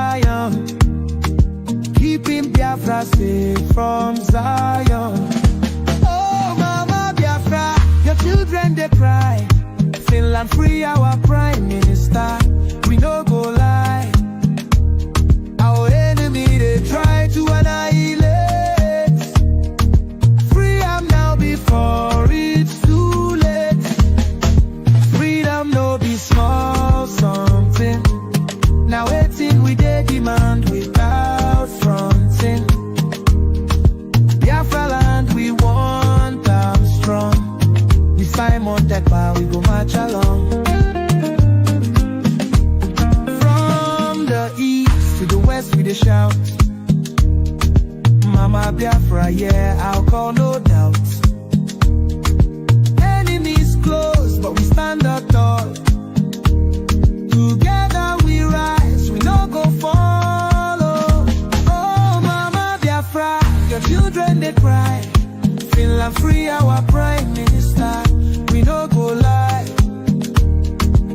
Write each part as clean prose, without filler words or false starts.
Zion, keeping Biafra safe from Zion. Oh, Mama Biafra, your children they cry. Finland free our Prime Minister. We no go lie. Our enemy they try to annihilate. Free am now before it's too late. Freedom no be small something. Now waiting we dey demand without fronting. Biafra land we want them strong. We Simon Ekpa we go march along. From the east to the west we dey shout. Mama Biafra, yeah, I'll call no doubt. Enemies close, but we stand up tall. Together we rise, we no go follow. Oh, Mama Biafra, your children they cry. Finland free our Prime Minister. We no go lie.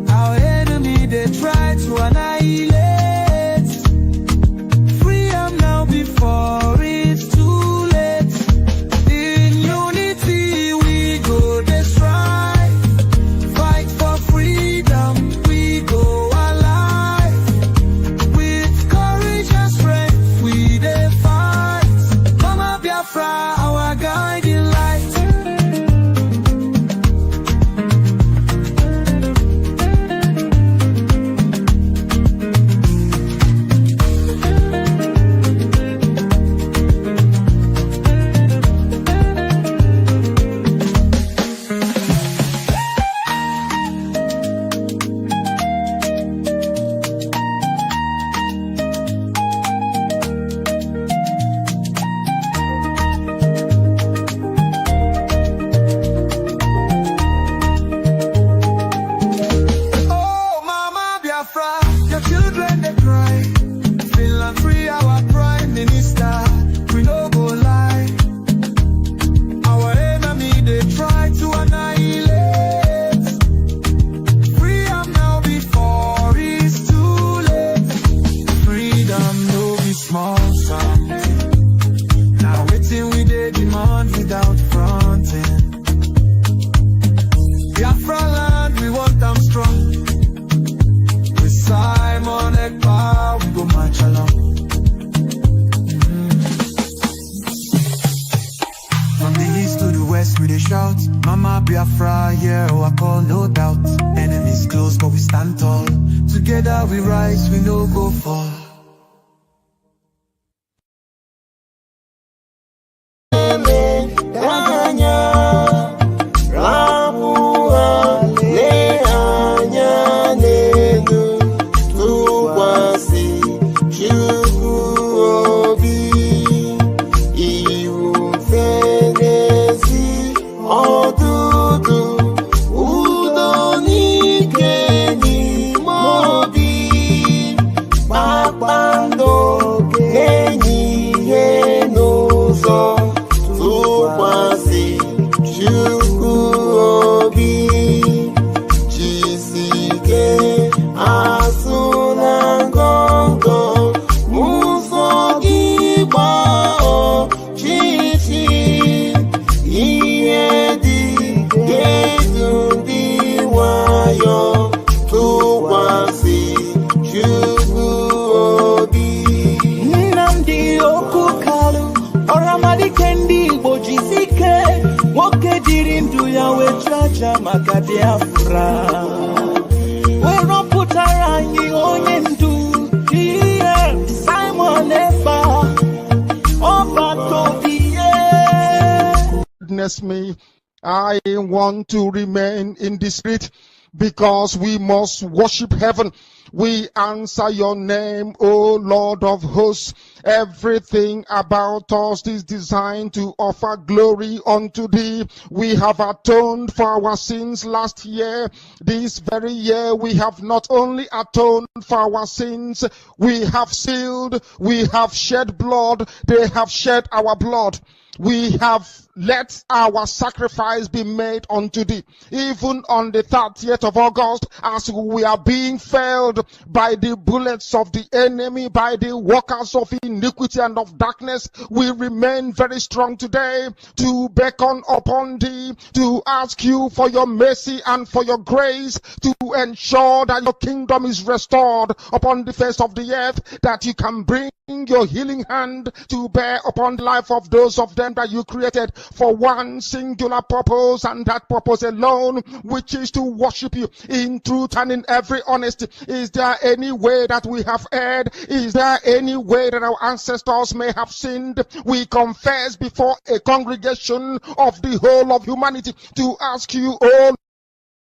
Our enemy they try to annihilate. Free am now before it's too late. In unity we go dey strive. Fight for freedom, we go alive. With courage and strength we dey fight. Mama Biafra, our guiding light. Your children they cry. Finland free our Prime Minister. We no go lie. Our enemy they try to annihilate. Free am now before it's too late. Freedom no be small something. Now waiting we dey demand without fronting. Biafra land we want them strong. Simon Ekpa, we go march along. From the east to the west we dey shout. Mama Biafra, yeah, I call no doubt. Enemies close but we stand tall. Together we rise, we no go fall. Maka Biafra, we don't put our on into Simon Ekpa, Goodness me, I want to remain in the spirit because we must worship heaven. We answer your name, O Lord of hosts. Everything about us is designed to offer glory unto thee. We have atoned for our sins last year. This very year we have not only atoned for our sins, we have sealed, we have shed blood, they have shed our blood. We have let our sacrifice be made unto thee. Even on the 30th of August, as we are being felled killed by the bullets of the enemy, by the workers of iniquity and of darkness, we remain very strong today to beckon upon thee, to ask you for your mercy and for your grace, to ensure that your kingdom is restored upon the face of the earth, that you can bring your healing hand to bear upon the life of those of them that you created for one singular purpose, and that purpose alone, which is to worship you in truth and in every honesty. Is there any way that we have erred? Is there any way that our ancestors may have sinned? We confess before a congregation of the whole of humanity to ask you, oh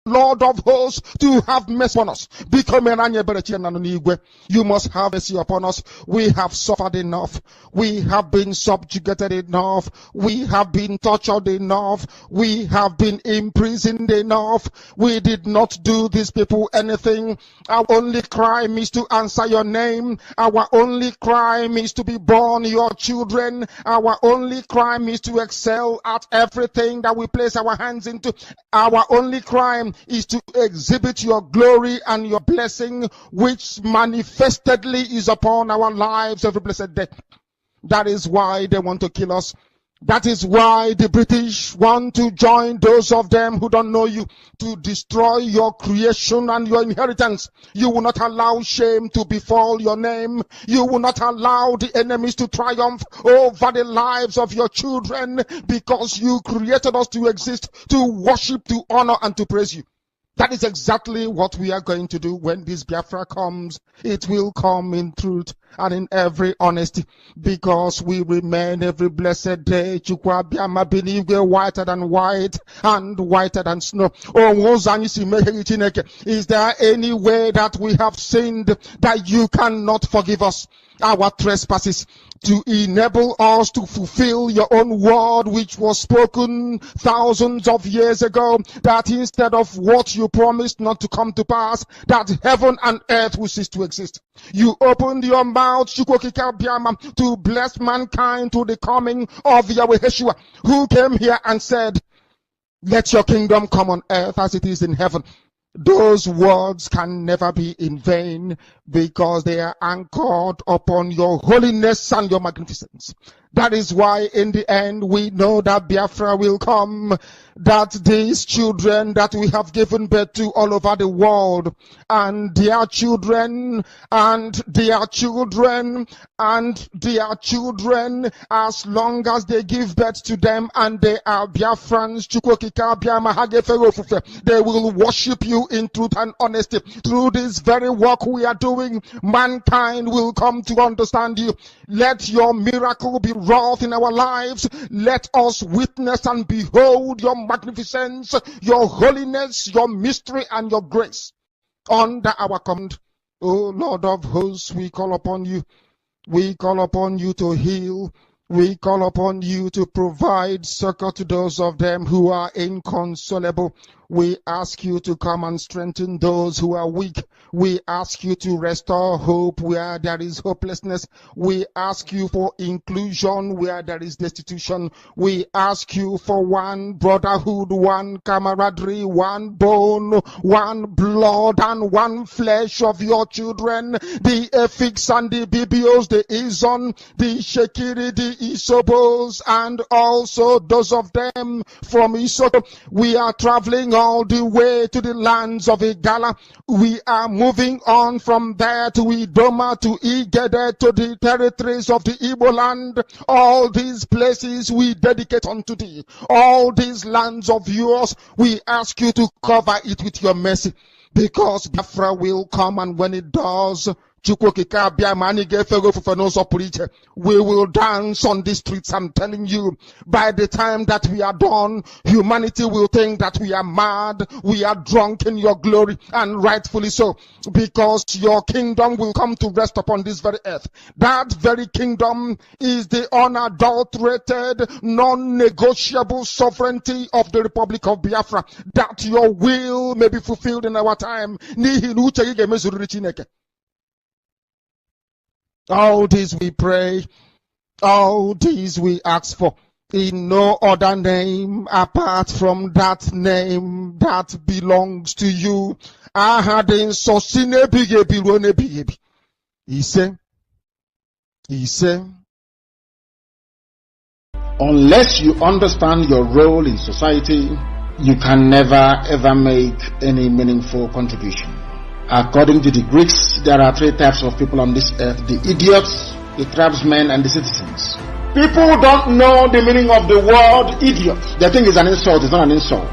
Lord of hosts, to have mercy on us. You must have mercy upon us. We have suffered enough. We have been subjugated enough. We have been tortured enough. We have been imprisoned enough. We did not do these people anything. Our only crime is to answer your name. Our only crime is to be born your children. Our only crime is to excel at everything that we place our hands into. Our only crime is to exhibit your glory and your blessing, which manifestedly is upon our lives every blessed day. That is why they want to kill us. That is why the British want to join those of them who don't know you to destroy your creation and your inheritance. You will not allow shame to befall your name. You will not allow the enemies to triumph over the lives of your children, because you created us to exist, to worship, to honor, and to praise you. That is exactly what we are going to do when this Biafra comes. It will come in truth and in every honesty, because we remain every blessed day Chukwabiama whiter than white and whiter than snow. Is there any way that we have sinned that you cannot forgive us our trespasses, to enable us to fulfill your own word, which was spoken thousands of years ago, that instead of what you promised not to come to pass, that heaven and earth will cease to exist? You opened your mouth to bless mankind to the coming of Yahweh Yeshua, who came here and said, let your kingdom come on earth as it is in heaven. Those words can never be in vain, because they are anchored upon your holiness and your magnificence. That is why in the end we know that Biafra will come, that these children that we have given birth to all over the world, and their children, and their children, and their children, as long as they give birth to them and they are Biafrans, they will worship you in truth and honesty. Through this very work we are doing, mankind will come to understand you. Let your miracle be wrought in our lives. Let us witness and behold your magnificence, your holiness, your mystery, and your grace. Under our command, O Lord of hosts, we call upon you. We call upon you to heal. We call upon you to provide succor to those of them who are inconsolable. We ask you to come and strengthen those who are weak. We ask you to restore hope where there is hopelessness. We ask you for inclusion where there is destitution. We ask you for one brotherhood, one camaraderie, one bone, one blood, and one flesh of your children. The Efiks and the Bibios, the Izon, the Shekiri, the Isobos, and also those of them from Isoto. We are traveling all the way to the lands of Igala. We are moving on from there to Idoma, to Igede, to the territories of the Igbo land. All these places we dedicate unto thee. All these lands of yours, we ask you to cover it with your mercy, because Biafra will come, and when it does, we will dance on the streets. I'm telling you, by the time that we are done, humanity will think that we are mad, we are drunk in your glory, and rightfully so, because your kingdom will come to rest upon this very earth. That very kingdom is the unadulterated, non-negotiable sovereignty of the Republic of Biafra, that your will may be fulfilled in our time. All this we pray, all these we ask for, in no other name apart from that name that belongs to you. He said, unless you understand your role in society, you can never ever make any meaningful contribution. According to the Greeks, there are three types of people on this earth: the idiots, the tribesmen, and the citizens. People don't know the meaning of the word idiot. They think it's an insult. It's not an insult.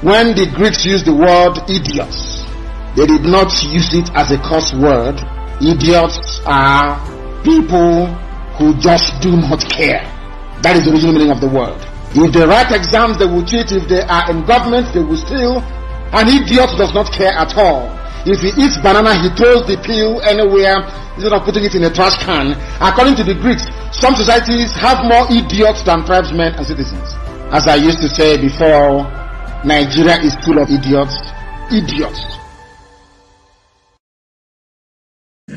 When the Greeks used the word idiots, they did not use it as a curse word. Idiots are people who just do not care. That is the original meaning of the word. If they write exams, they will cheat. If they are in government, they will steal. An idiot does not care at all. If he eats banana, he throws the peel anywhere instead of putting it in a trash can. According to the Greeks, some societies have more idiots than tribesmen and citizens. As I used to say before, Nigeria is full of idiots. Idiots.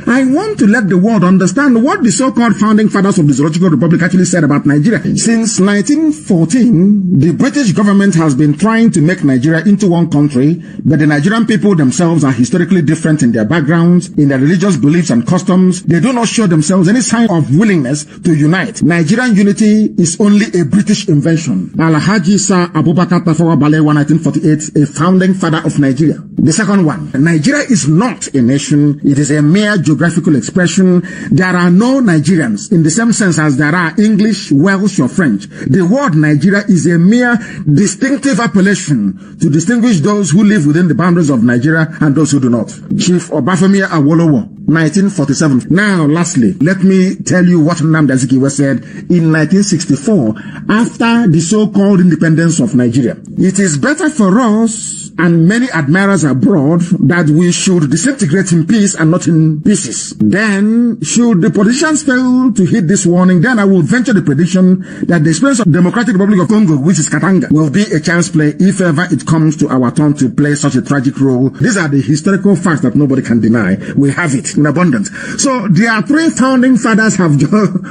I want to let the world understand what the so-called founding fathers of the Zoological Republic actually said about Nigeria. Since 1914, the British government has been trying to make Nigeria into one country, but the Nigerian people themselves are historically different in their backgrounds, in their religious beliefs and customs. They do not show themselves any sign of willingness to unite. Nigerian unity is only a British invention. Alhaji Sir Abubakar Tafawa Balewa, 1948, a founding father of Nigeria. The second one, Nigeria is not a nation. It is a mere geographical expression. There are no Nigerians in the same sense as there are English, Welsh, or French. The word Nigeria is a mere distinctive appellation to distinguish those who live within the boundaries of Nigeria and those who do not. Chief Obafemi Awolowo, 1947. Now, lastly, let me tell you what Nnamdi Azikiwe said in 1964 after the so-called independence of Nigeria. It is better for us and many admirers abroad that we should disintegrate in peace and not in pieces. Then, should the politicians fail to heed this warning, then I will venture the prediction that the experience of the Democratic Republic of Congo, which is Katanga, will be a child's play if ever it comes to our turn to play such a tragic role. These are the historical facts that nobody can deny. We have it in abundance. So, their three founding fathers have,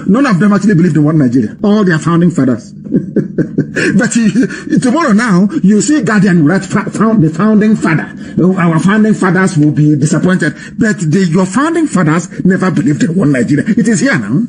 none of them actually believed in one Nigeria. All their founding fathers. But tomorrow now, you see Guardian write the founding father. Our founding fathers will be disappointed. But your founding fathers never believed in one Nigeria. It is here now.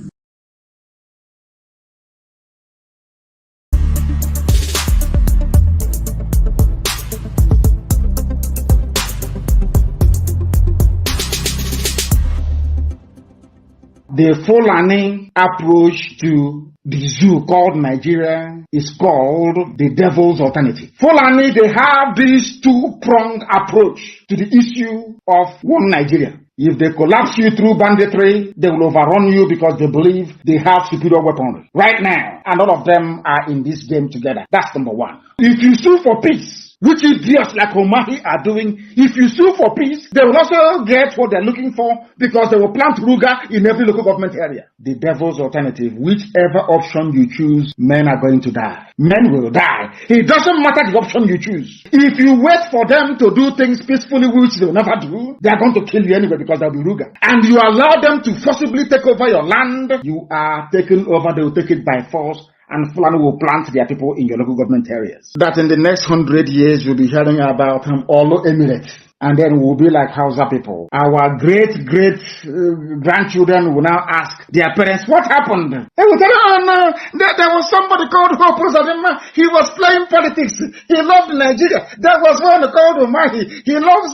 The Fulani approach to the zoo called Nigeria is called the devil's alternative. Fulani, they have this two-pronged approach to the issue of one Nigeria. If they collapse you through banditry, they will overrun you because they believe they have superior weaponry. Right now, and all of them are in this game together. That's number one. If you sue for peace, which idiots like Omahi are doing, if you sue for peace, they will also get what they're looking for because they will plant Ruga in every local government area. The devil's alternative, whichever option you choose, men are going to die. Men will die. It doesn't matter the option you choose. If you wait for them to do things peacefully, which they will never do, they are going to kill you anyway because they'll be Ruga. And you allow them to forcibly take over your land, you are taken over, they will take it by force. And Fulani will plant their people in your local government areas. That in the next 100 years, you'll be hearing about Olo Emirates. And then we'll be like Hausa people. Our great-grandchildren will now ask their parents, what happened? They will tell them, oh no, there was somebody called Hope Uzodinma. He was playing politics. He loved Nigeria. There was one called Umahi. He loves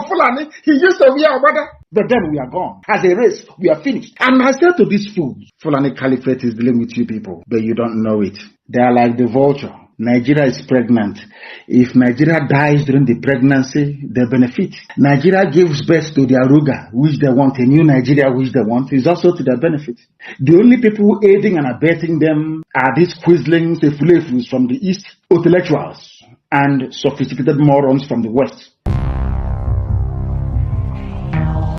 Fulani. He used to be our brother. But then we are gone. As a race, we are finished. And I said to these fools, Fulani Caliphate is dealing with you people, but you don't know it. They are like the vulture. Nigeria is pregnant. If Nigeria dies during the pregnancy, they benefit. Nigeria gives birth to their Ruga, which they want, a new Nigeria which they want, is also to their benefit. The only people aiding and abetting them are these quislings, the fulefus from the East, intellectuals, and sophisticated morons from the West.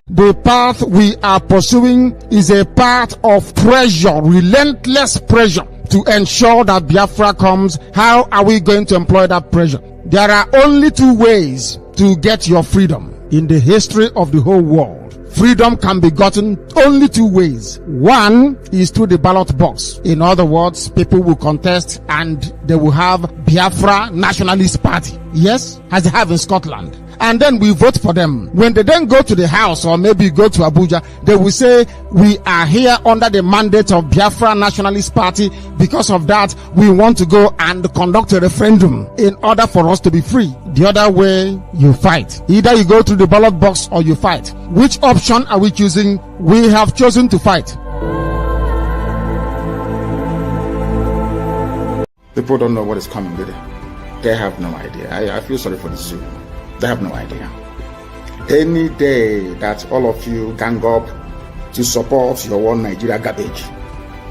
The path we are pursuing is a path of pressure, relentless pressure to ensure that Biafra comes. How are we going to employ that pressure? There are only two ways to get your freedom in the history of the whole world. Freedom can be gotten only two ways. One is through the ballot box. In other words, people will contest and they will have Biafra Nationalist Party. Yes, as they have in Scotland. And then we vote for them. When they then go to the house or maybe go to Abuja, they will say, we are here under the mandate of Biafra Nationalist Party. Because of that, we want to go and conduct a referendum in order for us to be free. The other way, you fight. Either you go through the ballot box or you fight. Which option are we choosing? We have chosen to fight. People don't know what is coming with it. They have no idea. I feel sorry for the zoo. They have no idea. Any day that all of you gang up to support your one Nigeria garbage,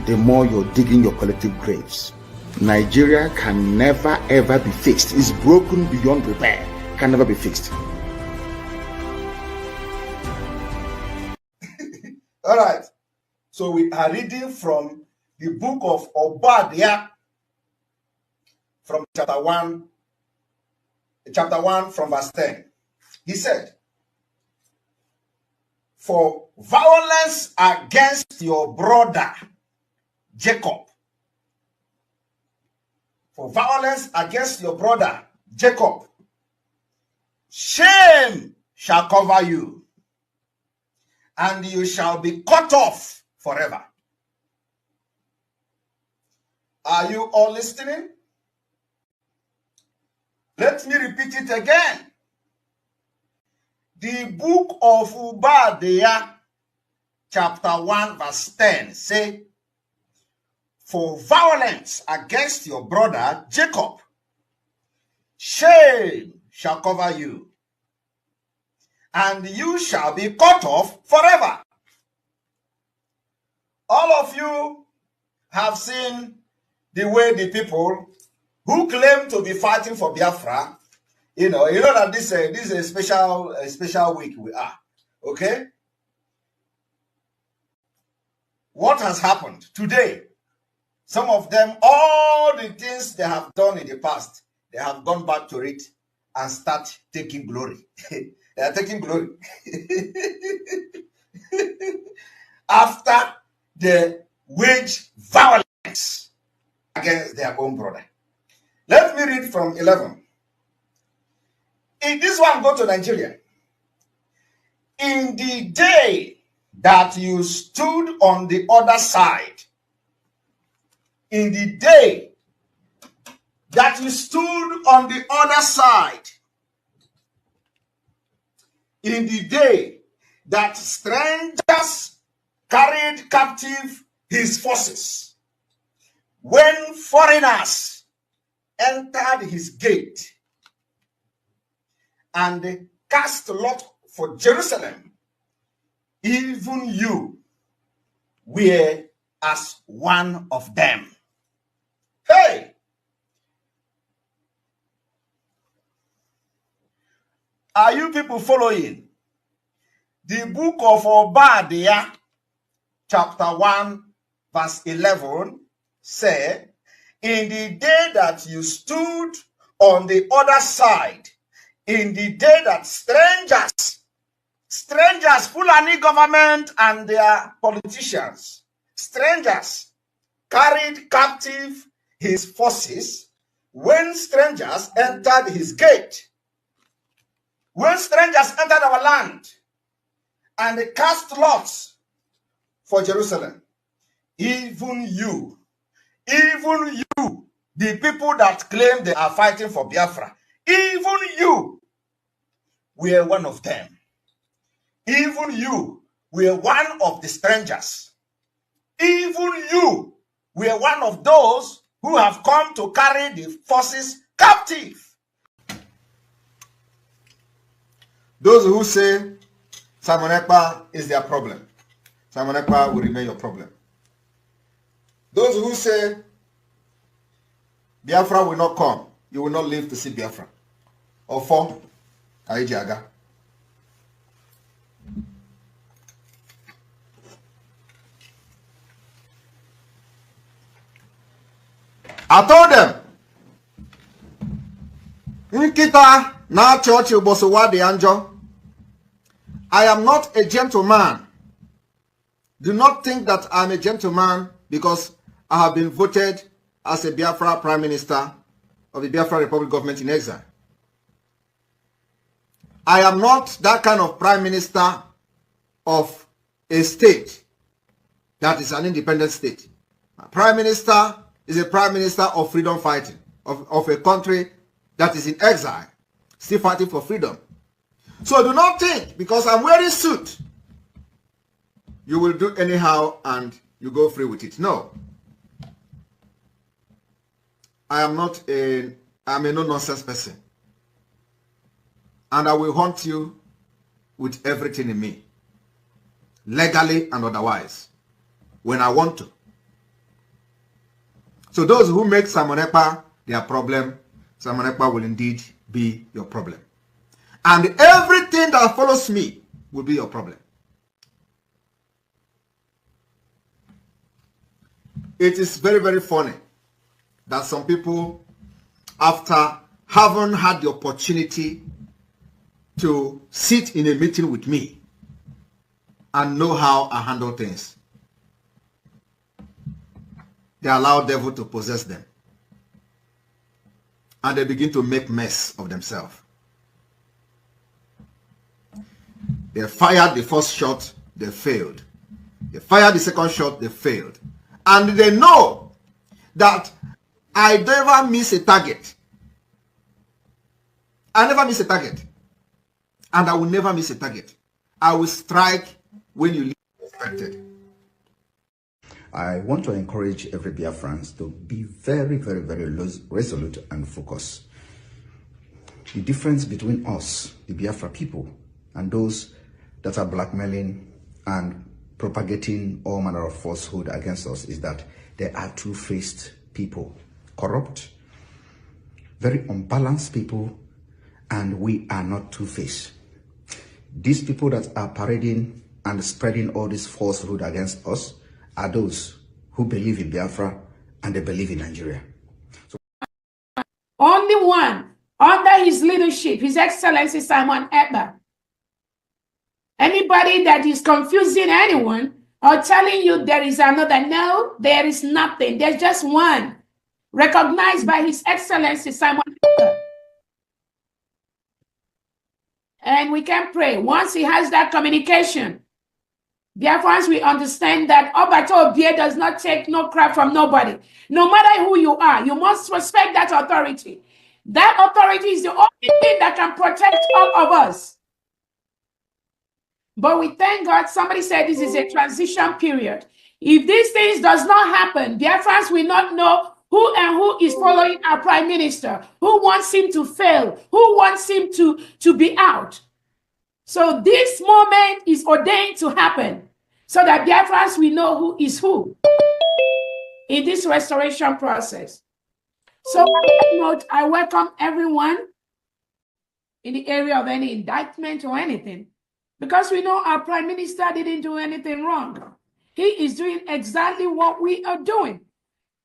the more you're digging your collective graves. Nigeria can never ever be fixed. It's broken beyond repair. Can never be fixed. All right. So we are reading from the book of Obadiah, from chapter 1 from verse 10. He said, for violence against your brother Jacob, for violence against your brother Jacob, shame shall cover you, and you shall be cut off forever. Are you all listening? Let me repeat it again. The book of Obadiah, chapter 1, verse 10, say, for violence against your brother Jacob, shame shall cover you, and you shall be cut off forever. All of you have seen the way the people who claim to be fighting for Biafra, you know that this is a special week we are, okay? What has happened today? Some of them, all the things they have done in the past, they have gone back to it and start taking glory. They are taking glory. After they wage violence against their own brother. Let me read from 11. In this one, go to Nigeria. In the day that you stood on the other side, in the day that you stood on the other side, in the day that strangers carried captive his forces, when foreigners entered his gate and cast lot for Jerusalem, even you were as one of them. Hey! Are you people following? The book of Obadiah, chapter 1, verse 11, say, in the day that you stood on the other side, in the day that strangers, Fulani government and their politicians, strangers carried captive his forces, when strangers entered his gate, when strangers entered our land and they cast lots for Jerusalem, even you, the people that claim they are fighting for Biafra, even you were one of them. Even you were one of the strangers. Even you were one of those who have come to carry the forces captive. Those who say Simon Ekpa is their problem, Simon Ekpa will remain your problem. Those who say Biafra will not come, you will not live to see Biafra. Or for Aijaga. I told them, Nkita na church Bosowa de Anjo. I am not a gentleman. Do not think that I'm a gentleman because I have been voted as a Biafra Prime Minister of the Biafra Republic government in exile. I am not that kind of Prime Minister of a state that is an independent state. A Prime Minister is a Prime Minister of freedom fighting, of a country that is in exile, still fighting for freedom. So do not think, because I'm wearing suit, you will do anyhow and you go free with it. No. I'm a no-nonsense person. And I will hunt you with everything in me, legally and otherwise, when I want to. So those who make Simon Ekpa their problem, Simon Ekpa will indeed be your problem. And everything that follows me will be your problem. It is very, very funny that some people, after having had the opportunity to sit in a meeting with me and know how I handle things, they allow the devil to possess them. And they begin to make mess of themselves. They fired the first shot, they failed. They fired the second shot, they failed. And they know that I never miss a target. I never miss a target. And I will never miss a target. I will strike when you least expected. I want to encourage every Biafrans to be very, very, very resolute and focused. The difference between us, the Biafra people, and those that are blackmailing and propagating all manner of falsehood against us is that they are two-faced people, corrupt, very unbalanced people, and we are not two-faced. These people that are parading and spreading all this falsehood against us are those who believe in Biafra and they believe in Nigeria. So only one, under his leadership, His Excellency Simon Ekpa. Anybody that is confusing anyone or telling you there is another, no, there is nothing. There's just one, recognized by His Excellency Simon Ekpa. And we can pray. Once he has that communication, Biafrans, we understand that Obato Obie does not take no crap from nobody. No matter who you are, you must respect that authority. That authority is the only thing that can protect all of us. But we thank God, somebody said this is a transition period. If these things does not happen, Biafrans will not know who is following our Prime Minister, who wants him to fail, who wants him to be out. So this moment is ordained to happen so that Biafrans will know who is who in this restoration process. So on that note, I welcome everyone in the area of any indictment or anything, because we know our Prime Minister didn't do anything wrong. He is doing exactly what we are doing.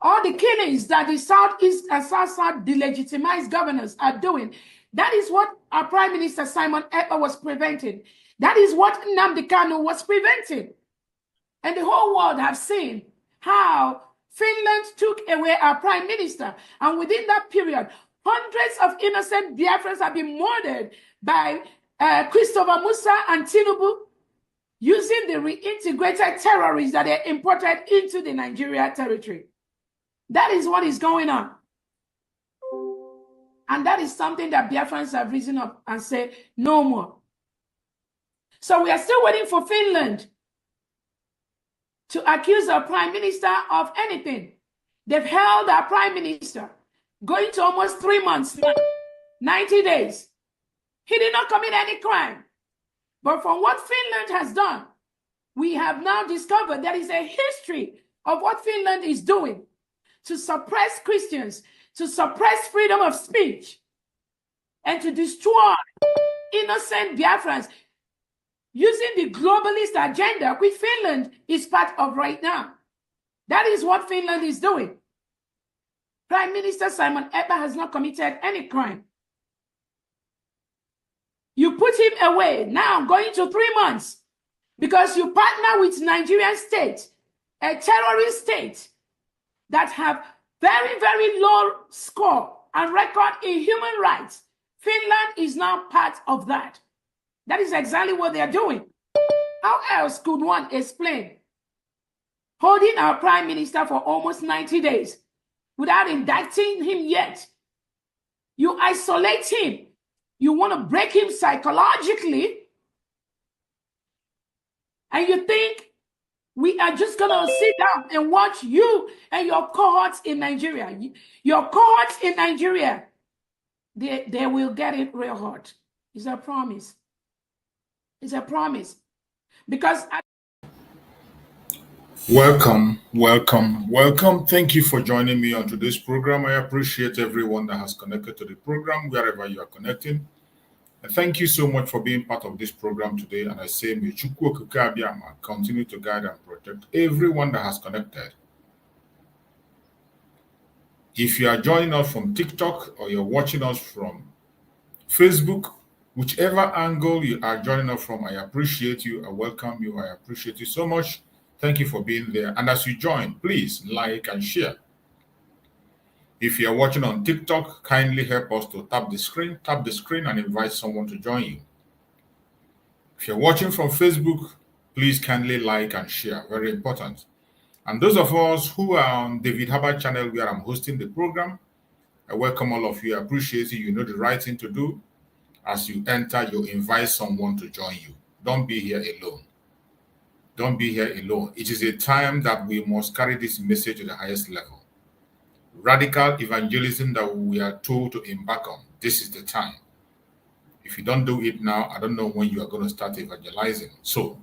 All the killings that the Southeast and South delegitimized governors are doing, that is what our Prime Minister Simon Ekpa was preventing. That is what Nnamdi Kanu was preventing. And the whole world have seen how Finland took away our Prime Minister. And within that period, hundreds of innocent Biafrans have been murdered by Christopher Musa and Tinubu using the reintegrated terrorists that they imported into the Nigeria territory. That is what is going on. And that is something that Biafrans have risen up and said, no more. So we are still waiting for Finland to accuse our Prime Minister of anything. They've held our Prime Minister, going to almost 3 months now, 90 days. He did not commit any crime. But from what Finland has done, we have now discovered there is a history of what Finland is doing to suppress Christians, to suppress freedom of speech, and to destroy innocent Biafrans using the globalist agenda, which Finland is part of right now. That is what Finland is doing. Prime Minister Simon Ekpa has not committed any crime. You put him away. Now going to 3 months because you partner with Nigerian state, a terrorist state that have very, very low score and record in human rights. Finland is now part of that. That is exactly what they are doing. How else could one explain holding our prime minister for almost 90 days without indicting him yet? You isolate him. You want to break him psychologically. And you think we are just going to sit down and watch you and your cohorts in Nigeria. Your cohorts in Nigeria, they will get it real hard. It's a promise. It's a promise. Because Welcome. Thank you for joining me on today's program. I appreciate everyone that has connected to the program, wherever you are connecting. And thank you so much for being part of this program today. And I say, may Chukwu Okike Abiama continue to guide and protect everyone that has connected. If you are joining us from TikTok or you're watching us from Facebook, whichever angle you are joining us from, I appreciate you. I welcome you. I appreciate you so much. Thank you for being there. And as you join, please like and share. If you are watching on TikTok, kindly help us to tap the screen and invite someone to join you. If you're watching from Facebook, please kindly like and share. Very important. And those of us who are on David Harbour channel where I'm hosting the program, I welcome all of you. I appreciate you. You know the right thing to do. As you enter, you invite someone to join you. Don't be here alone. Don't be here alone. It is a time that we must carry this message to the highest level. Radical evangelism that we are told to embark on. This is the time. If you don't do it now, I don't know when you are going to start evangelizing. So,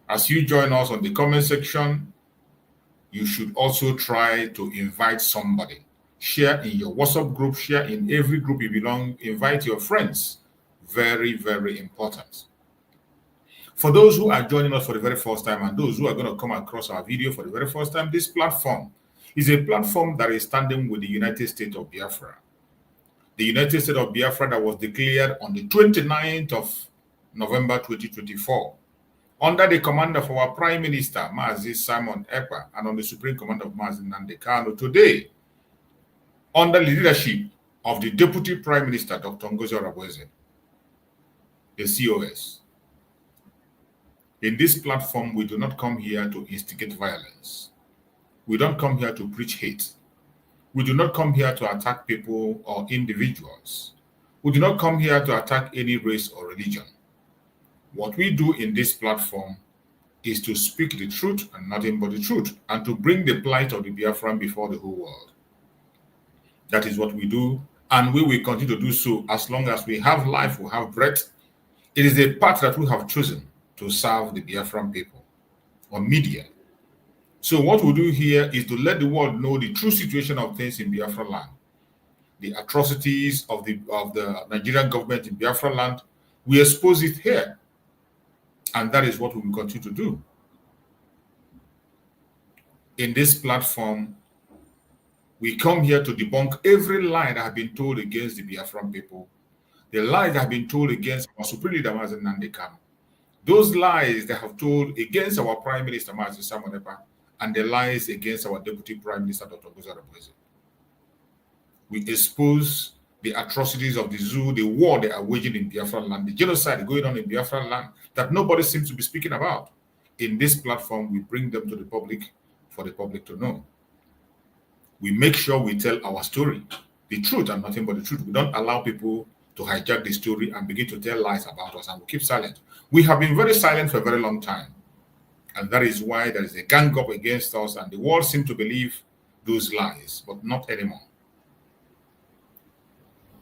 as you join us on the comment section, you should also try to invite somebody. Share in your WhatsApp group, share in every group you belong, invite your friends. Very, very important. For those who are joining us for the very first time and those who are going to come across our video for the very first time, this platform is a platform that is standing with the United States of Biafra. The United States of Biafra that was declared on the 29th of November 2024 under the command of our Prime Minister, Mazi Simon Ekpa, and on the Supreme Command of Mazi Nnamdi Kanu. Today, under the leadership of the Deputy Prime Minister, Dr. NgoziOrabueze, the COS. In this platform, we do not come here to instigate violence. We don't come here to preach hate. We do not come here to attack people or individuals. We do not come here to attack any race or religion. What we do in this platform is to speak the truth and nothing but the truth, and to bring the plight of the Biafran before the whole world. That is what we do, and we will continue to do so as long as we have life, we have breath. It is a path that we have chosen to serve the Biafran people on media. So what we do here is to let the world know the true situation of things in Biafra land, the atrocities of the Nigerian government in Biafra land. We expose it here, and that is what we will continue to do. In this platform, we come here to debunk every lie that has been told against the Biafran people, the lies that have been told against our Supreme Leader, Mazi Nnamdi Kanu, those lies that have told against our Prime Minister, Mazi Simon Ekpa, and the lies against our Deputy Prime Minister, Dr. NgoziOrabueze. We expose the atrocities of the zoo, the war they are waging in Biafra land, the genocide going on in Biafra land that nobody seems to be speaking about. In this platform, we bring them to the public for the public to know. We make sure we tell our story, the truth and nothing but the truth. We don't allow people to hijack the story and begin to tell lies about us, and we keep silent. We have been very silent for a very long time. And that is why there is a gang up against us, and the world seems to believe those lies, but not anymore.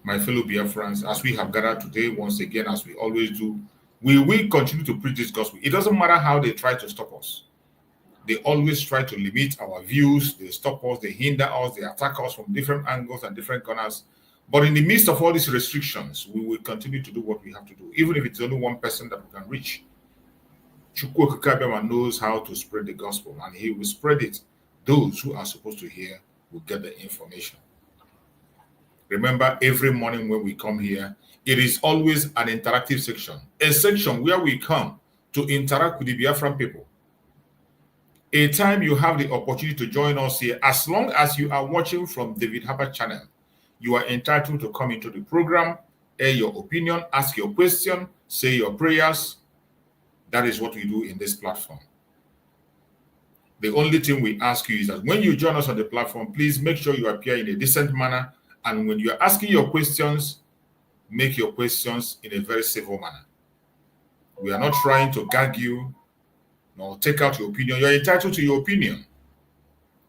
My fellow Biafrans, as we have gathered today, once again, as we always do, we will continue to preach this gospel. It doesn't matter how they try to stop us. They always try to limit our views, they stop us, they hinder us, they attack us from different angles and different corners. But in the midst of all these restrictions, we will continue to do what we have to do, even if it's only one person that we can reach. Chukwu Okike Abiama knows how to spread the gospel, and he will spread it. Those who are supposed to hear will get the information. Remember, every morning when we come here, it is always an interactive section, a section where we come to interact with the Biafran people. A time you have the opportunity to join us here, as long as you are watching from David Harper channel, you are entitled to come into the program, air your opinion, ask your question, say your prayers. That is what we do in this platform. The only thing we ask you is that when you join us on the platform, please make sure you appear in a decent manner. And when you are asking your questions, make your questions in a very civil manner. We are not trying to gag you nor take out your opinion. You are entitled to your opinion.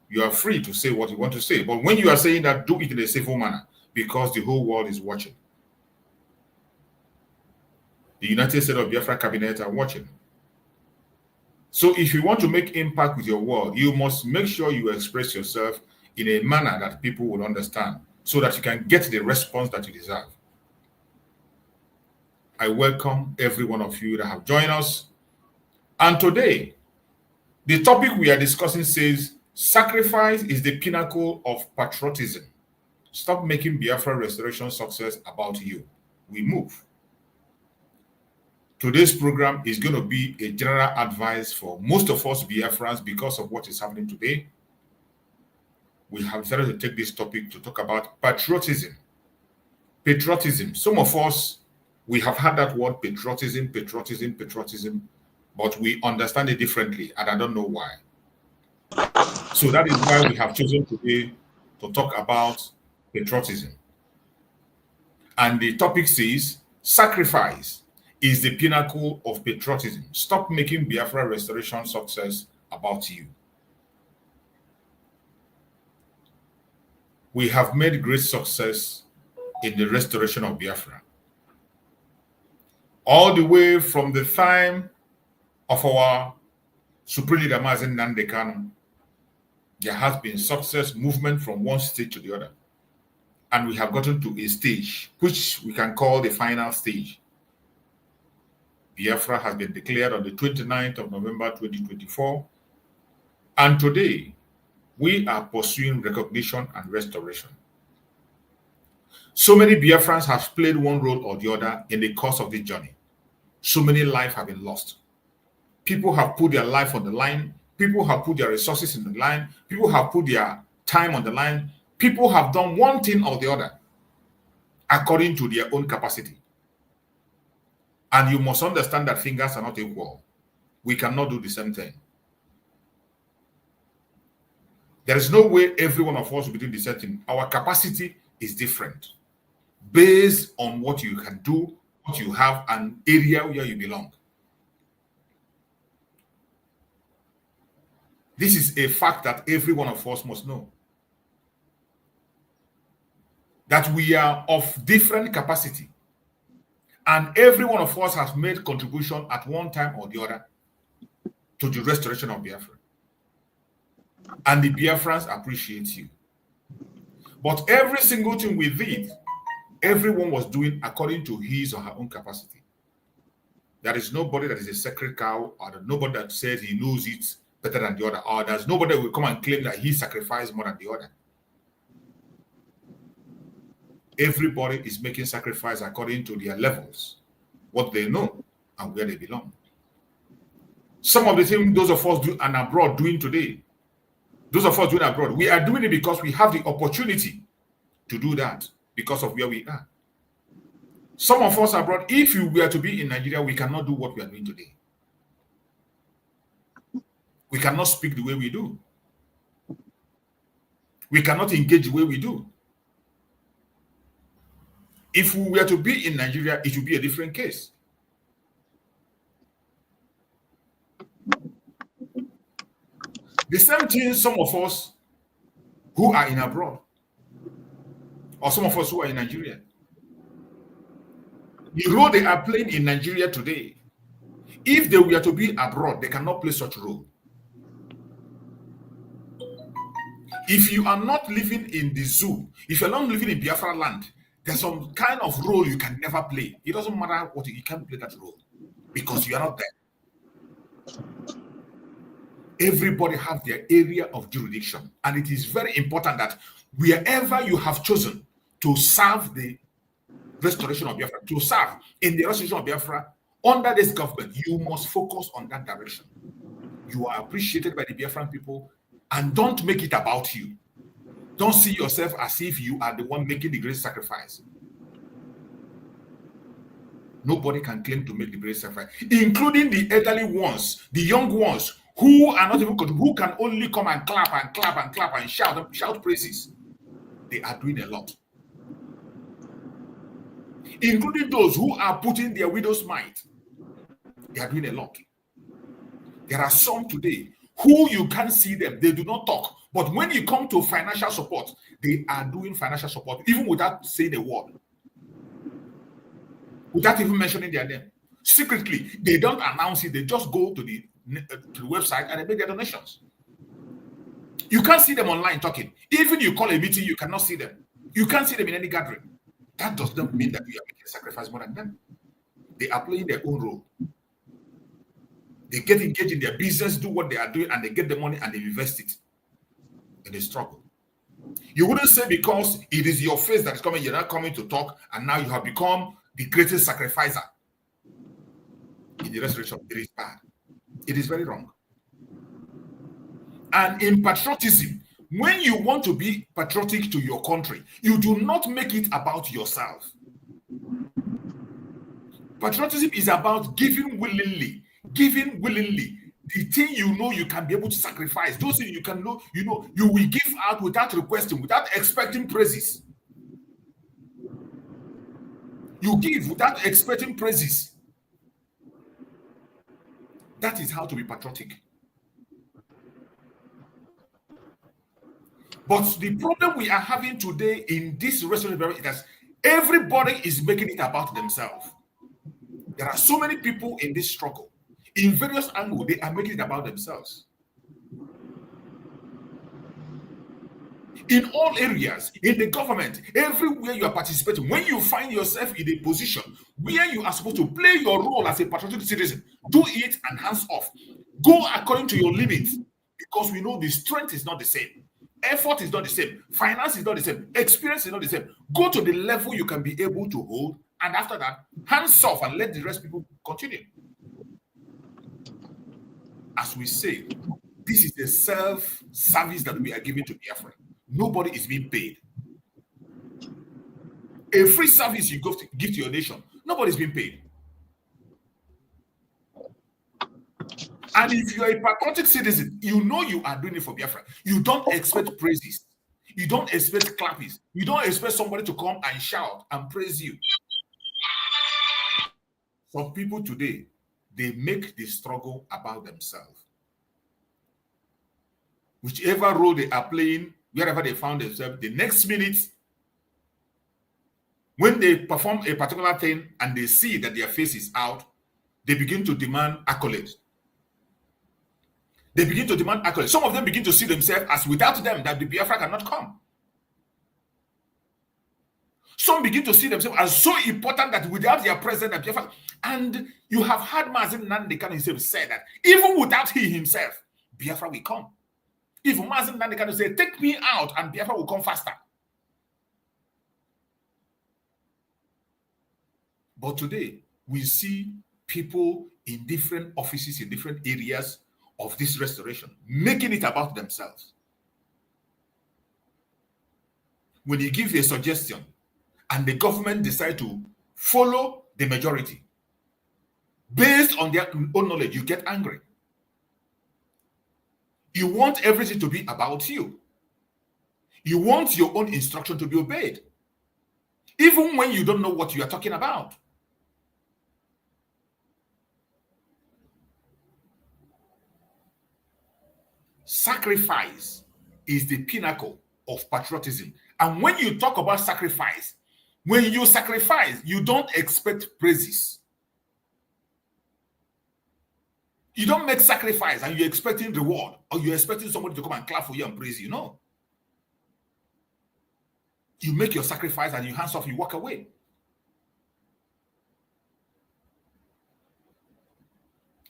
You are free to say what you want to say. But when you are saying that, do it in a civil manner, because the whole world is watching. The United States of Biafra cabinet are watching. So if you want to make impact with your word, you must make sure you express yourself in a manner that people will understand, so that you can get the response that you deserve. I welcome every one of you that have joined us. And today, the topic we are discussing says, sacrifice is the pinnacle of patriotism. Stop making Biafra restoration success about you. We move. Today's program is going to be a general advice for most of us Biafrans because of what is happening today. We have decided to take this topic to talk about patriotism. Patriotism. Some of us, we have had that word patriotism, but we understand it differently, and I don't know why. So that is why we have chosen today to talk about patriotism. And the topic says, sacrifice is the pinnacle of patriotism. Stop making Biafra restoration success about you. We have made great success in the restoration of Biafra. All the way from the time of our Supreme Leader Mazen Nnamdi Kanu, there has been success movement from one stage to the other. And we have gotten to a stage which we can call the final stage. Biafra has been declared on the 29th of November 2024. And today, we are pursuing recognition and restoration. So many Biafrans have played one role or the other in the course of this journey. So many lives have been lost. People have put their life on the line. People have put their resources in the line. People have put their time on the line. People have done one thing or the other according to their own capacity. And you must understand that fingers are not equal. We cannot do the same thing. There is no way every one of us will be doing the same thing. Our capacity is different based on what you can do, what you have, and area where you belong. This is a fact that every one of us must know. That we are of different capacity. And every one of us has made contribution at one time or the other to the restoration of Biafra. And the Biafrans appreciate you. But every single thing we did, everyone was doing according to his or her own capacity. There is nobody that is a sacred cow, or nobody that says he knows it better than the other, or there's nobody that will come and claim that he sacrificed more than the other. Everybody is making sacrifice according to their levels, what they know, and where they belong. Some of the things those of us do and abroad doing today, those of us doing abroad, we are doing it because we have the opportunity to do that because of where we are. Some of us abroad, if you were to be in Nigeria, we cannot do what we are doing today. We cannot speak the way we do. We cannot engage the way we do. If we were to be in Nigeria, it would be a different case. The same thing some of us who are in abroad, or some of us who are in Nigeria. The role they are playing in Nigeria today, if they were to be abroad, they cannot play such a role. If you are not living in the zoo, if you're not living in Biafra land, there's some kind of role you can never play. It doesn't matter what, you can't play that role because you are not there. Everybody has their area of jurisdiction, and it is very important that wherever you have chosen to serve the restoration of Biafra, to serve in the restoration of Biafra under this government, you must focus on that direction. You are appreciated by the Biafran people, and don't make it about you. Don't see yourself as if you are the one making the great sacrifice. Nobody can claim to make the great sacrifice, including the elderly ones, the young ones who are not even who can only come and clap and clap and clap and shout praises. They are doing a lot. Including those who are putting their widow's mite. They are doing a lot. There are some today who you can't see them. They do not talk. But when you come to financial support, they are doing financial support, even without saying a word. Without even mentioning their name. Secretly, they don't announce it. They just go to the website and they make their donations. You can't see them online talking. Even you call a meeting, you cannot see them. You can't see them in any gathering. That does not mean that you are making a sacrifice more than them. They are playing their own role. They get engaged in their business, do what they are doing, and they get the money and they invest it in the struggle. You wouldn't say because it is your face that is coming, you're not coming to talk, and now you have become the greatest sacrificer in the restoration. It is bad. It is very wrong. And in patriotism, when you want to be patriotic to your country, you do not make it about yourself. Patriotism is about giving willingly. Giving willingly. The thing you know you can be able to sacrifice. Those things you can know, you will give out without requesting, without expecting praises. You give without expecting praises. That is how to be patriotic. But the problem we are having today in this restoration is that everybody is making it about themselves. There are so many people in this struggle. In various angles, they are making it about themselves. In all areas, in the government, everywhere you are participating, when you find yourself in a position where you are supposed to play your role as a patriotic citizen, do it and hands off. Go according to your limits, because we know the strength is not the same. Effort is not the same. Finance is not the same. Experience is not the same. Go to the level you can be able to hold, and after that, hands off and let the rest of people continue. As we say, this is the self-service that we are giving to Biafra. Nobody is being paid. A free service you give to your nation, nobody is being paid. And if you are a patriotic citizen, you know you are doing it for Biafra. You don't expect praises. You don't expect clappings. You don't expect somebody to come and shout and praise you. Some people today, they make the struggle about themselves. Whichever role they are playing, wherever they found themselves, the next minute, when they perform a particular thing and they see that their face is out, they begin to demand accolades. They begin to demand accolades. Some of them begin to see themselves as without them, that the Biafra cannot come. Some begin to see themselves as so important that without their presence, the Biafra. And you have heard Mazi Nnamdi Kanu himself say that even without he himself, Biafra will come. If Mazi Nnamdi Kanu say, take me out and Biafra will come faster. But today, we see people in different offices, in different areas of this restoration, making it about themselves. When you give a suggestion and the government decide to follow the majority, based on their own knowledge, you get angry. You want everything to be about you. You want your own instruction to be obeyed, even when you don't know what you are talking about. Sacrifice is the pinnacle of patriotism. And when you talk about sacrifice, when you sacrifice, you don't expect praises. You don't make sacrifice and you're expecting reward, or you're expecting somebody to come and clap for you and praise you. No. You make your sacrifice and you hands off, you walk away.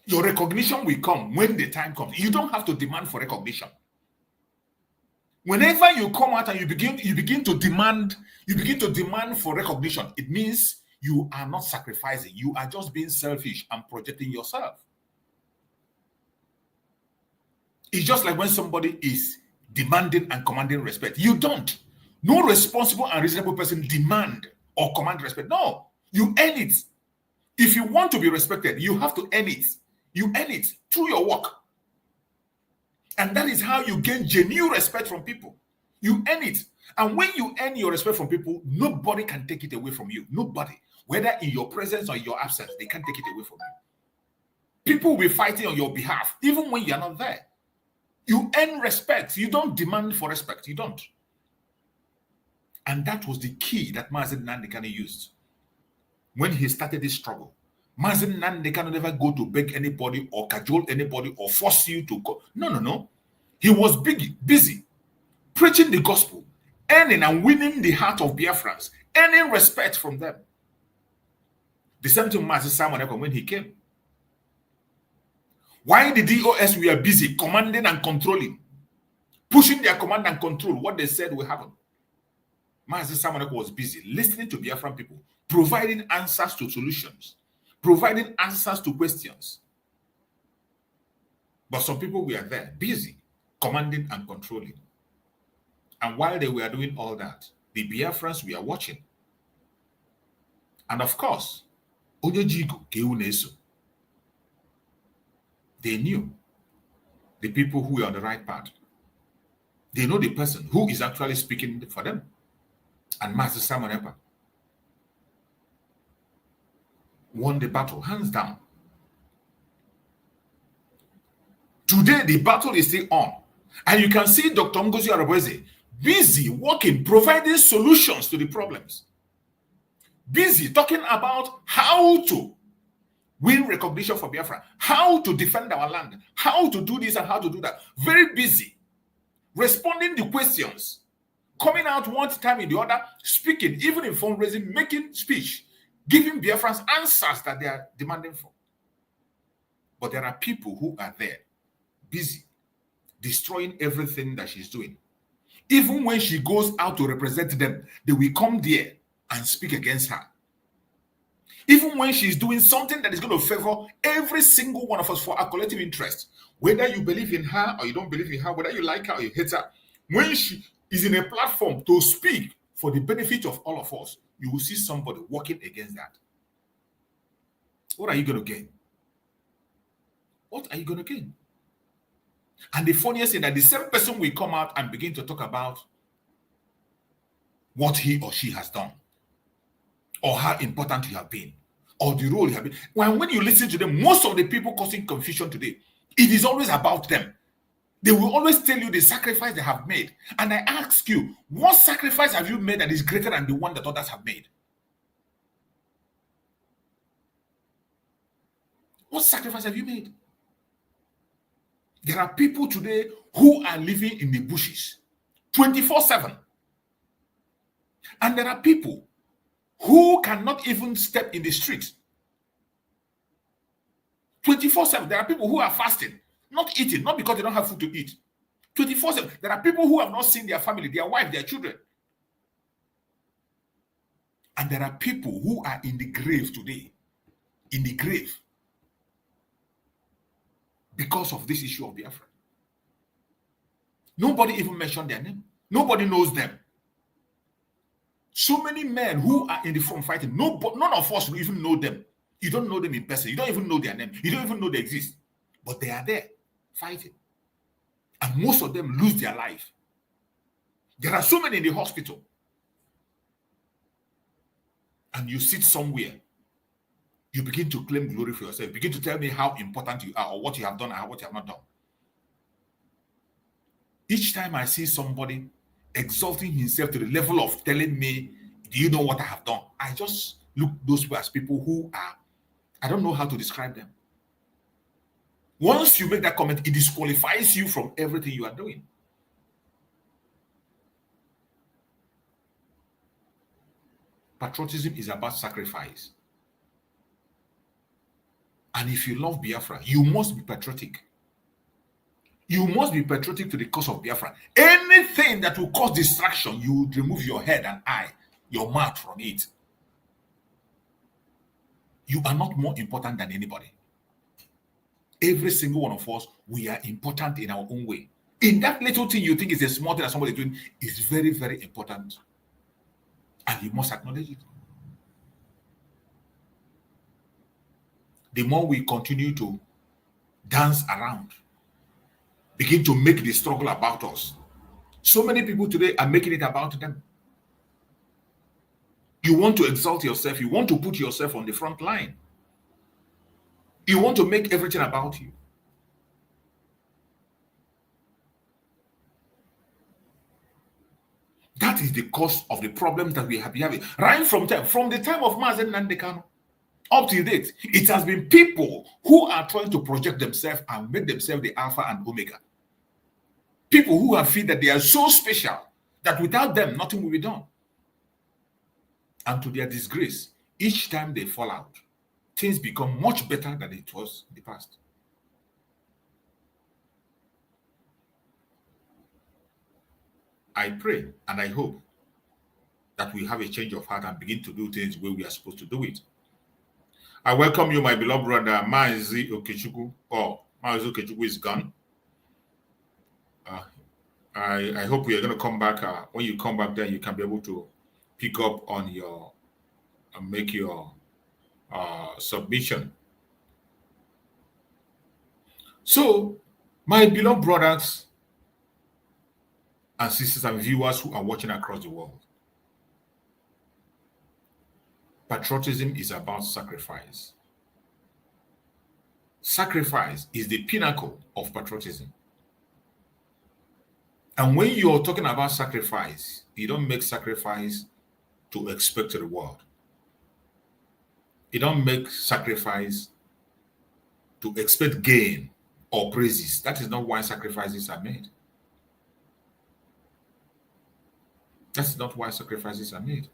Your recognition will come when the time comes. You don't have to demand for recognition. Whenever you come out and you begin to demand for recognition, it means you are not sacrificing. You are just being selfish and projecting yourself. It's just like when somebody is demanding and commanding respect. You don't. No responsible and reasonable person demand or command respect. No, you earn it. If you want to be respected, you have to earn it. You earn it through your work. And that is how you gain genuine respect from people. You earn it. And when you earn your respect from people, nobody can take it away from you. Nobody. Whether in your presence or in your absence, they can't take it away from you. People will be fighting on your behalf, even when you're not there. You earn respect. You don't demand for respect. You don't. And that was the key that Mazi Nnamdi Kanu used when he started this struggle. Mazi Nnamdi Kanu never go to beg anybody or cajole anybody or force you to go. No. He was busy preaching the gospel, earning and winning the heart of Biafrans, earning respect from them. The same thing Mazi Simon Ekpa when he came. While the DOS were busy commanding and controlling, pushing their command and control, what they said will happen. Mazi Simon Ekpa was busy listening to Biafran people, providing answers to solutions, providing answers to questions. But some people were there, busy, commanding and controlling. And while they were doing all that, the Biafrans were watching. And of course, Onyejigo Keuneso. They knew the people who were on the right path. They know the person who is actually speaking for them. And Mazi Simon Ekpa won the battle, hands down. Today, the battle is still on. And you can see Dr. NgoziOrabueze busy working, providing solutions to the problems. Busy talking about how to win recognition for Biafra, how to defend our land, how to do this and how to do that. Very busy. Responding to questions. Coming out one time in the other, speaking, even in fundraising, making speech, giving Biafrans answers that they are demanding for. But there are people who are there, busy, destroying everything that she's doing. Even when she goes out to represent them, they will come there and speak against her. Even when she's doing something that is going to favor every single one of us for our collective interest, whether you believe in her or you don't believe in her, whether you like her or you hate her, when she is in a platform to speak for the benefit of all of us, you will see somebody working against that. What are you going to gain? What are you going to gain? And the funniest thing that the same person will come out and begin to talk about what he or she has done, or how important you have been, or the role you have been. When you listen to them, most of the people causing confusion today, it is always about them. They will always tell you the sacrifice they have made. And I ask you, what sacrifice have you made that is greater than the one that others have made? What sacrifice have you made? There are people today who are living in the bushes 24/7. And there are people who cannot even step in the street 24/7. There are people who are fasting, not eating, not because they don't have food to eat. 24/7. There are people who have not seen their family, their wife, their children. And there are people who are in the grave today, in the grave, because of this issue of Biafra. Nobody even mentioned their name. Nobody knows them. So many men who are in the front fighting, none of us will even know them. You don't know them in person. You don't even know their name. You don't even know they exist. But they are there fighting. And most of them lose their life. There are so many in the hospital. And you sit somewhere. You begin to claim glory for yourself. Begin to tell me how important you are or what you have done and what you have not done. Each time I see somebody exalting himself to the level of telling me, do you know what I have done? I just look those people as people who are, I don't know how to describe them. Once you make that comment, it disqualifies you from everything you are doing. Patriotism is about sacrifice. And if you love Biafra, you must be patriotic. You must be patriotic to the cause of Biafra. Anything anything that will cause distraction, you would remove your head and eye, your mouth from it. You are not more important than anybody. Every single one of us, we are important in our own way. In that little thing you think is a small thing that somebody is doing is very, very important. And you must acknowledge it. The more we continue to dance around, begin to make the struggle about us. So many people today are making it about them. You want to exalt yourself. You want to put yourself on the front line. You want to make everything about you. That is the cause of the problems that we have been having. Right from the time of Mazen Nandekano up to date, it has been people who are trying to project themselves and make themselves the Alpha and Omega. People who have feel that they are so special that without them, nothing will be done. And to their disgrace, each time they fall out, things become much better than it was in the past. I pray and I hope that we have a change of heart and begin to do things the way we are supposed to do it. I welcome you, my beloved brother, Maazi Okechukwu. Oh, Maazi Okechukwu is gone. I hope we are going to come back. When you come back, then you can be able to pick up on your and make your submission. So, my beloved brothers and sisters and viewers who are watching across the world, patriotism is about sacrifice. Sacrifice is the pinnacle of patriotism. And when you're talking about sacrifice, you don't make sacrifice to expect a reward. You don't make sacrifice to expect gain or praises. That is not why sacrifices are made. That's not why sacrifices are made.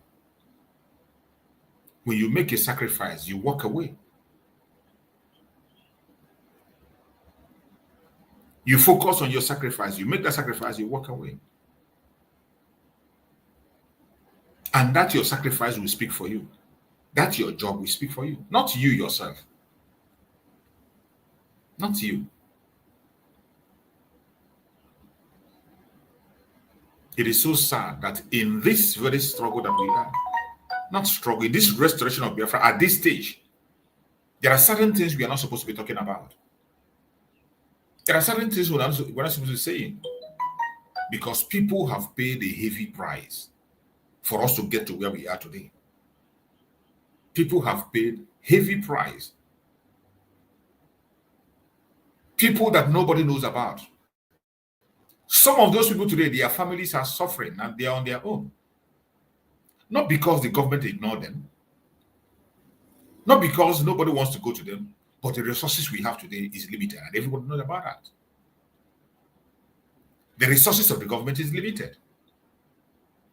When you make a sacrifice, you walk away. You focus on your sacrifice. You make that sacrifice, you walk away. And that your sacrifice will speak for you. That your job will speak for you. Not you yourself. Not you. It is so sad that in this very struggle that we are, not struggle, in this restoration of Biafra, at this stage, there are certain things we are not supposed to be talking about. There are certain things we're not supposed to be saying because people have paid a heavy price for us to get to where we are today. People have paid heavy price. People that nobody knows about. Some of those people today, their families are suffering and they are on their own. Not because the government ignored them. Not because nobody wants to go to them. But the resources we have today is limited, and everybody knows about that. The resources of the government is limited.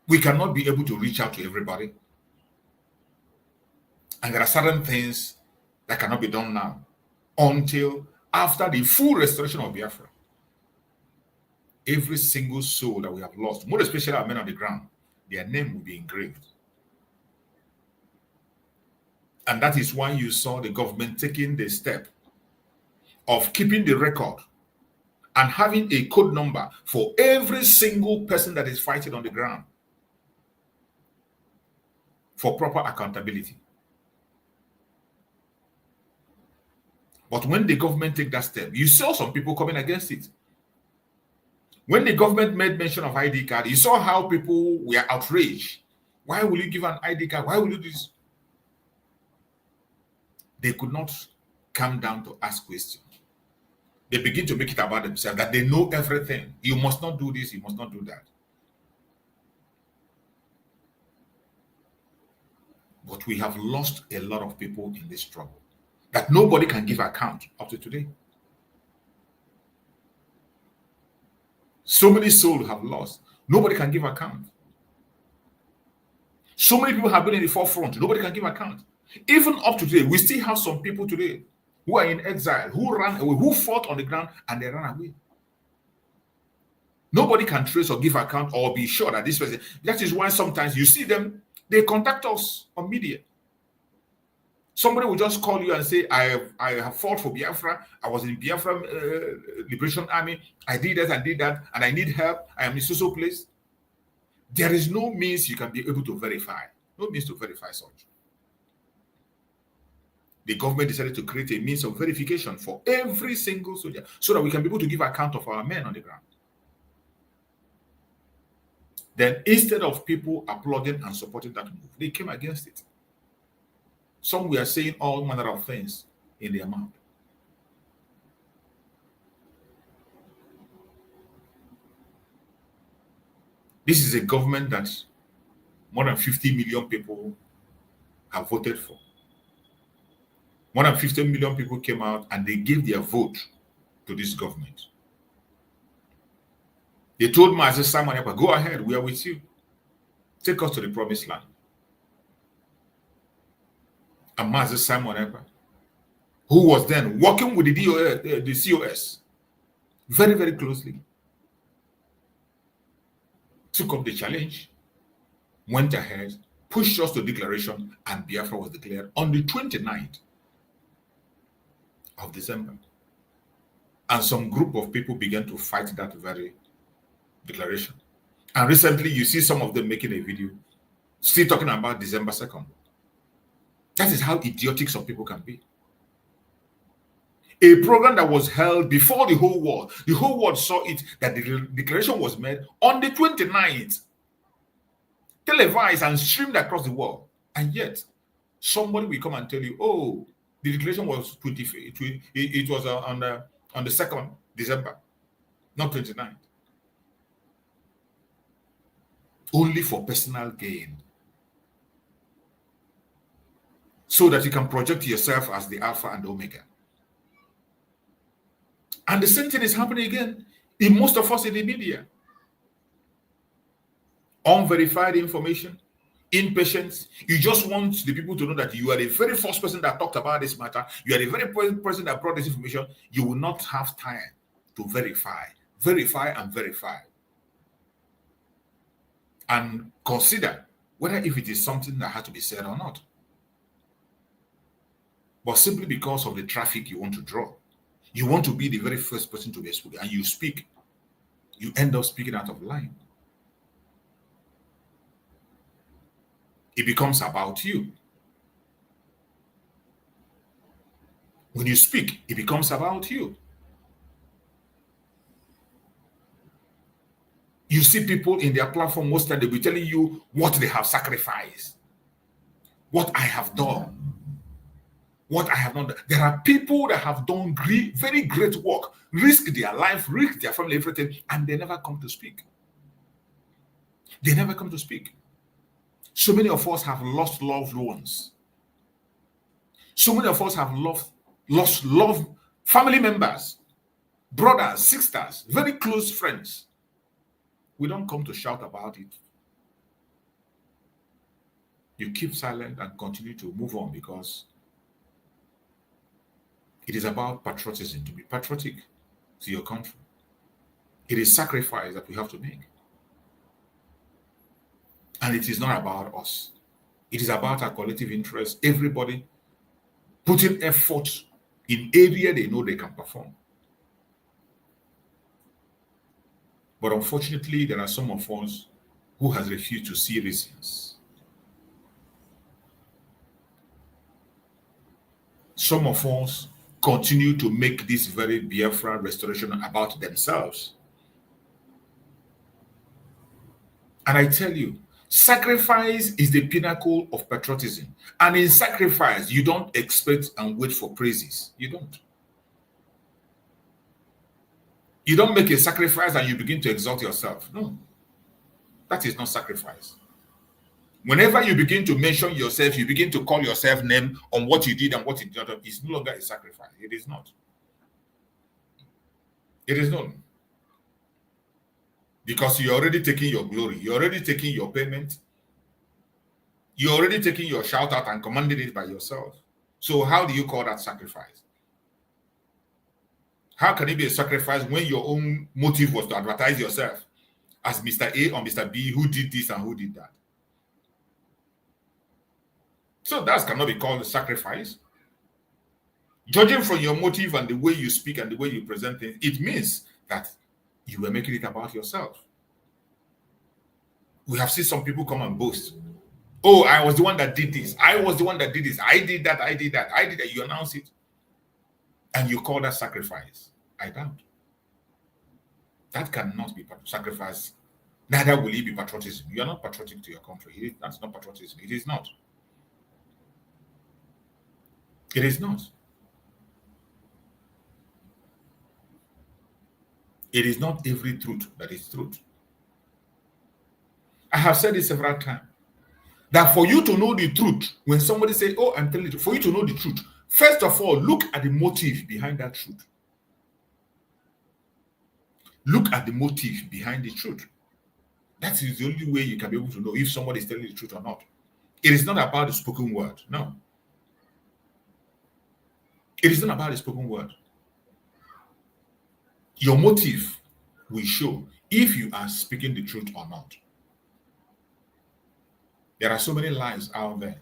We cannot be able to reach out to everybody. And there are certain things that cannot be done now until after the full restoration of Biafra. Every single soul that we have lost, more especially our men on the ground, their name will be engraved. And that is why you saw the government taking the step of keeping the record and having a code number for every single person that is fighting on the ground for proper accountability. But when the government take that step, you saw some people coming against it. When the government made mention of ID card, you saw how people were outraged. Why will you give an ID card? Why will you do this? They could not come down to ask questions. They begin to make it about themselves, that they know everything. You must not do this, you must not do that. But we have lost a lot of people in this struggle that nobody can give account up to today. So many souls have lost. Nobody can give account. So many people have been in the forefront. Nobody can give account. Even up to today, we still have some people today who are in exile, who ran away, who fought on the ground, and they ran away. Nobody can trace or give account or be sure that this person. That is why sometimes you see them, they contact us on media. Somebody will just call you and say, I have fought for Biafra. I was in Biafra Liberation Army. I did that and did that, and I need help. I am in so place. There is no means you can be able to verify. No means to verify such. The government decided to create a means of verification for every single soldier so that we can be able to give account of our men on the ground. Then instead of people applauding and supporting that move, they came against it. Some were saying all manner of things in their mouth. This is a government that more than 50 million people have voted for. More than 50 million people came out and they gave their vote to this government. They told Master Simon Ekpa, go ahead, we are with you. Take us to the promised land. And Master Simon Ekpa, who was then working with the COS very, very closely, took up the challenge, went ahead, pushed us to declaration, and Biafra was declared on the 29th of December. And some group of people began to fight that very declaration. And recently, you see some of them making a video still talking about December 2nd. That is how idiotic some people can be. A program that was held before the whole world saw it, that the declaration was made on the 29th, televised and streamed across the world. And yet, somebody will come and tell you, oh, the declaration was 25th. It was on the 2nd December, not 29th. Only for personal gain. So that you can project yourself as the Alpha and Omega. And the same thing is happening again in most of us in the media. Unverified information, impatience. You just want the people to know that you are the very first person that talked about this matter. You are the very first person that brought this information. You will not have time to verify. And consider whether if it is something that has to be said or not. But simply because of the traffic you want to draw, you want to be the very first person to be spoken, and you speak, you end up speaking out of line. It becomes about you. When you speak, it becomes about you. You see people in their platform, most of them, they'll be telling you what they have sacrificed, what I have done, what I have not done. There are people that have done very great work, risk their life, risk their family, everything, and they never come to speak. They never come to speak. So many of us have lost loved ones. So many of us have lost family members, brothers, sisters, very close friends. We don't come to shout about it. You keep silent and continue to move on because it is about patriotism, to be patriotic to your country. It is sacrifice that we have to make. And it is not about us. It is about our collective interest. Everybody putting effort in area they know they can perform. But unfortunately, there are some of us who has refused to see reasons. Some of us continue to make this very Biafra restoration about themselves. And I tell you, sacrifice is the pinnacle of patriotism. And in sacrifice, you don't expect and wait for praises. You don't. You don't make a sacrifice and you begin to exalt yourself. No. That is not sacrifice. Whenever you begin to mention yourself, you begin to call yourself name on what you did and what you did not, it's no longer a sacrifice. It is not. It is not. Because you're already taking your glory. You're already taking your payment. You're already taking your shout out and commanding it by yourself. So how do you call that sacrifice? How can it be a sacrifice when your own motive was to advertise yourself as Mr. A or Mr. B who did this and who did that? So that cannot be called a sacrifice. Judging from your motive and the way you speak and the way you present things, it means that you were making it about yourself. We have seen some people come and boast. Oh, I was the one that did this. I was the one that did this. I did that. I did that. I did that. You announce it. And you call that sacrifice. I doubt. That cannot be sacrifice. Neither will it be patriotism. You are not patriotic to your country. That's not patriotism. It is not. It is not. It is not every truth that is truth. I have said it several times, that for you to know the truth, when somebody says, oh, I'm telling you, for you to know the truth, first of all, look at the motive behind that truth. Look at the motive behind the truth. That is the only way you can be able to know if somebody is telling the truth or not. It is not about the spoken word. No. It is not about the spoken word. Your motive will show if you are speaking the truth or not. There are so many lies out there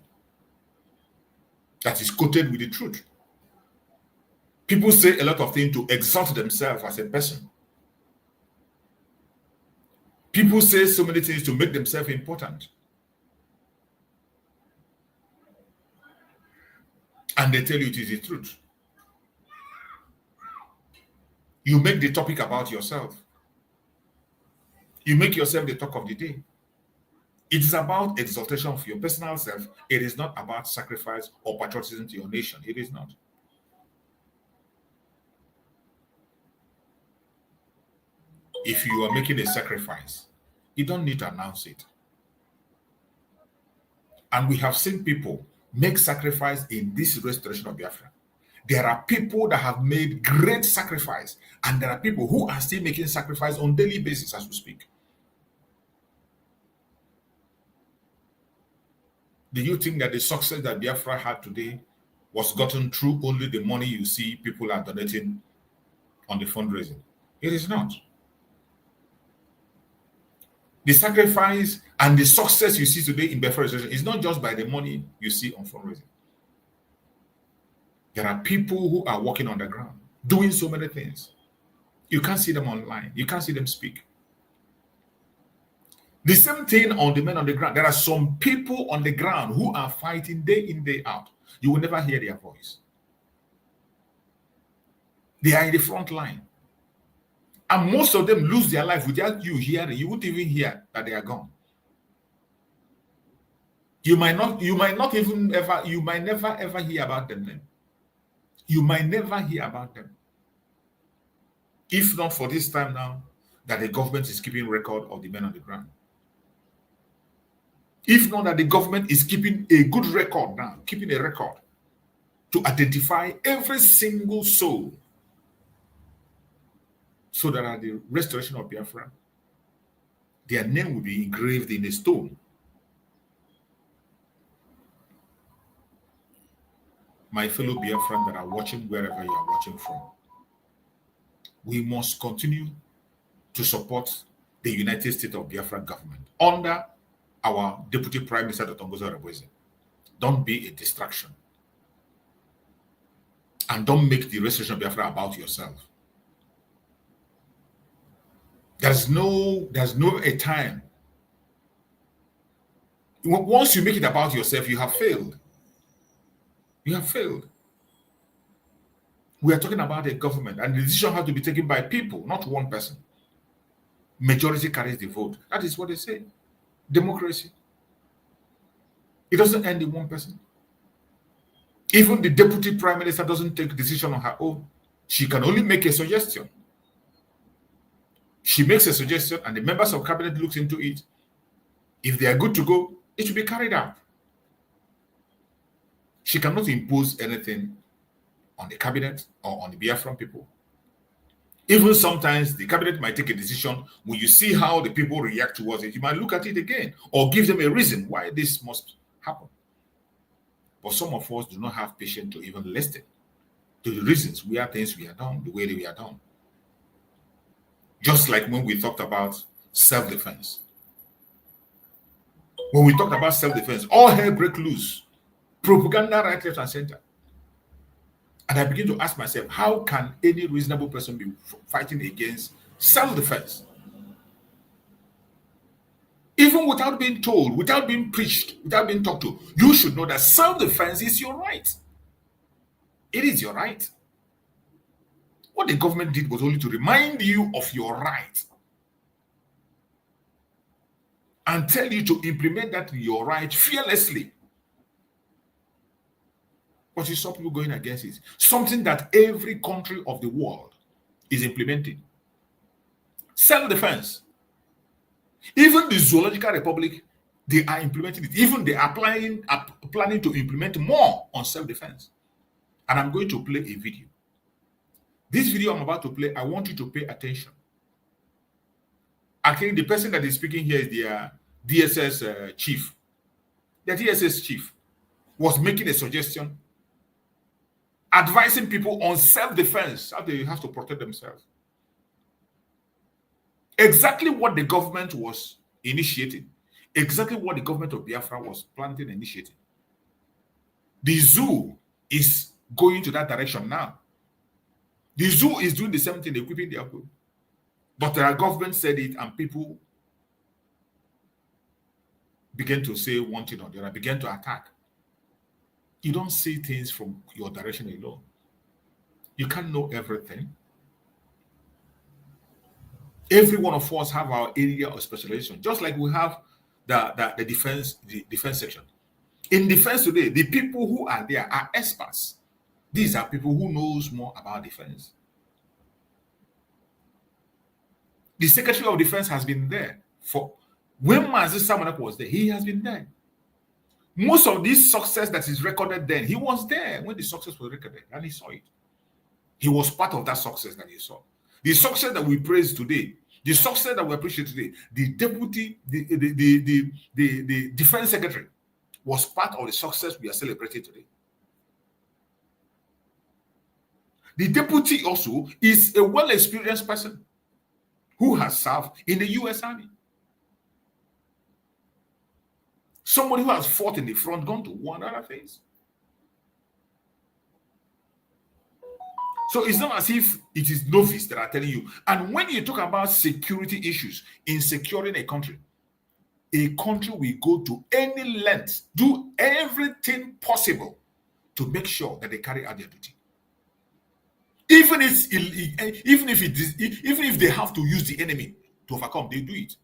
that is coated with the truth. People say a lot of things to exalt themselves as a person. People say so many things to make themselves important. And they tell you it is the truth. You make the topic about yourself. You make yourself the talk of the day. It is about exaltation of your personal self. It is not about sacrifice or patriotism to your nation. It is not. If you are making a sacrifice, you don't need to announce it. And we have seen people make sacrifice in this restoration of Biafra. There are people that have made great sacrifice, and there are people who are still making sacrifice on a daily basis as we speak. Do you think that the success that Biafra had today was gotten through only the money you see people are donating on the fundraising? It is not. The sacrifice and the success you see today in Biafra is not just by the money you see on fundraising. There are people who are working on the ground, doing so many things. You can't see them online. You can't see them speak. The same thing on the men on the ground. There are some people on the ground who are fighting day in, day out. You will never hear their voice. They are in the front line. And most of them lose their life without you hearing. You won't even hear that they are gone. You might never ever hear about them then. You might never hear about them. If not for this time now that the government is keeping record of the men on the ground. If not that the government is keeping a good record now, keeping a record to identify every single soul, so that at the restoration of Biafra, their name will be engraved in a stone. My fellow Biafrans that are watching wherever you are watching from, we must continue to support the United States of Biafra government under our Deputy Prime Minister, DrNgoziOrabueze. Don't be a distraction. And don't make the restoration of Biafra about yourself. There's no a time. Once you make it about yourself, you have failed. You have failed. We are talking about a government, and the decision has to be taken by people, not one person. Majority carries the vote. That is what they say. Democracy. It doesn't end in one person. Even the Deputy Prime Minister doesn't take decision on her own. She can only make a suggestion. She makes a suggestion, and the members of cabinet looks into it. If they are good to go, it should be carried out. She cannot impose anything on the cabinet or on the Biafran people. Even sometimes the cabinet might take a decision. When you see how the people react towards it, you might look at it again or give them a reason why this must happen. But some of us do not have patience to even listen the reasons we are things we are done the way that we are done. Just like when we talked about self-defense. When we talked about self-defense, all hell break loose. Propaganda right, left, and center. And I begin to ask myself, how can any reasonable person be fighting against self-defense? Even without being told, without being preached, without being talked to, you should know that self-defense is your right. It is your right. What the government did was only to remind you of your right and tell you to implement that your right fearlessly. But you saw people going against it. Something that every country of the world is implementing. Self-defense. Even the Zoological Republic, they are implementing it. Even they are planning to implement more on self-defense. And I'm going to play a video. This video I'm about to play, I want you to pay attention. I think the person that is speaking here is the DSS chief. The DSS chief was making a suggestion, advising people on self-defense, how they have to protect themselves. Exactly what the government was initiating. Exactly what the government of Biafra was planning and initiating. The zoo is going to that direction now. The zoo is doing the same thing, equipping their people. But the government said it, and people began to say one thing or the other, began to attack. You don't see things from your direction alone. You can't know everything. Every one of us have our area of specialization, just like we have the defense section. In defense today, the people who are there are experts. These are people who knows more about defense. The Secretary of Defense has been there for when Simon Ekpa was there. He has been there. Most of this success that is recorded then, he was there when the success was recorded, and he saw it. He was part of that success that he saw. The success that we praise today, the success that we appreciate today, the deputy, the defense secretary was part of the success we are celebrating today. The deputy also is a well-experienced person who has served in the U.S. Army. Somebody who has fought in the front, gone to one other phase. So it's not as if it is novice that are telling you. And when you talk about security issues in securing a country will go to any length, do everything possible to make sure that they carry out their duty. Even if they have to use the enemy to overcome, they do it.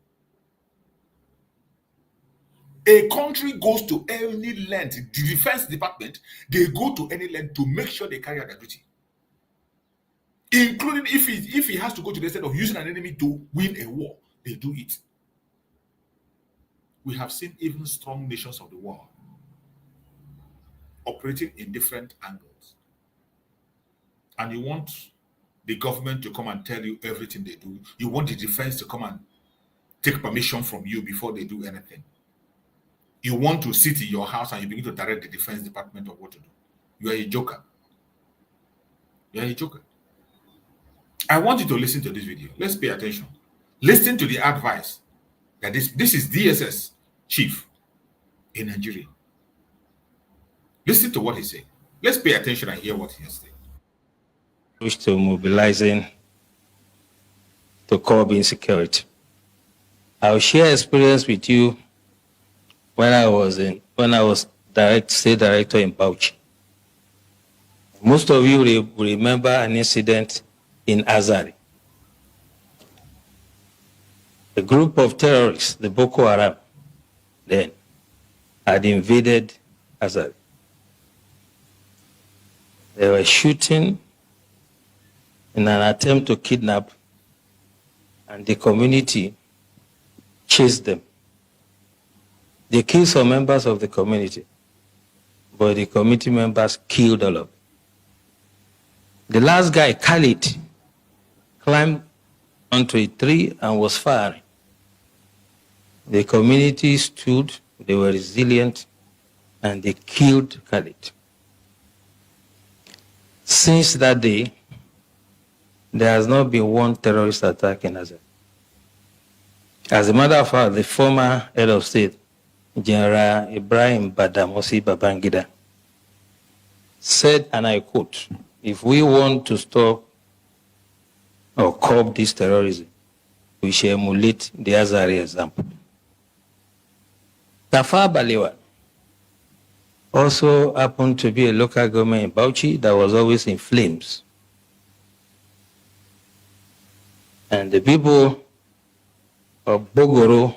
A country goes to any length, the defense department, they go to any length to make sure they carry out their duty. Including if he has to go to the extent of using an enemy to win a war, they do it. We have seen even strong nations of the world operating in different angles. And you want the government to come and tell you everything they do. You want the defense to come and take permission from you before they do anything. You want to sit in your house and you begin to direct the defense department of what to do. You are a joker. You are a joker. I want you to listen to this video. Let's pay attention. Listen to the advice that this is DSS chief in Nigeria. Listen to what he said. Let's pay attention and hear what he has said. To mobilizing to curb insecurity. I'll share experience with you when I was state director in Bauchi. Most of you will remember an incident in Azari. A group of terrorists, the Boko Haram, then had invaded Azari. They were shooting in an attempt to kidnap, and the community chased them. They killed some members of the community, but the community members killed all of them. The last guy, Khalid, climbed onto a tree and was firing. The community stood, they were resilient, and they killed Khalid. Since that day, there has not been one terrorist attack in Azad. As a matter of fact, the former head of state, General Ibrahim Badamasi Babangida, said, and I quote, "If we want to stop or curb this terrorism, we shall emulate the Azari example." Tafawa Balewa also happened to be a local government in Bauchi that was always in flames. And the people of Bogoro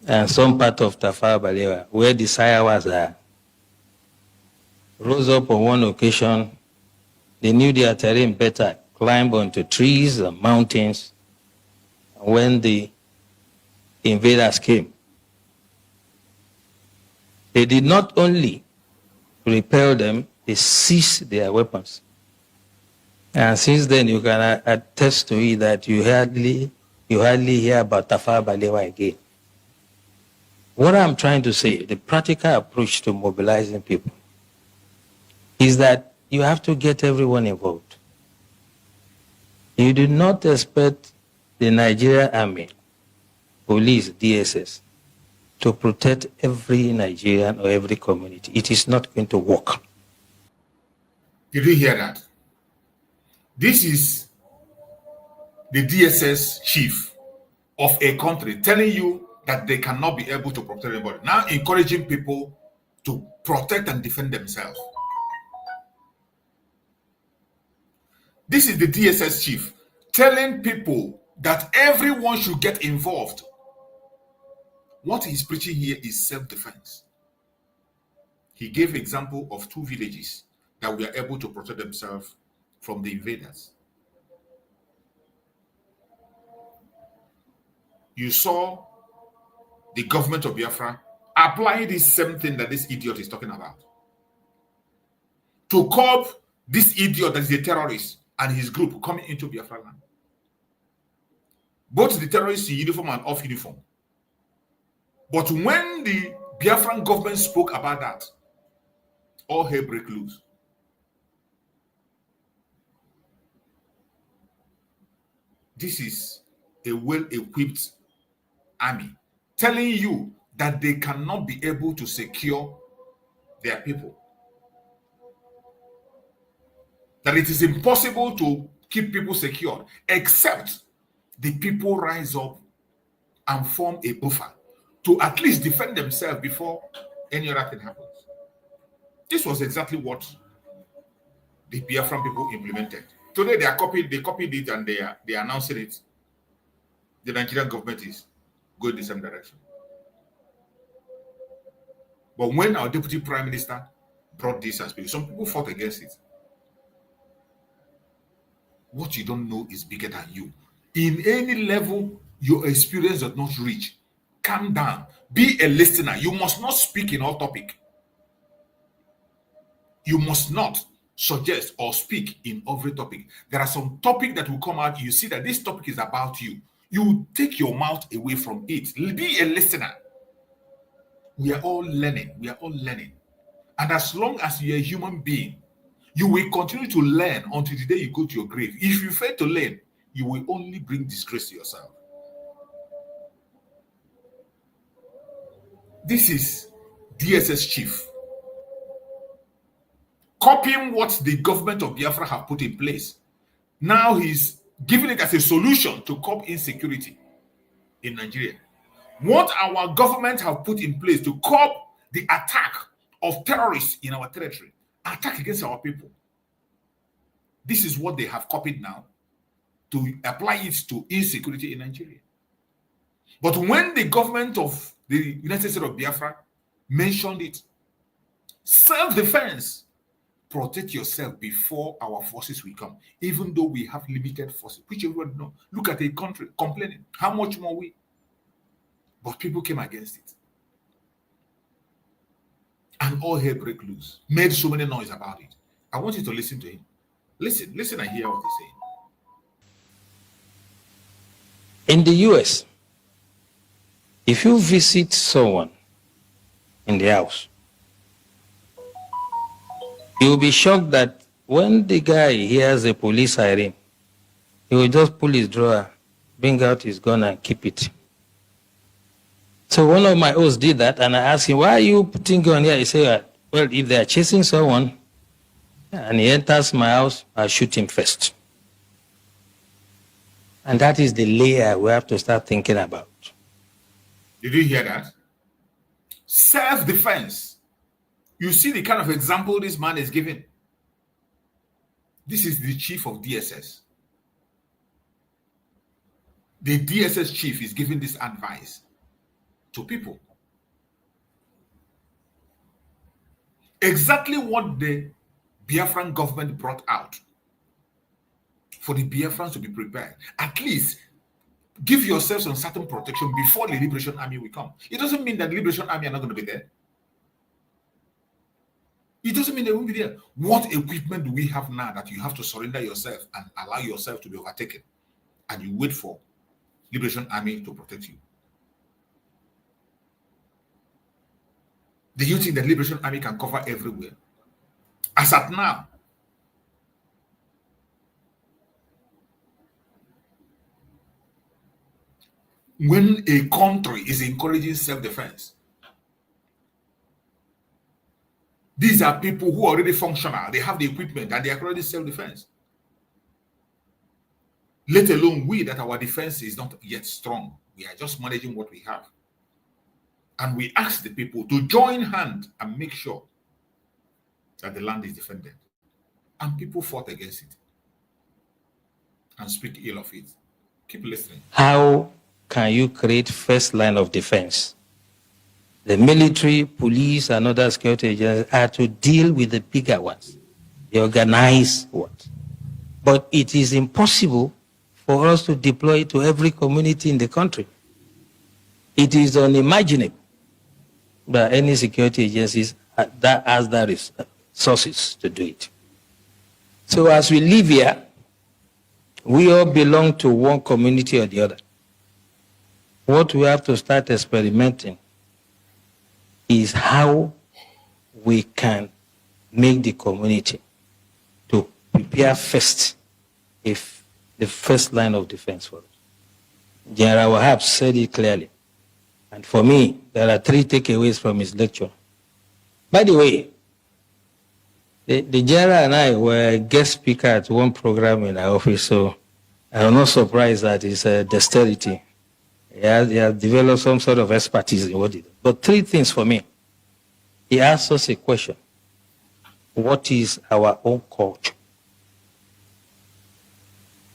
and some part of Tafawa Balewa, where the Sayawas are, rose up on one occasion. They knew their terrain better, climbed onto trees and mountains. And when the invaders came, they did not only repel them, they seized their weapons. And since then, you can attest to it that you hardly hear about Tafawa Balewa again. What I'm trying to say, the practical approach to mobilizing people, is that you have to get everyone involved. You do not expect the Nigerian Army, police, DSS, to protect every Nigerian or every community. It is not going to work. Did you hear that? This is the DSS chief of a country telling you that they cannot be able to protect everybody. Now encouraging people to protect and defend themselves. This is the DSS chief telling people that everyone should get involved. What he's preaching here is self-defense. He gave example of 2 villages that were able to protect themselves from the invaders. You saw the government of Biafra applying this same thing that this idiot is talking about. To curb this idiot that is a terrorist and his group coming into Biafra land. Both the terrorists in uniform and off uniform. But when the Biafran government spoke about that, all hell break loose. This is a well-equipped army telling you that they cannot be able to secure their people. That it is impossible to keep people secured except the people rise up and form a buffer to at least defend themselves before any other thing happens. This was exactly what the Biafran people implemented. Today they copied it and they are announcing it. The Nigerian government is going the same direction. But when our deputy prime minister brought this as bill, some people fought against it. What you don't know is bigger than you. In any level your experience does not reach, calm down. Be a listener. You must not speak in all topic. You must not suggest or speak in every topic. There are some topic that will come out. You see that this topic is about you. You take your mouth away from it. Be a listener. We are all learning. We are all learning. And as long as you're a human being, you will continue to learn until the day you go to your grave. If you fail to learn, you will only bring disgrace to yourself. This is DSS chief copying what the government of Biafra have put in place. Now he's giving it as a solution to curb insecurity in Nigeria. What our government have put in place to curb the attack of terrorists in our territory, attack against our people. This is what they have copied now to apply it to insecurity in Nigeria. But when the government of the United States of Biafra mentioned it, self-defense, protect yourself before our forces will come, even though we have limited forces, which everyone knows. Look at a country complaining, how much more we? But people came against it. And all hell break loose, made so many noise about it. I want you to listen to him. Listen and hear what he's saying. In the US, if you visit someone in the house, you'll be shocked that when the guy hears a police siren, he will just pull his drawer, bring out his gun and keep it. So one of my hosts did that, and I asked him, why are you putting gun here? He said, well, if they are chasing someone and he enters my house, I'll shoot him first. And that is the layer we have to start thinking about. Did you hear that? Self-defense. You see the kind of example this man is giving. This is the chief of DSS. The DSS chief is giving this advice to people. Exactly what the Biafran government brought out for the Biafrans to be prepared. At least give yourself some certain protection before the Liberation Army will come. It doesn't mean that the Liberation Army are not going to be there. It doesn't mean they won't be there. What equipment do we have now that you have to surrender yourself and allow yourself to be overtaken? And you wait for Liberation Army to protect you. Do you think the Liberation Army can cover everywhere? As at now, when a country is encouraging self-defense, these are people who are already functional. They have the equipment and they are already self-defense. Let alone we, that our defense is not yet strong. We are just managing what we have. And we ask the people to join hand and make sure that the land is defended. And people fought against it and speak ill of it. Keep listening. How can you create first line of defense? The military, police, and other security agencies are to deal with the bigger ones, the organized ones. But it is impossible for us to deploy it to every community in the country. It is unimaginable that any security agencies that has the resources to do it. So as we live here, we all belong to one community or the other. What we have to start experimenting is how we can make the community to prepare first, if the first line of defense for us. General Wahab said it clearly. And for me, there are 3 takeaways from his lecture. By the way, the general and I were guest speaker at one program in our office, so I'm not surprised that his dexterity. He has developed some sort of expertise in what he does. But 3 things for me. He asked us a question. What is our own culture?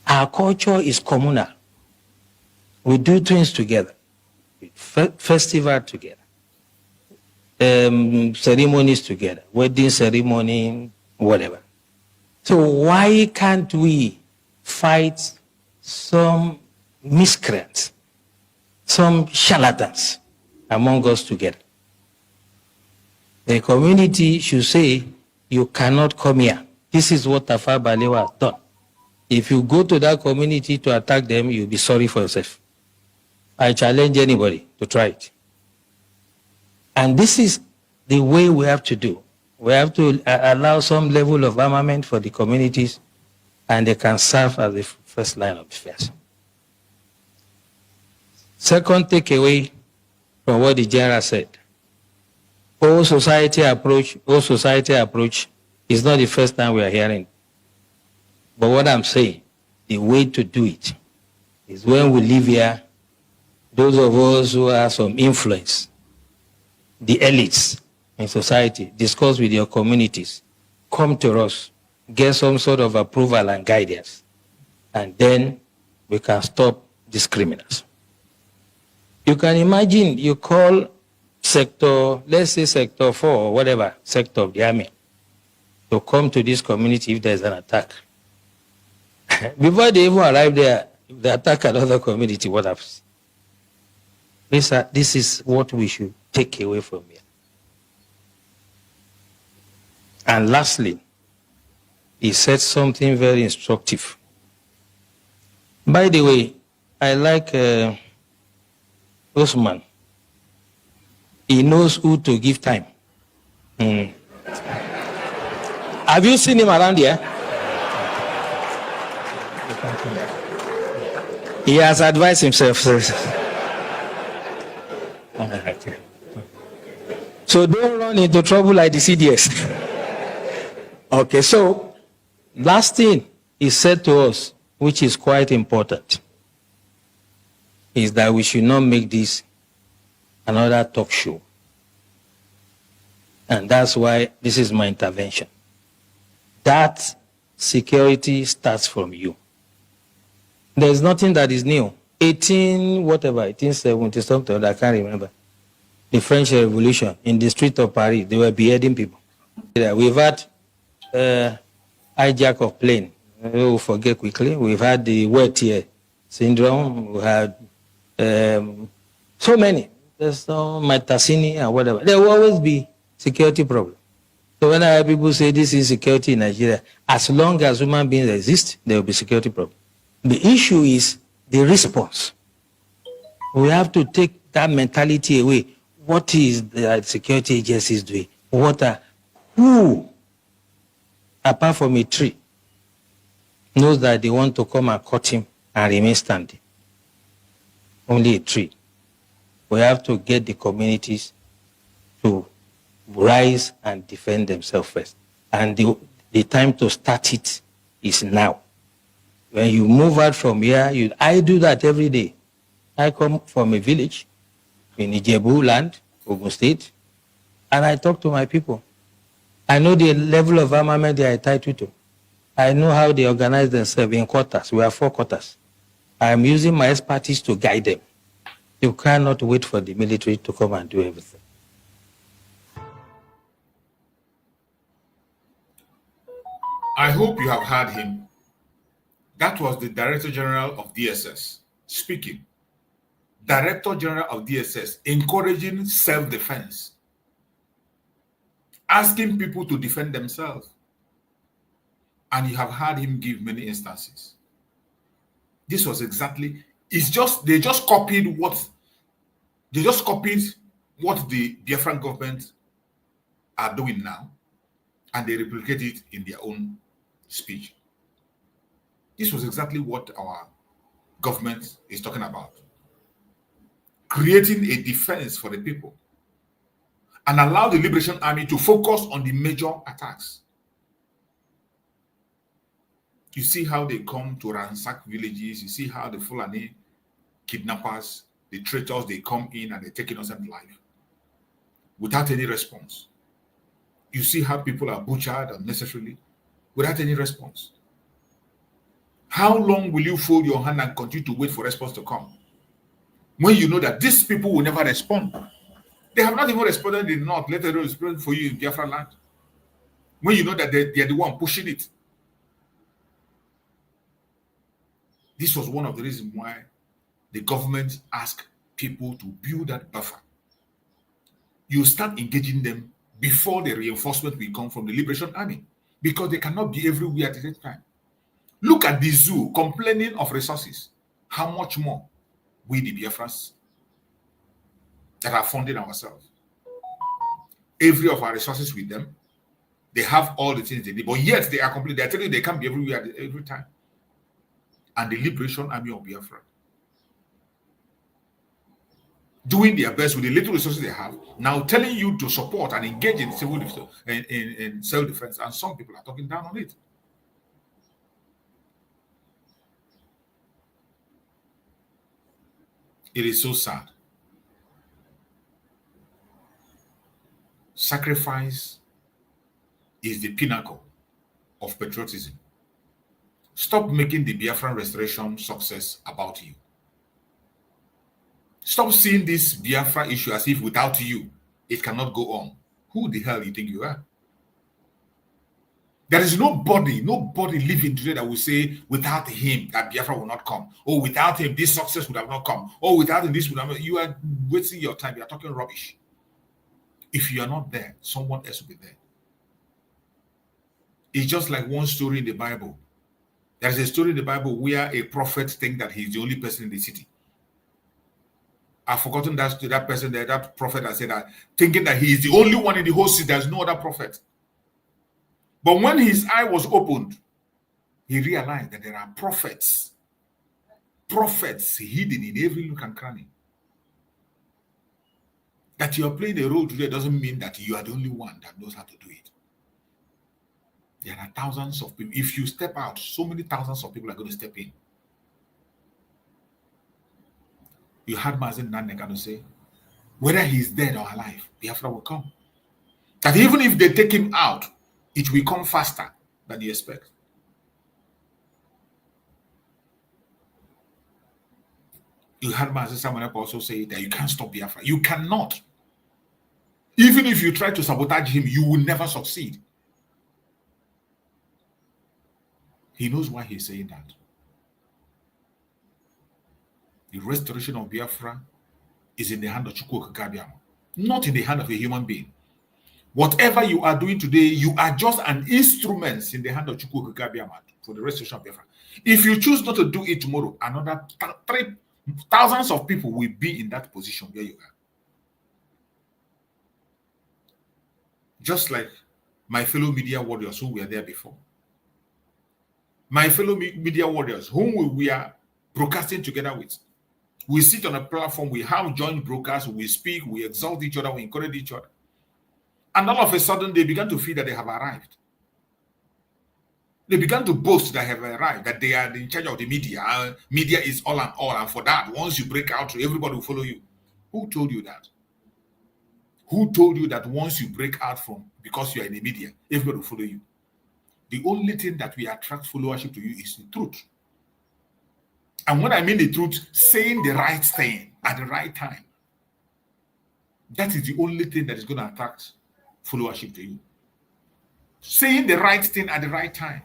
Our culture is communal. We do things together. Festival together. Ceremonies together. Wedding ceremony, whatever. So why can't we fight some miscreants, some charlatans among us together? The community should say, you cannot come here. This is what Tafawa Balewa has done. If you go to that community to attack them, you'll be sorry for yourself. I challenge anybody to try it. And this is the way we have to do. We have to allow some level of armament for the communities, and they can serve as the first line of defense. Second takeaway from what the general said. All society approach is not the first time we are hearing. But what I'm saying, the way to do it is when we live here, those of us who have some influence, the elites in society, discuss with your communities, come to us, get some sort of approval and guidance, and then we can stop these criminals. You can imagine you call sector, let's say sector 4 or whatever, sector of the army, to come to this community if there's an attack. Before they even arrive there, if they attack another community, what happens? This is what we should take away from here. And lastly, he said something very instructive. By the way, I like Osman. He knows who to give time. Have you seen him around here? He has advised himself. So don't run into trouble like the CDS. Okay, so last thing he said to us, which is quite important, is that we should not make this another talk show. And that's why this is my intervention. That security starts from you. There's nothing that is new. 1870 something, I can't remember. The French Revolution, in the street of Paris, they were beheading people. We've had hijack of plane. We'll forget quickly. We've had the wet ear syndrome. We had so many. There's no Matasini and whatever. There will always be security problem. So when I hear people say this is security in Nigeria, as long as human beings exist, there will be security problem. The issue is the response. We have to take that mentality away. What is the security agencies doing? Who, apart from a tree, knows that they want to come and cut him and remain standing? Only a tree. We have to get the communities to rise and defend themselves first. And the time to start it is now. When you move out from here, I do that every day. I come from a village in Ijebu land, Ogun State, and I talk to my people. I know the level of armament they are entitled to. I know how they organize themselves in quarters. We have 4 quarters. I am using my expertise to guide them. You cannot wait for the military to come and do everything. I hope you have heard him. That was the Director General of DSS speaking. Director General of DSS encouraging self-defense, asking people to defend themselves. And you have heard him give many instances. This was exactly, they just copied what the Biafran government are doing now, and they replicate it in their own speech. This was exactly what our government is talking about. Creating a defense for the people and allow the Liberation Army to focus on the major attacks. You see how they come to ransack villages. You see how the Fulani kidnappers, the traitors, they come in and they take innocent life without any response. You see how people are butchered unnecessarily without any response. How long will you fold your hand and continue to wait for response to come when you know that these people will never respond? They have not even responded in the north, let alone respond for you in Biafra land. When you know that they are the one pushing it. This was one of the reasons why the government asked people to build that buffer. You start engaging them before the reinforcement will come from the Liberation Army, because they cannot be everywhere at the same time. Look at the zoo complaining of resources. How much more we, the Biafrans, that are funding ourselves? Every of our resources with them. They have all the things they need, but yet they are complete. They are telling you they can't be everywhere every time. And the Liberation Army of Biafra doing their best with the little resources they have, now telling you to support and engage in civil defense, in self-defense, and some people are talking down on it. It is so sad. Sacrifice is the pinnacle of patriotism. Stop making the Biafran restoration success about you. Stop seeing this Biafra issue as if without you, it cannot go on. Who the hell do you think you are? There is nobody living today that will say without him that Biafra will not come, or without him this success would have not come, or without him this would have not. You are wasting your time. You are talking rubbish. If you are not there, someone else will be there. It's just like one story in the Bible. There is a story in the Bible where a prophet thinks that he's the only person in the city. I've forgotten that person there, that prophet that said that, thinking that he is the only one in the whole city. There's no other prophet. But when his eye was opened, he realized that there are prophets hidden in every nook and cranny. That you are playing a role today doesn't mean that you are the only one that knows how to do it. There are thousands of people. If you step out, so many thousands of people are going to step in. You heard Mazen Nannekano say, whether he's dead or alive, Biafra will come. That even if they take him out, it will come faster than you expect. You heard Mazen Simon Ekpa also say that you can't stop Biafra. You cannot. Even if you try to sabotage him, you will never succeed. He knows why he's saying that. The restoration of Biafra is in the hand of Chukwu Okike, not in the hand of a human being. Whatever you are doing today, you are just an instrument in the hand of Chukwu Okike for the restoration of Biafra. If you choose not to do it tomorrow, another thousands of people will be in that position where you are. Just like my fellow media warriors who were there before. My fellow media warriors whom we are broadcasting together with. We sit on a platform, we have joint brokers, we speak, we exalt each other, we encourage each other. And all of a sudden, they began to feel that they have arrived. They began to boast that they have arrived, that they are in charge of the media. Media is all, and for that, once you break out, everybody will follow you. Who told you that? Who told you that once you break out from, because you are in the media, everybody will follow you? The only thing that will attract followership to you is the truth. And when I mean the truth, saying the right thing at the right time. That is the only thing that is going to attract followership to you. Saying the right thing at the right time.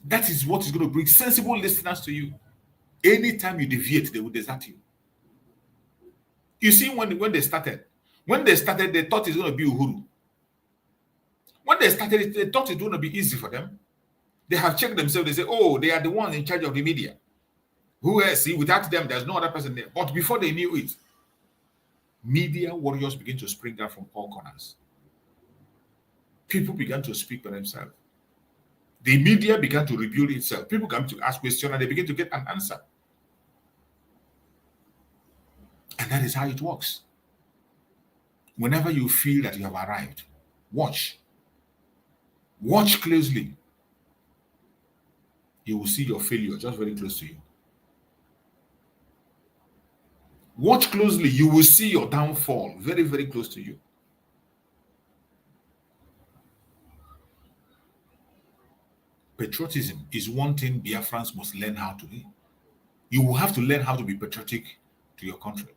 That is what is going to bring sensible listeners to you. Anytime you deviate, they will desert you. You see, when they started, they thought it's going to be Uhuru. When they started, they thought it's going to be easy for them. They have checked themselves. They say, oh, they are the ones in charge of the media. Who else? See, without them, there's no other person there. But before they knew it, media warriors begin to spring out from all corners. People began to speak for themselves. The media began to rebuild itself. People began to ask questions and they begin to get an answer. And that is how it works. Whenever you feel that you have arrived, watch. Watch closely. You will see your failure just very close to you. Watch closely. You will see your downfall very, very close to you. Patriotism is one thing Biafrans must learn how to do. You will have to learn how to be patriotic to your country.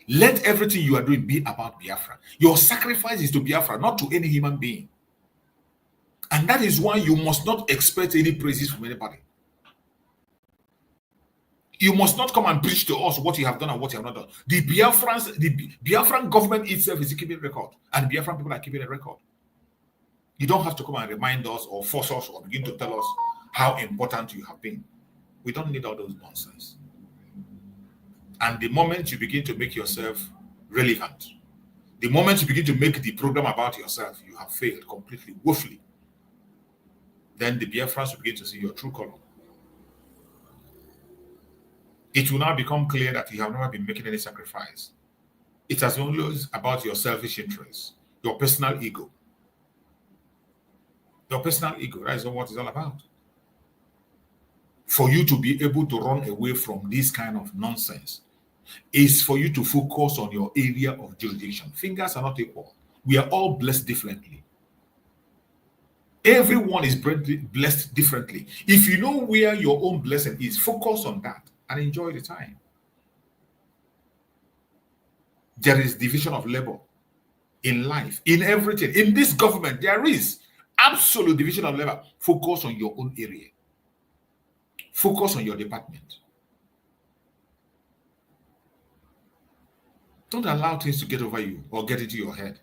Let everything you are doing be about Biafra. Your sacrifice is to Biafra, not to any human being. And that is why you must not expect any praises from anybody. You must not come and preach to us what you have done and what you have not done. The Biafran government itself is keeping a record, and the Biafran people are keeping a record. You don't have to come and remind us or force us or begin to tell us how important you have been. We don't need all those nonsense. And the moment you begin to make yourself relevant, the moment you begin to make the program about yourself, you have failed completely, woefully. Then the Biafrans will begin to see your true color. It will now become clear that you have never been making any sacrifice. It has always about your selfish interests, your personal ego. Your personal ego, that is what it's all about. For you to be able to run away from this kind of nonsense is for you to focus on your area of jurisdiction. Fingers are not equal. We are all blessed differently. Everyone is blessed differently. If you know where your own blessing is, focus on that and enjoy the time. There is division of labor in life, in everything. In this government, there is absolute division of labor. Focus on your own area. Focus on your department. Don't allow things to get over you or get into your head.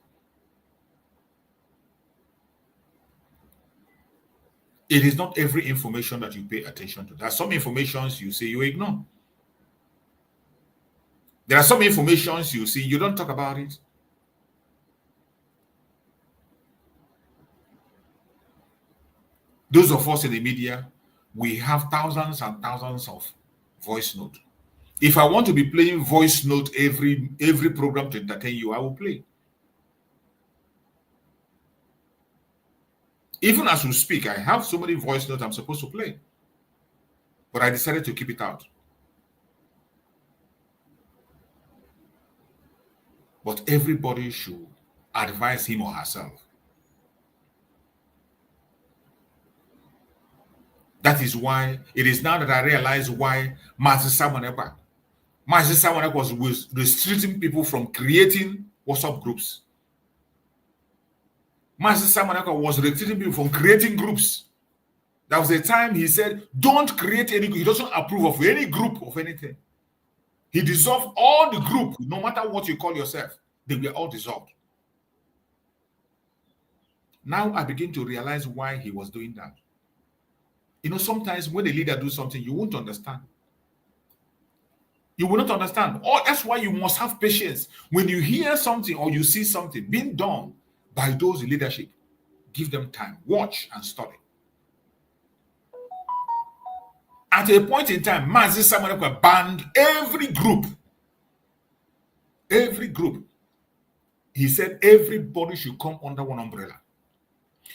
It is not every information that you pay attention to. There are some informations you say you ignore. There are some informations you see, you don't talk about it. Those of us in the media, we have thousands and thousands of voice notes. If I want to be playing voice note every program to entertain you, I will play. Even as we speak, I have so many voice notes I'm supposed to play. But I decided to keep it out. But everybody should advise him or herself. That is why, it is now that I realize why Master Simon Ekpa was restricting people from creating WhatsApp groups. Master Simon Ekpa was restricting people from creating groups. There was a time he said, don't create any group. He doesn't approve of any group of anything. He dissolved all the group, no matter what you call yourself. They were all dissolved. Now I begin to realize why he was doing that. You know, sometimes when a leader does something, you won't understand. You will not understand. Oh, that's why you must have patience. When you hear something or you see something being done by those in leadership, give them time. Watch and study. At a point in time, Mazi Simon Ekpa banned every group. Every group. He said everybody should come under one umbrella.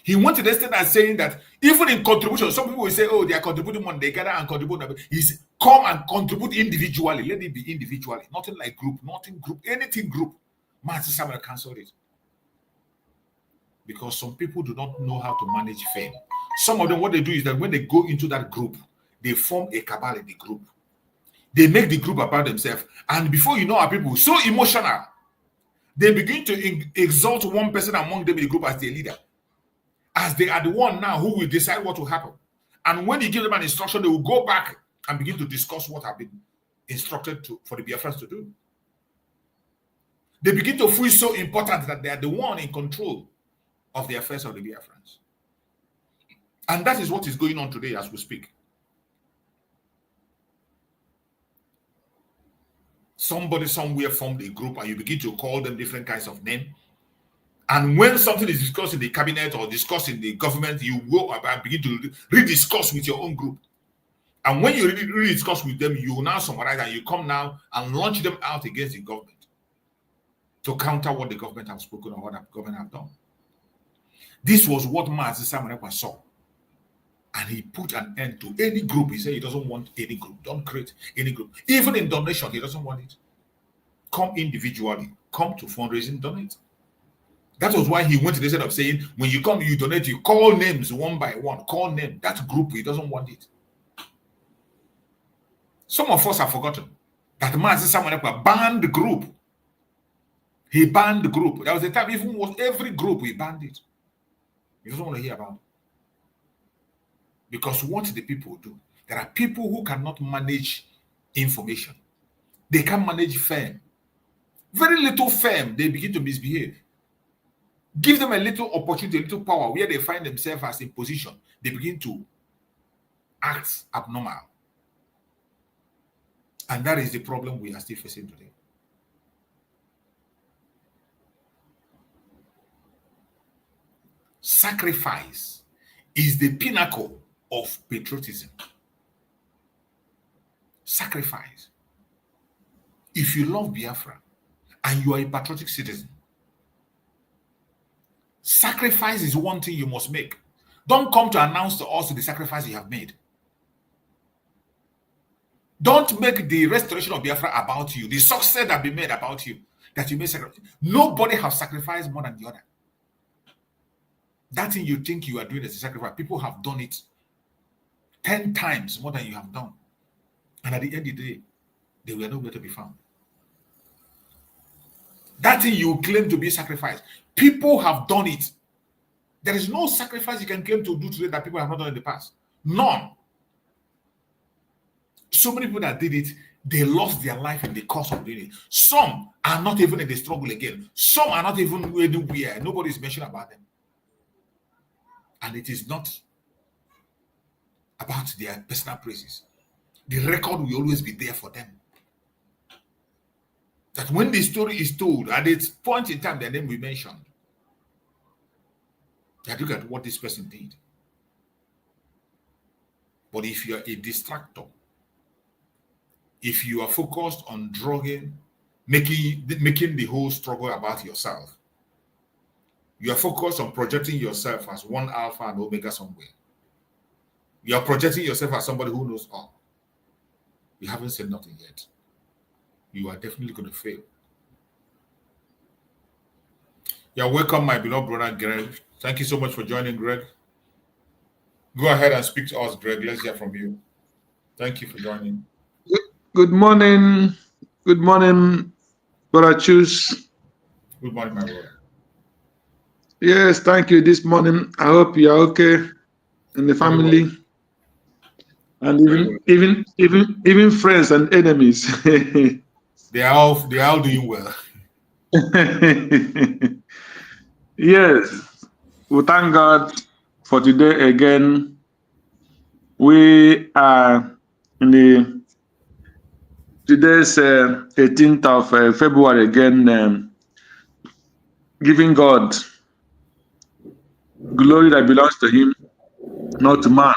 He went to the extent of saying that even in contribution, some people will say, oh, they are contributing money, they gather and contribute. He said, come and contribute individually. Let it be individually. Nothing like group, nothing group, anything group. Master Samuel canceled it. Because some people do not know how to manage fame. Some of them, what they do is that when they go into that group, they form a cabal in the group. They make the group about themselves. And before you know, our people so emotional, they begin to exalt one person among them in the group as their leader. As they are the one now who will decide what will happen. And when you give them an instruction, they will go back and begin to discuss what have been instructed for the Biafrans to do. They begin to feel so important that they are the one in control of the affairs of the Biafrans. And that is what is going on today as we speak. Somebody somewhere formed a group and you begin to call them different kinds of names. And when something is discussed in the cabinet or discussed in the government, you go and begin to rediscuss with your own group. And when you really discuss with them, you now summarize and you come now and launch them out against the government to counter what the government have spoken or what the government have done. This was what Mazi Simon Ekpa saw. And he put an end to any group. He said he doesn't want any group. Don't create any group. Even in donation, he doesn't want it. Come individually. Come to fundraising, donate. That was why he went to the set of saying, when you come, you donate, you call names one by one. Call name. That group, he doesn't want it. Some of us have forgotten that Mazi Simon Ekpa banned the group. He banned the group. There was a time, even was every group, he banned it. He doesn't want to hear about it. Because what the people do, there are people who cannot manage information. They can't manage fame. Very little fame, they begin to misbehave. Give them a little opportunity, a little power where they find themselves as in position. They begin to act abnormal. And that is the problem we are still facing today. Sacrifice is the pinnacle of patriotism. Sacrifice. If you love Biafra and you are a patriotic citizen, sacrifice is one thing you must make. Don't come to announce to us the sacrifice you have made. Don't make the restoration of Biafra about you, the success that be made about you, that you may sacrifice. Nobody has sacrificed more than the other. That thing you think you are doing as a sacrifice, people have done it 10 times more than you have done. And at the end of the day, they were nowhere to be found. That thing you claim to be sacrifice, people have done it. There is no sacrifice you can claim to do today that people have not done in the past. None. So many people that did it, they lost their life in the course of doing it. Some are not even in the struggle again. Some are not even anywhere. Nobody is mentioning about them. And it is not about their personal praises. The record will always be there for them. That when the story is told, at its point in time, their name will be mentioned. That look at what this person did. But if you are a distractor, if you are focused on drugging, making the whole struggle about yourself, you are focused on projecting yourself as one alpha and omega somewhere. You are projecting yourself as somebody who knows all. You haven't said nothing yet. You are definitely going to fail. You're welcome, my beloved brother Greg. Thank you so much for joining, Greg. Go ahead and speak to us, Greg. Let's hear from you. Thank you for joining. Good morning. Good morning, Brother Chus. Good morning, my brother. Yes, thank you this morning. I hope you are okay and the family. And even friends and enemies. They are all doing well. Yes. We thank God for today again. We are in today's 18th of February again, giving God glory that belongs to Him, not to man.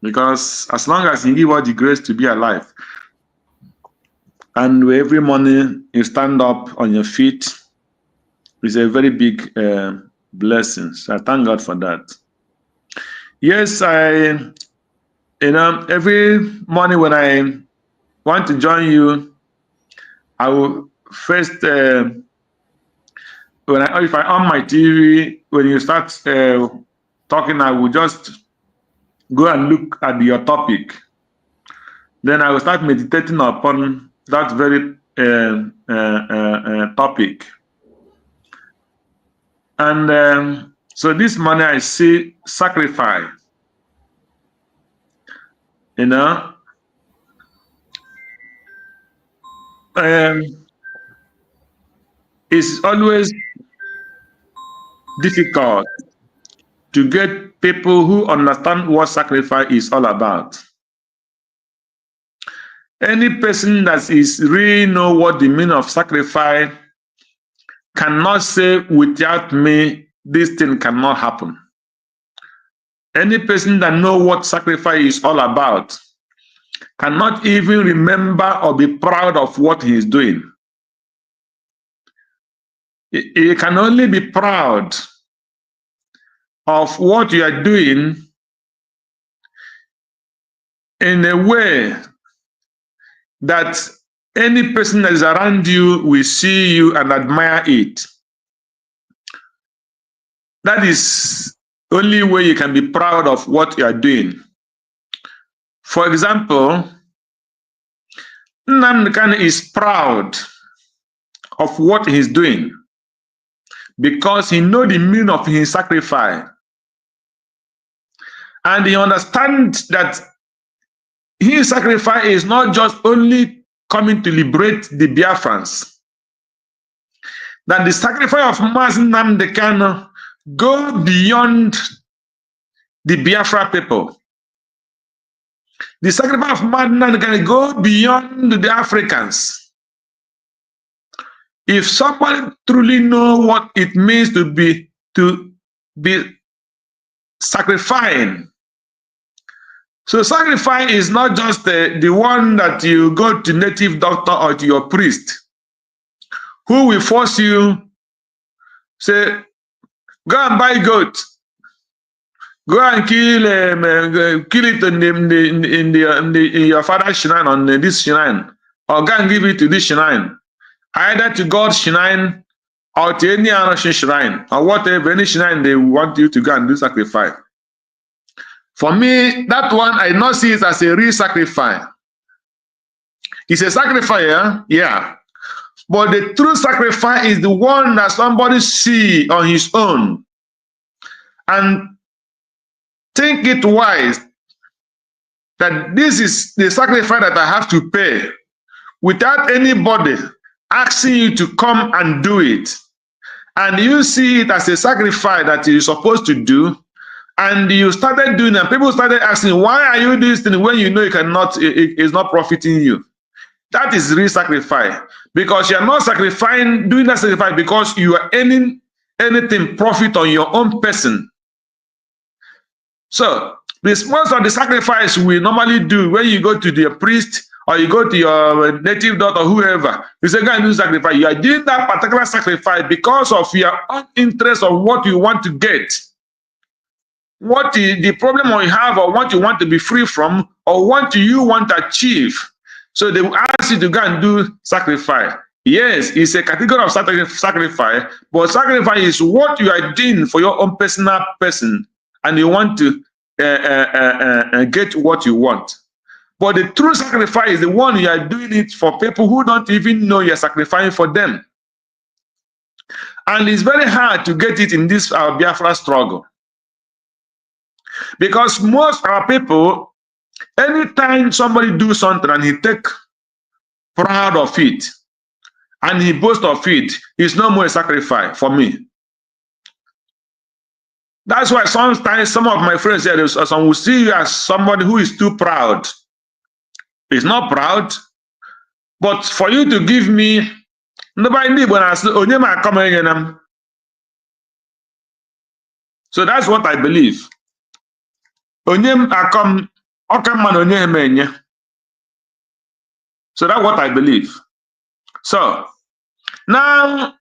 Because as long as He gives us the grace to be alive, and every morning you stand up on your feet, it's a very big blessing. So I thank God for that. Yes, every morning when I want to join you, I will first, if I on my TV, when you start talking, I will just go and look at your topic. Then I will start meditating upon that very topic. And so this morning I see sacrifice. It's always difficult to get people who understand what sacrifice is all about. Any person that is really know what the meaning of sacrifice cannot say, without me, this thing cannot happen. Any person that know what sacrifice is all about cannot even remember or be proud of what he is doing. He can only be proud of what you are doing in a way that any person that is around you will see you and admire it. That is the only way you can be proud of what you are doing. For example, Nnamdi Kanu is proud of what he's doing because he knows the meaning of his sacrifice. And he understands that his sacrifice is not just only coming to liberate the Biafrans. That the sacrifice of Mazi Nnamdi Kanu go beyond the Biafra people. The sacrifice of Mazi Nnamdi Kanu go beyond the Africans. If somebody truly know what it means to be sacrificing. So sacrifice is not just the one that you go to native doctor or to your priest, who will force you, say, go and buy goat, go and kill it in your father's shrine, on this shrine, or go and give it to this shrine, either to God's shrine or to any other shrine, or whatever, any shrine they want you to go and do sacrifice. For me, that one, I not see it as a real sacrifice. It's a sacrifice, yeah. But the true sacrifice is the one that somebody see on his own and think it wise that this is the sacrifice that I have to pay without anybody asking you to come and do it. And you see it as a sacrifice that you're supposed to do. And you started doing it, and people started asking, why are you doing this thing when you know you cannot, it's not profiting you? That is real sacrifice. Because you're not sacrificing, doing that sacrifice because you are earning anything profit on your own person. So Most of the sacrifice we normally do when you go to the priest or you go to your native daughter, whoever, you say, go and do sacrifice. You are doing that particular sacrifice because of your own interest of what you want to get, what the problem you have, or what you want to be free from, or what you want to achieve. So they will ask you to go and do sacrifice. Yes, it's a category of sacrifice, but sacrifice is what you are doing for your own personal person, and you want to get what you want. But the true sacrifice is the one you are doing it for people who don't even know you're sacrificing for them. And it's very hard to get it in this our Biafra struggle. Because most of our people, anytime somebody do something and he take proud of it, and he boasts of it, it's no more a sacrifice for me. That's why sometimes some of my friends say, some will see you as somebody who is too proud. It's not proud, but for you to give me, nobody when I say, so that's what I believe. So that's what I believe. So now,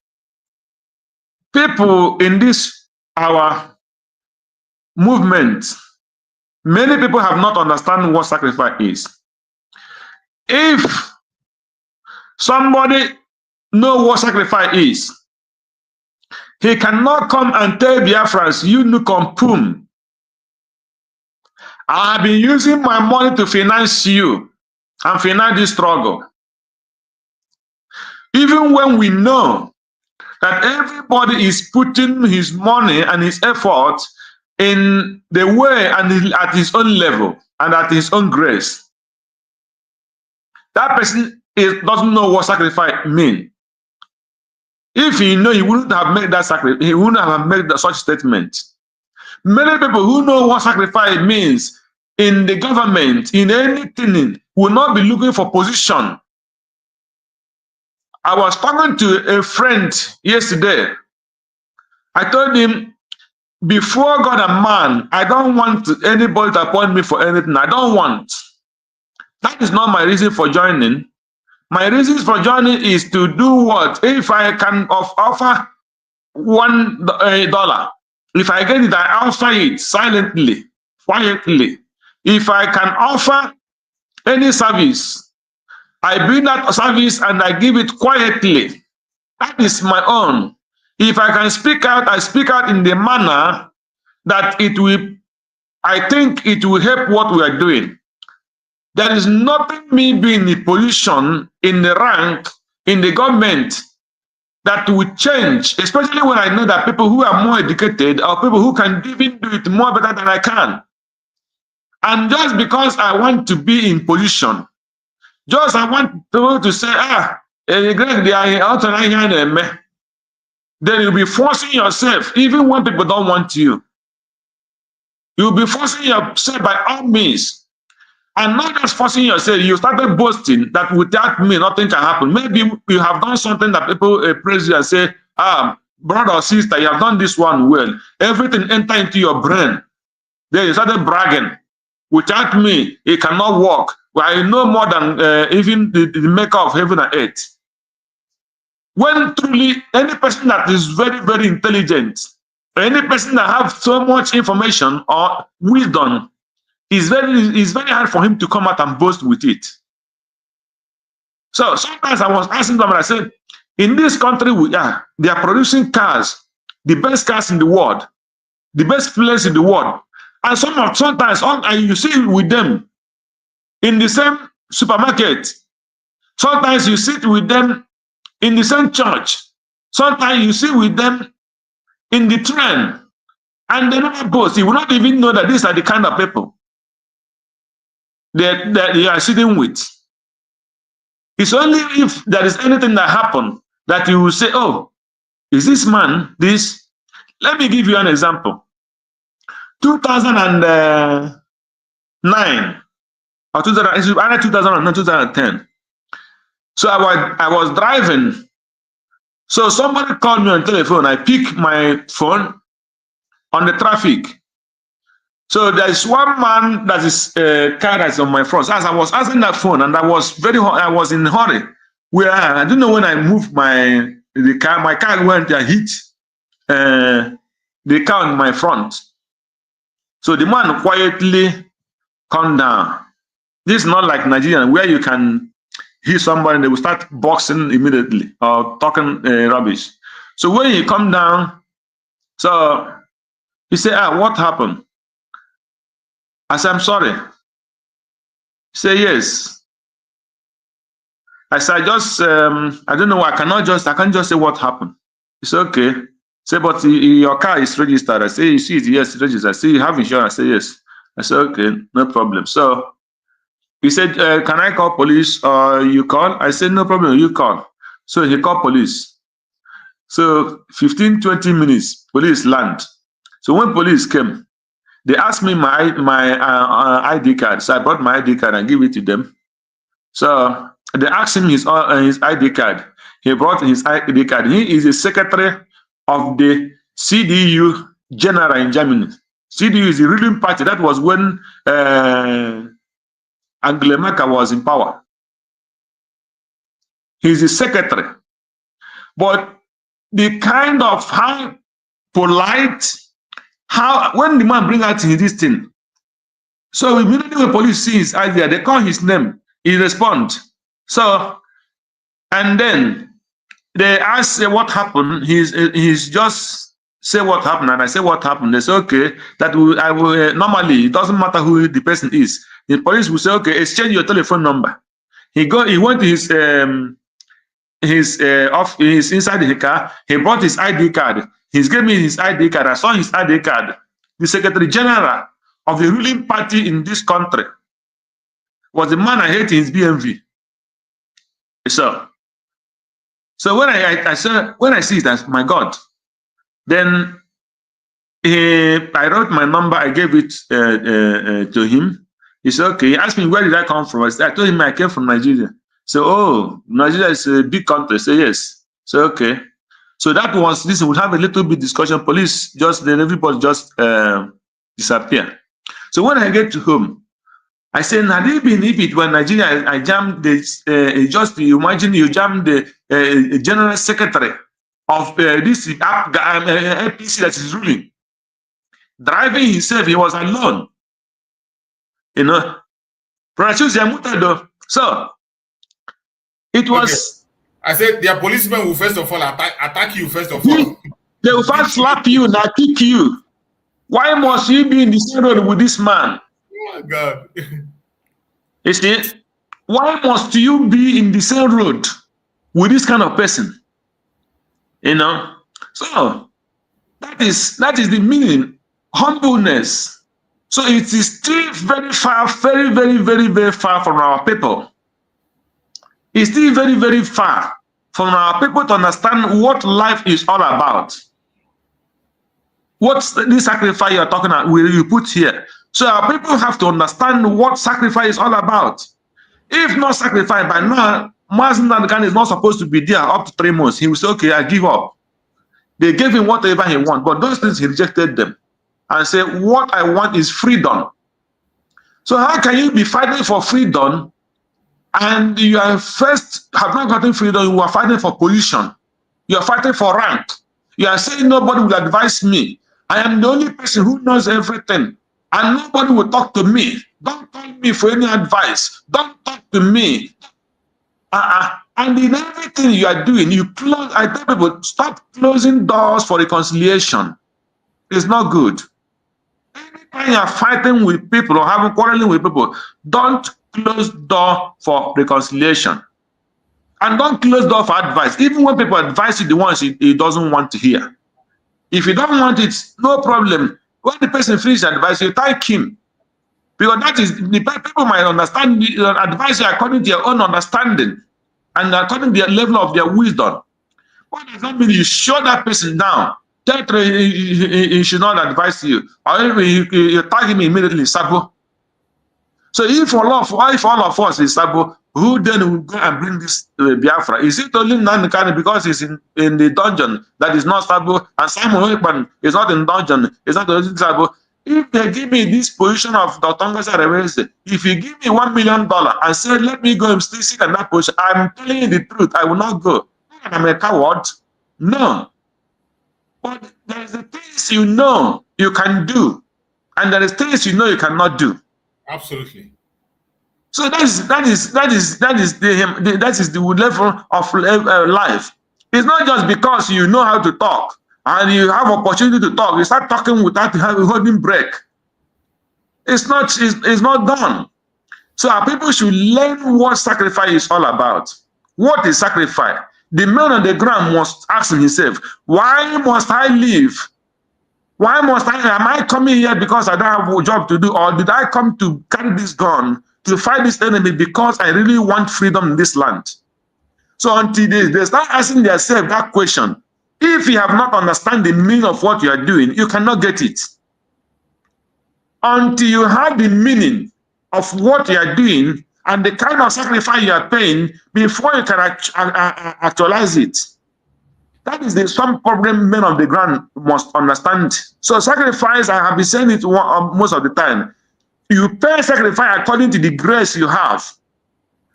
people in this our movement, many people have not understand what sacrifice is. If somebody know what sacrifice is, he cannot come and tell Biafrans, you nukum. I have been using my money to finance you and finance this struggle. Even when we know that everybody is putting his money and his effort in the way and at his own level and at his own grace, that person doesn't know what sacrifice means. If he knew, he wouldn't have made that sacrifice. He wouldn't have made such statement. Many people who know what sacrifice means in the government, in anything, will not be looking for position. I was talking to a friend yesterday. I told him, before God and man, I don't want anybody to appoint me for anything. I don't want. That is not my reason for joining. My reasons for joining is to do what? If I can offer $1, if I get it, I offer it silently, quietly. If I can offer any service, I bring that service and I give it quietly. That is my own. If I can speak out, I speak out in the manner that it will, I think it will help what we are doing. There is nothing me being in a position, in the rank, in the government that will change, especially when I know that people who are more educated or people who can even do it more better than I can. And just because I want to be in position, just I want to say, then you'll be forcing yourself, even when people don't want you. You'll be forcing yourself by all means. And not just forcing yourself, you started boasting that without me, nothing can happen. Maybe you have done something that people praise you and say, brother or sister, you have done this one well. Everything enter into your brain. Then you started bragging. Without me, it cannot work. Well, I know more than even the maker of heaven and earth. When truly any person that is very, very intelligent, any person that have so much information or wisdom, it's very hard for him to come out and boast with it. So sometimes I was asking them, and I said, in this country, they are producing cars, the best cars in the world, the best planes in the world. And sometimes you see with them in the same supermarket. Sometimes you sit with them in the same church. Sometimes you sit with them in the train. And they never boast. You will not even know that these are the kind of people that you are sitting with. It's only if there is anything that happened that you will say, oh, is this man this? Let me give you an example. 2009 or 2010. So I was driving. So somebody called me on telephone. I picked my phone on the traffic. So there is one man that is car that's on my front. As I was answering that phone, and I was in a hurry. Where I don't know when I moved my car went and hit the car on my front. So the man quietly calmed down. This is not like Nigeria where you can hit somebody and they will start boxing immediately or talking rubbish. So when he come down, so he said, what happened? I said, I'm sorry. He said, yes. I said, I don't know, I can't just say what happened. He said, okay. Say, but your car is registered. I say, you see it, yes, it's registered. I say, you have insurance? I say, yes. I said, okay, no problem. So he said, can I call police or you call? I said, no problem, you call. So he called police. So 15, 20 minutes, police land. So when police came, they asked me my ID card. So I brought my ID card and give it to them. So they asked him his ID card. He brought his ID card. He is the secretary of the CDU general in Germany. CDU is the ruling party. That was when Angela Merkel was in power. He's the secretary. But the kind of how polite, when the man bring out this thing, so immediately when police see his ID, they call his name. He responds. So, and then they ask what happened. He's just say what happened, and I say what happened. They say okay, that I will normally it doesn't matter who the person is. The police will say okay, exchange your telephone number. He went to his inside the car. He brought his ID card. He's gave me his ID card. I saw his ID card. The Secretary General of the ruling party in this country was the man I hate in his BMV. So when I see it, as my God, then I wrote my number. I gave it to him. He said, okay. He asked me, where did I come from? I told him I came from Nigeria. So, oh, Nigeria is a big country. I said, yes. So, okay. So that was this. Would have a little bit discussion. Police then everybody just disappear. So when I get to home, I said, had it been if it were Nigeria, I jammed this. Just imagine you jammed the general secretary of this APC that is ruling, driving himself. He was alone. You know, so it was. Okay. I said their policemen will first of all attack you first of all. They will first slap you, now kick you. Why must you be in the same road with this man? Oh my God. You see, why must you be in the same road with this kind of person? You know, so that is the meaning, humbleness. So it is still very far, very, very, very, very far from our people. It's still very, very far from our people to understand what life is all about. What's the sacrifice you're talking about, will you put here? So our people have to understand what sacrifice is all about. If not sacrifice, by now, Mazen Nankan is not supposed to be there up to 3 months. He will say, okay, I give up. They gave him whatever he wants, but those things he rejected them and said, what I want is freedom. So how can you be fighting for freedom and you are first have not gotten freedom, you are fighting for position, you are fighting for rank, you are saying nobody will advise me, I am the only person who knows everything and nobody will talk to me, don't call me for any advice, don't talk to me. And in everything you are doing, you close. I tell people, stop closing doors for reconciliation. It's not good. Anytime you are fighting with people or having quarreling with people, don't close door for reconciliation. And don't close door for advice. Even when people advise you the ones he doesn't want to hear. If you don't want it, no problem. When the person finishes advice, you thank him. Because that is, the people might understand advise you according to your own understanding and according to the level of their wisdom. What does that mean? You shut that person down. That he should not advise you. Or you tag him immediately, Sabo. So if all of us is Sabo, who then will go and bring this Biafra? Is it only Nankani because he's in the dungeon that is not Sabo, and Simon Ekpa is not in dungeon, is not Sabo? If they give me this position of DPMDrNgoziOrabueze, if you give me $1 million and say, let me go and still sit in that position, I'm telling you the truth, I will not go. I'm a coward. No. But there is the things you know you can do, and there is things you know you cannot do. Absolutely. So that is the level of life. It's not just because you know how to talk and you have opportunity to talk, you start talking without holding break. It's not done. So our people should learn what sacrifice is all about. What is sacrifice? The man on the ground must ask himself, why must I live? Why must am I coming here because I don't have a job to do, or did I come to carry this gun to fight this enemy because I really want freedom in this land? So until they start asking themselves that question, if you have not understand the meaning of what you are doing, you cannot get it. Until you have the meaning of what you are doing and the kind of sacrifice you are paying before you can actualize it. That is some problem men on the ground must understand. So sacrifice, I have been saying it most of the time. You pay sacrifice according to the grace you have.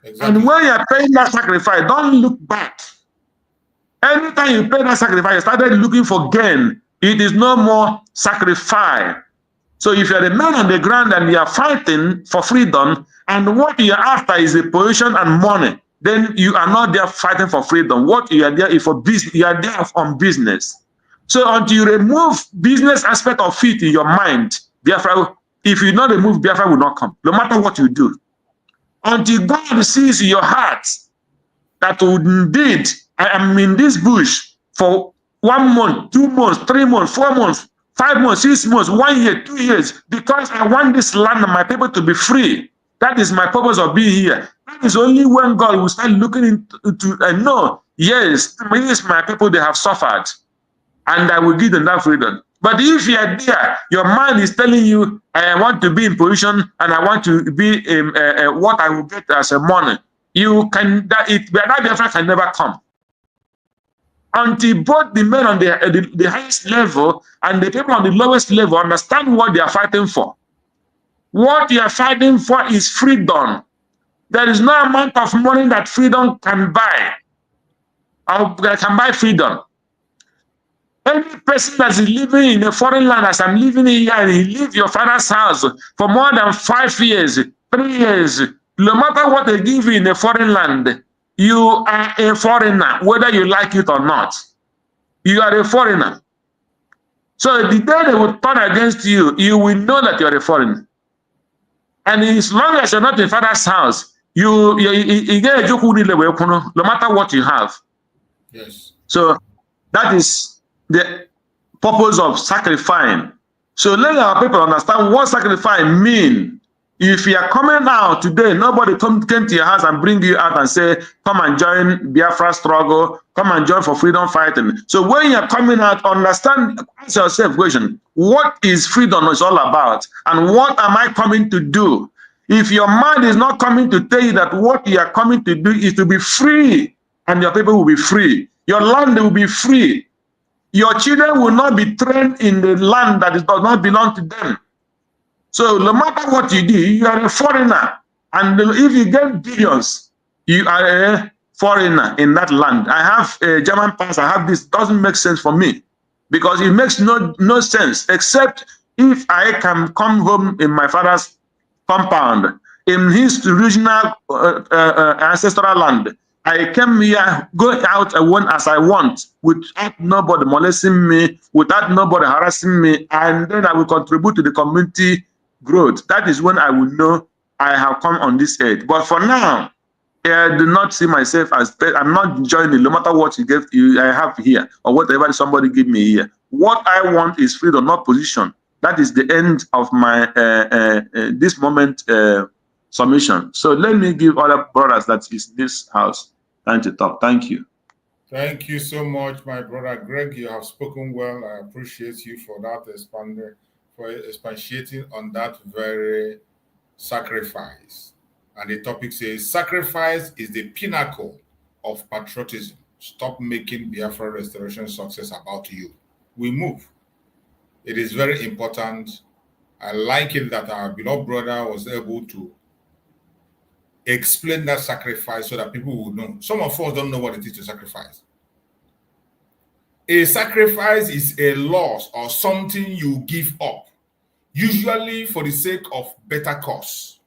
Exactly. And when you are paying that sacrifice, don't look back. Anytime you pay that sacrifice, you started looking for gain. It is no more sacrifice. So if you're a man on the ground and you are fighting for freedom, and what you are after is a position and money, then you are not there fighting for freedom. What you are there is for business. You are there on business. So until you remove business aspect of it in your mind, Biafra, if you not remove, Biafra will not come, no matter what you do. Until God sees in your heart that indeed I am in this bush for 1 month, 2 months, 3 months, 4 months, 5 months, 6 months, 1 year, 2 years, because I want this land and my people to be free. That is my purpose of being here. That is only when God will start looking into and know, yes, these my people, they have suffered, and I will give them that freedom. But if you are there, your mind is telling you, I want to be in position and I want to be what I will get as a money. You can that Biafra can never come until both the men on the highest level and the people on the lowest level understand what they are fighting for. What you are fighting for is freedom. There is no amount of money that freedom can buy. Or can buy freedom. Any person that is living in a foreign land, as I'm living here, and he leaves your father's house for more than 5 years, 3 years, no matter what they give you in a foreign land, you are a foreigner, whether you like it or not. You are a foreigner. So the day they will turn against you, you will know that you are a foreigner. And as long as you're not in father's house, you get a joke no matter what you have. Yes. So that is the purpose of sacrificing. So let our people understand what sacrifice means. If you are coming out today, nobody came to your house and bring you out and say, come and join Biafra struggle, come and join for freedom fighting. So when you are coming out, understand, ask yourself question, what is freedom is all about? And what am I coming to do? If your mind is not coming to tell you that what you are coming to do is to be free, and your people will be free, your land will be free, your children will not be trained in the land that does not belong to them. So no matter what you do, you are a foreigner. And if you get billions, you are a foreigner in that land. I have a German pass, I have this, doesn't make sense for me. Because it makes no sense, except if I can come home in my father's compound, in his original ancestral land. I came here, go out alone as I want, without nobody molesting me, without nobody harassing me, and then I will contribute to the community growth. That is when I will know I have come on this earth. But for now, I do not see myself as I'm not joining, no matter what I have here or whatever somebody give me here. What I want is freedom, not position. That is the end of my this moment submission. So let me give other brothers that is this house time to talk. Thank you. Thank you so much, my brother Greg. You have spoken well. I appreciate you for that expatiating on that very sacrifice. And the topic says, sacrifice is the pinnacle of patriotism. Stop making Biafra restoration success about you. We move. It is very important I like it that our beloved brother was able to explain that sacrifice so that people would know. Some of us don't know what it is to sacrifice. A sacrifice is a loss or something you give up, usually for the sake of better cause.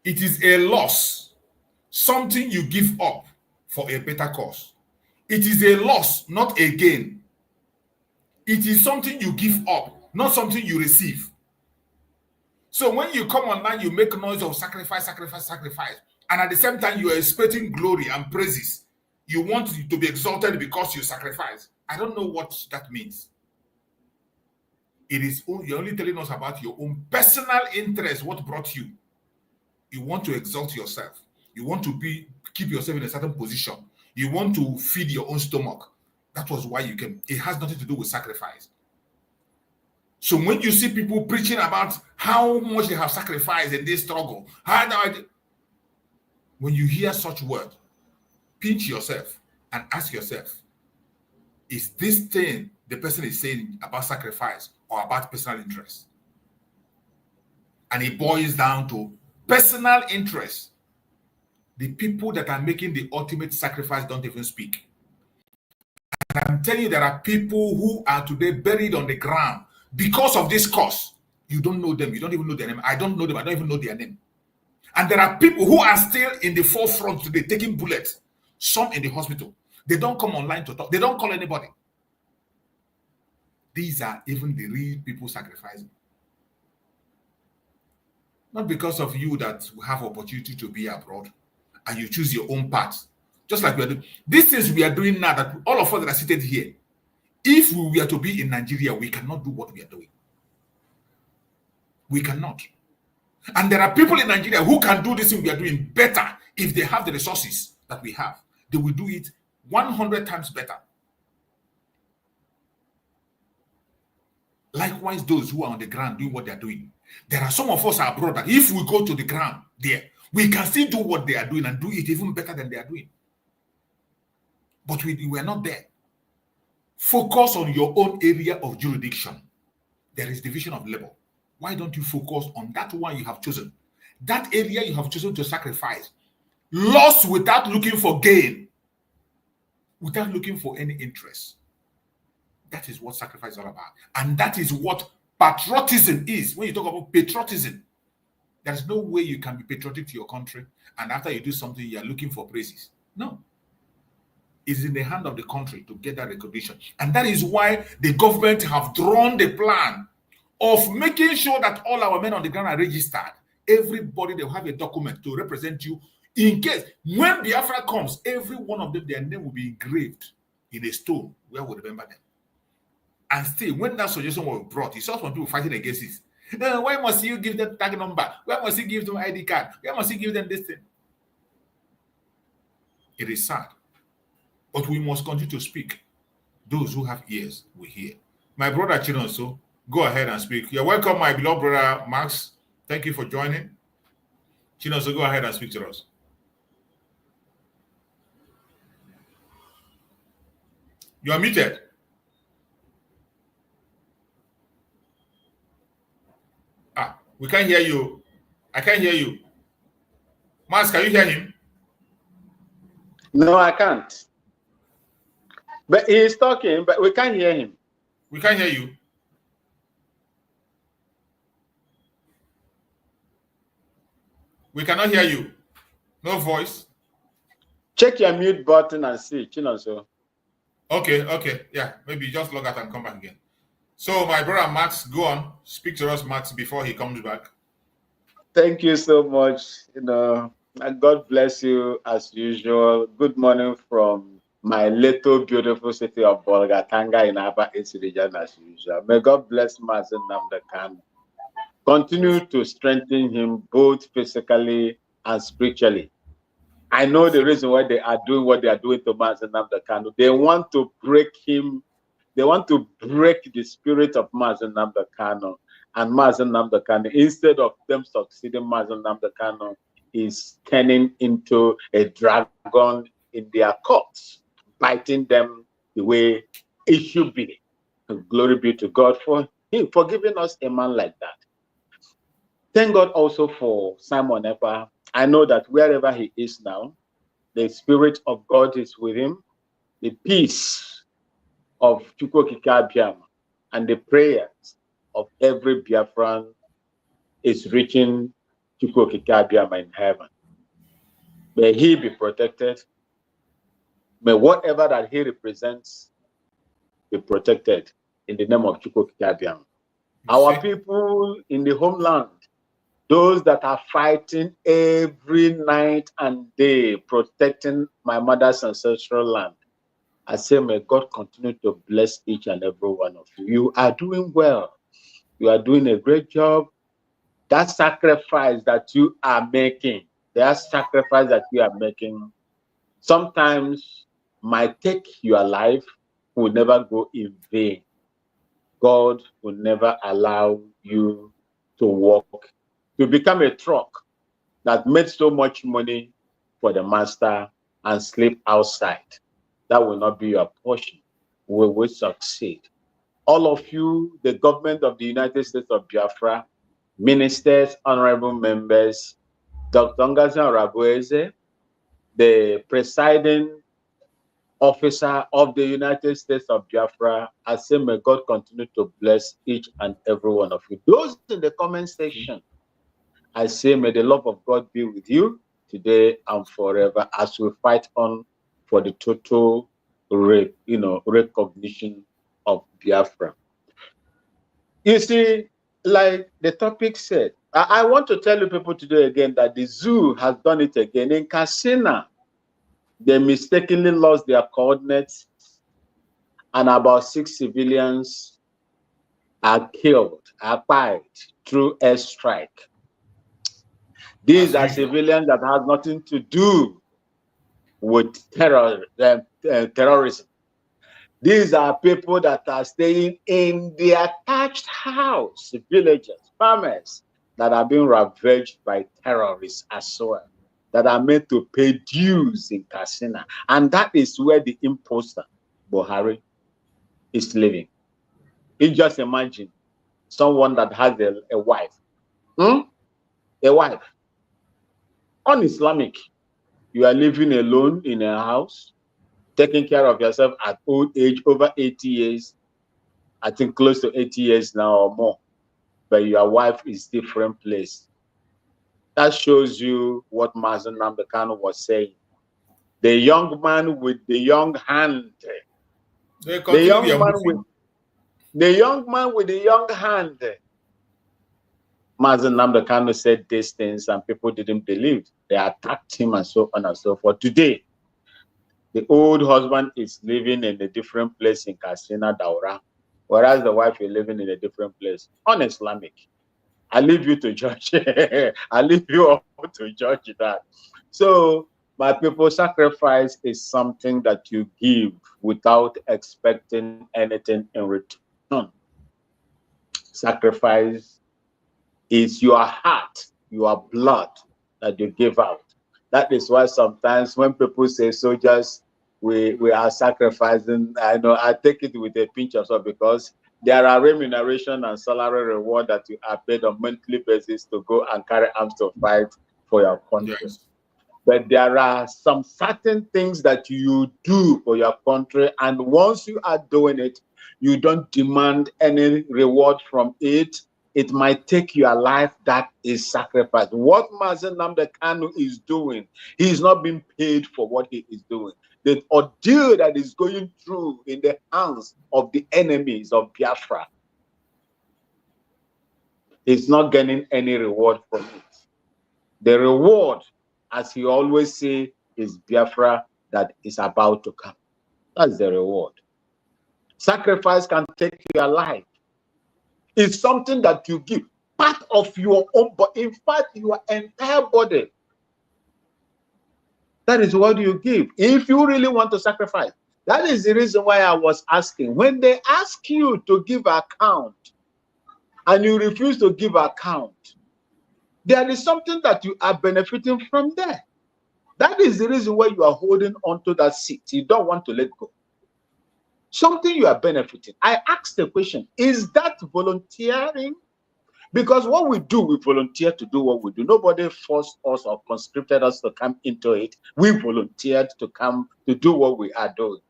It is a loss, something you give up for a better cause. It is a loss, not a gain. It is something you give up, not something you receive. So when you come online, you make noise of sacrifice, sacrifice, sacrifice. And at the same time, you are expecting glory and praises. You want to be exalted because you sacrifice. I don't know what that means. It is you're only telling us about your own personal interest, what brought you. You want to exalt yourself. You want to keep yourself in a certain position. You want to feed your own stomach. That was why you came. It has nothing to do with sacrifice. So when you see people preaching about how much they have sacrificed in this struggle, when you hear such word, pinch yourself and ask yourself, is this thing the person is saying about sacrifice or about personal interest? And it boils down to personal interest. The people that are making the ultimate sacrifice don't even speak. And I'm telling you, there are people who are today buried on the ground because of this cause. You don't know them. You don't even know their name. I don't know them. I don't even know their name. And there are people who are still in the forefront today taking bullets. Some in the hospital. They don't come online to talk. They don't call anybody. These are even the real people sacrificing. Not because of you that we have opportunity to be abroad and you choose your own path. Just like we are doing. These things we are doing now, that all of us that are seated here, if we were to be in Nigeria, we cannot do what we are doing. We cannot. And there are people in Nigeria who can do this thing we are doing better if they have the resources that we have. They will do it 100 times better. Likewise, those who are on the ground doing what they are doing. There are some of us abroad that if we go to the ground there, we can still do what they are doing and do it even better than they are doing. But we are not there. Focus on your own area of jurisdiction. There is division of labor. Why don't you focus on that one you have chosen? That area you have chosen to sacrifice. Loss without looking for gain. Without looking for any interest. That is what sacrifice is all about. And that is what patriotism is. When you talk about patriotism, there is no way you can be patriotic to your country and after you do something, you are looking for praises. No. It's in the hand of the country to get that recognition. And that is why the government have drawn the plan of making sure that all our men on the ground are registered. Everybody, they will have a document to represent you. In case, when Biafra comes, every one of them, their name will be engraved in a stone where we remember them. And still, when that suggestion was brought, you saw some people fighting against it. Why must you give them tag number? Why must you give them ID card? Why must you give them this thing? It is sad. But we must continue to speak. Those who have ears will hear. My brother Chinonso, go ahead and speak. You're welcome, my beloved brother Max. Thank you for joining. Chinonso, go ahead and speak to us. You are muted. We can't hear you. I can't hear you. Max, can you hear him? No, I can't. But he's talking, but we can't hear him. We can't hear you. We cannot hear you. No voice. Check your mute button and see, Chinonso. Okay. Yeah, maybe just log out and come back again. So, my brother Max, go on. Speak to us, Max, before he comes back. Thank you so much. And God bless you as usual. Good morning from my little beautiful city of Bolgatanga in Aba East region as usual. May God bless Mazen Namdekan. Continue to strengthen him both physically and spiritually. I know the reason why they are doing what they are doing to Mazen Namdekan. They want to break him. They want to break the spirit of Mazen Namdekan. And Mazen Namdekan, instead of them succeeding, Mazen Namdekan is turning into a dragon in their courts, biting them the way it should be. Glory be to God for for giving us a man like that. Thank God also for Simon Ekpa. I know that wherever he is now, the Spirit of God is with him. The peace of Chukwokika Abiyama and the prayers of every Biafran is reaching Chukwokika Abiyama in heaven. May he be protected. May whatever that he represents be protected in the name of Chukwokika Abiyama. Our people in the homeland, those that are fighting every night and day, protecting my mother's ancestral land, I say, may God continue to bless each and every one of you. You are doing well. You are doing a great job. That sacrifice that you are making, sometimes might take your life, will never go in vain. God will never allow you to walk, to become a truck that made so much money for the master and sleep outside. That will not be your portion. We will succeed. All of you, the government of the United States of Biafra, ministers, honorable members, Dr. DPMDrNgoziOrabueze, the presiding officer of the United States of Biafra, I say may God continue to bless each and every one of you. Those in the comment section, I say may the love of God be with you today and forever as we fight on for the total recognition of Biafra. You see, like the topic said, I want to tell you people today again that the zoo has done it again. In Katsina, they mistakenly lost their coordinates and about 6 civilians are killed, are died through airstrike. These are civilians that have nothing to do with terrorism. These are people that are staying in their thatched house, villagers, farmers that are being ravaged by terrorists as well, that are meant to pay dues in Katsina. And that is where the imposter, Buhari, is living. You just imagine someone that has a wife, a wife, un-Islamic. You are living alone in a house, taking care of yourself at old age, over 80 years, I think close to 80 years now or more, but your wife is different place. That shows you what Mazen Nambekano was saying. The young man with the young hand. The young man with the young hand. Mazen Nambekano said these things and people didn't believe. They attacked him and so on and so forth. Today, the old husband is living in a different place in Katsina, Daura, whereas the wife is living in a different place, un-Islamic. I leave you to judge. I leave you all to judge that. So, my people, sacrifice is something that you give without expecting anything in return. Sacrifice is your heart, your blood that you give out. That is why sometimes when people say soldiers, we are sacrificing, I know I take it with a pinch of salt because there are remuneration and salary reward that you are paid on monthly basis to go and carry arms to fight for your country. Yes. But there are some certain things that you do for your country, and once you are doing it, you don't demand any reward from it. It might take your life. That is sacrifice. What Mazen Nambekano is doing, he is not being paid for what he is doing. The ordeal that is going through in the hands of the enemies of Biafra, he's not getting any reward from it. The reward, as he always say, is Biafra that is about to come. That's the reward. Sacrifice can take your life. It's something that you give, part of your own body, in fact, your entire body. That is what you give. If you really want to sacrifice, that is the reason why I was asking. When they ask you to give account and you refuse to give account, there is something that you are benefiting from there. That is the reason why you are holding on to that seat. You don't want to let go. something you are benefiting. I asked the question, is that volunteering? Because what we do, we volunteer to do what we do. Nobody forced us or conscripted us to come into it. We volunteered to come to do what we are doing.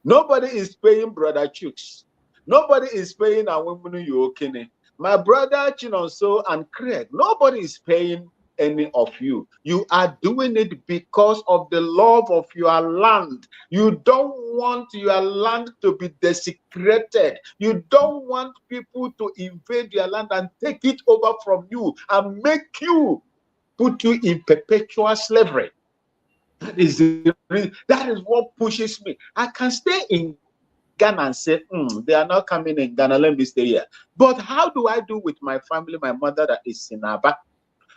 Nobody is paying Brother Chooks. Nobody is paying Awemunu Yokene. My brother Chinonso and Craig. Nobody is paying any of you. You are doing it because of the love of your land. You don't want your land to be desecrated. You don't want people to invade your land and take it over from you and make you, put you in perpetual slavery. That is what pushes me. I can stay in Ghana and say, they are not coming in Ghana, let me stay here. But how do I do with my family, my mother that is in Aba?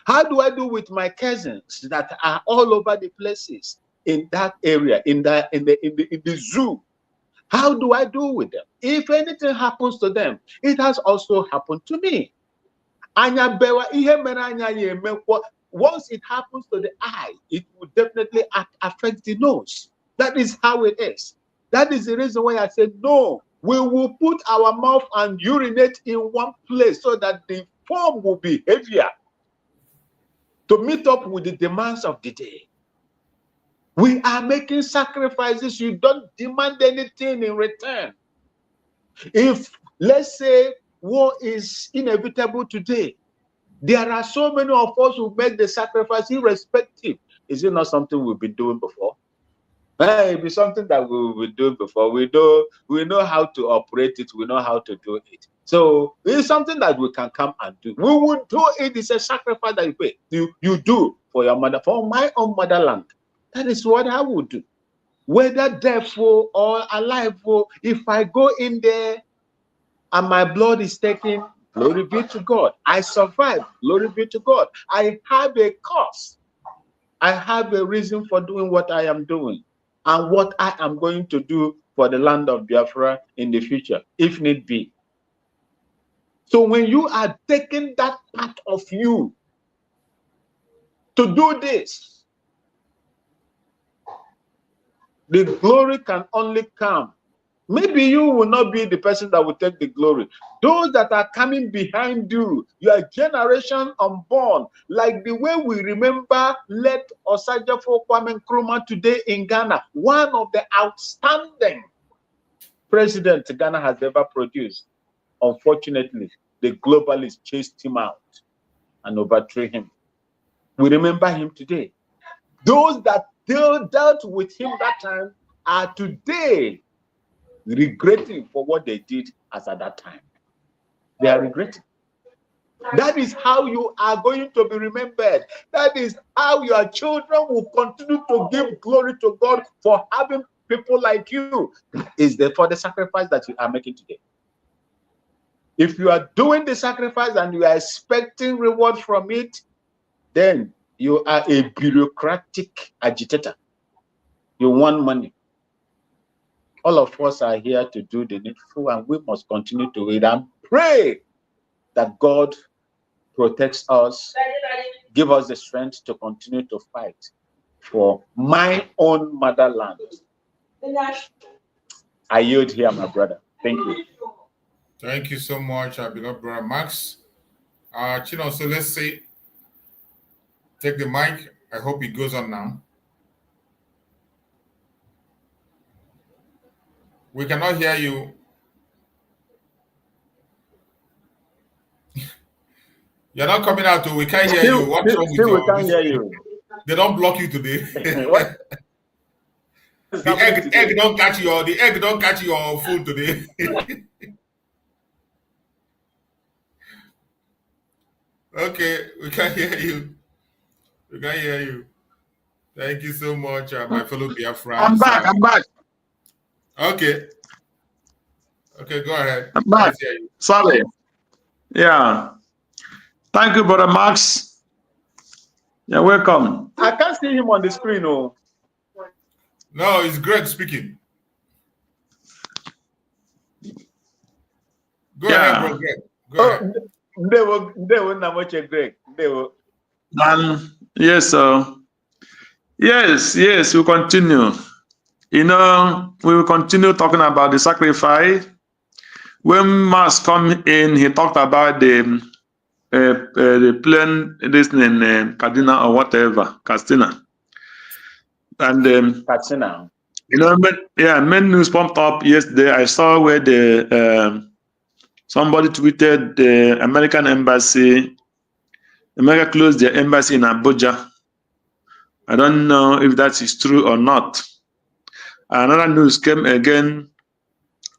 How do I do with my cousins that are all over the places in that area, in the zoo? How do I do with them? If anything happens to them, it has also happened to me. Once it happens to the eye, it will definitely affect the nose. That is how it is. That is the reason why I said, no, we will put our mouth and urinate in one place so that the form will be heavier to meet up with the demands of the day. We are making sacrifices. You don't demand anything in return. If, let's say, war is inevitable today, there are so many of us who make the sacrifice irrespective. Is it not something we've been doing before? It be something that we've been doing before. We know how to operate it. We know how to do it. So it's something that we can come and do. We will do it. It's a sacrifice that you pay. You do for your mother, for my own motherland. That is what I would do. Whether deaf or alive, if I go in there and my blood is taken, glory be to God. I survive, glory be to God. I have a cause. I have a reason for doing what I am doing and what I am going to do for the land of Biafra in the future, if need be. So when you are taking that part of you to do this, the glory can only come. Maybe you will not be the person that will take the glory. Those that are coming behind you, your generation unborn, like the way we remember late Osajafo Kwame Nkrumah today in Ghana, one of the outstanding presidents Ghana has ever produced. Unfortunately, the globalists chased him out and overthrew him. We remember him today. Those that dealt with him that time are today regretting for what they did as at that time. They are regretting. That is how you are going to be remembered. That is how your children will continue to give glory to God for having people like you. That is for the sacrifice that you are making today. If you are doing the sacrifice and you are expecting reward from it, then you are a bureaucratic agitator. You want money. All of us are here to do the needful, and we must continue to read and pray that God protects us, give us the strength to continue to fight for my own motherland. I yield here, my brother. Thank you. Thank you so much, our beloved brother Max. Chino, so let's say, take the mic. I hope it goes on now. We cannot hear you. You're not coming out, we can't hear you. What's wrong with you? We can't hear you. They don't block you today. What? The egg don't catch your phone today. Okay, we can hear you. We can hear you. Thank you so much, my fellow Biafrans. I'm back. Okay. Okay, go ahead. I'm back. Sorry. Yeah. Thank you, Brother Max. You're welcome. I can't see him on the screen. Oh. No, it's Greg speaking. Go ahead, bro, Greg. Go ahead. They were not much a Greg. They were. Yes, sir. Yes, we continue. You know, we will continue talking about the sacrifice. When Mas come in, he talked about the plane, this in Kaduna or whatever, Castina. And Katsina. you know, many news pumped up yesterday. I saw where the somebody tweeted the American embassy. America closed their embassy in Abuja. I don't know if that is true or not. Another news came again.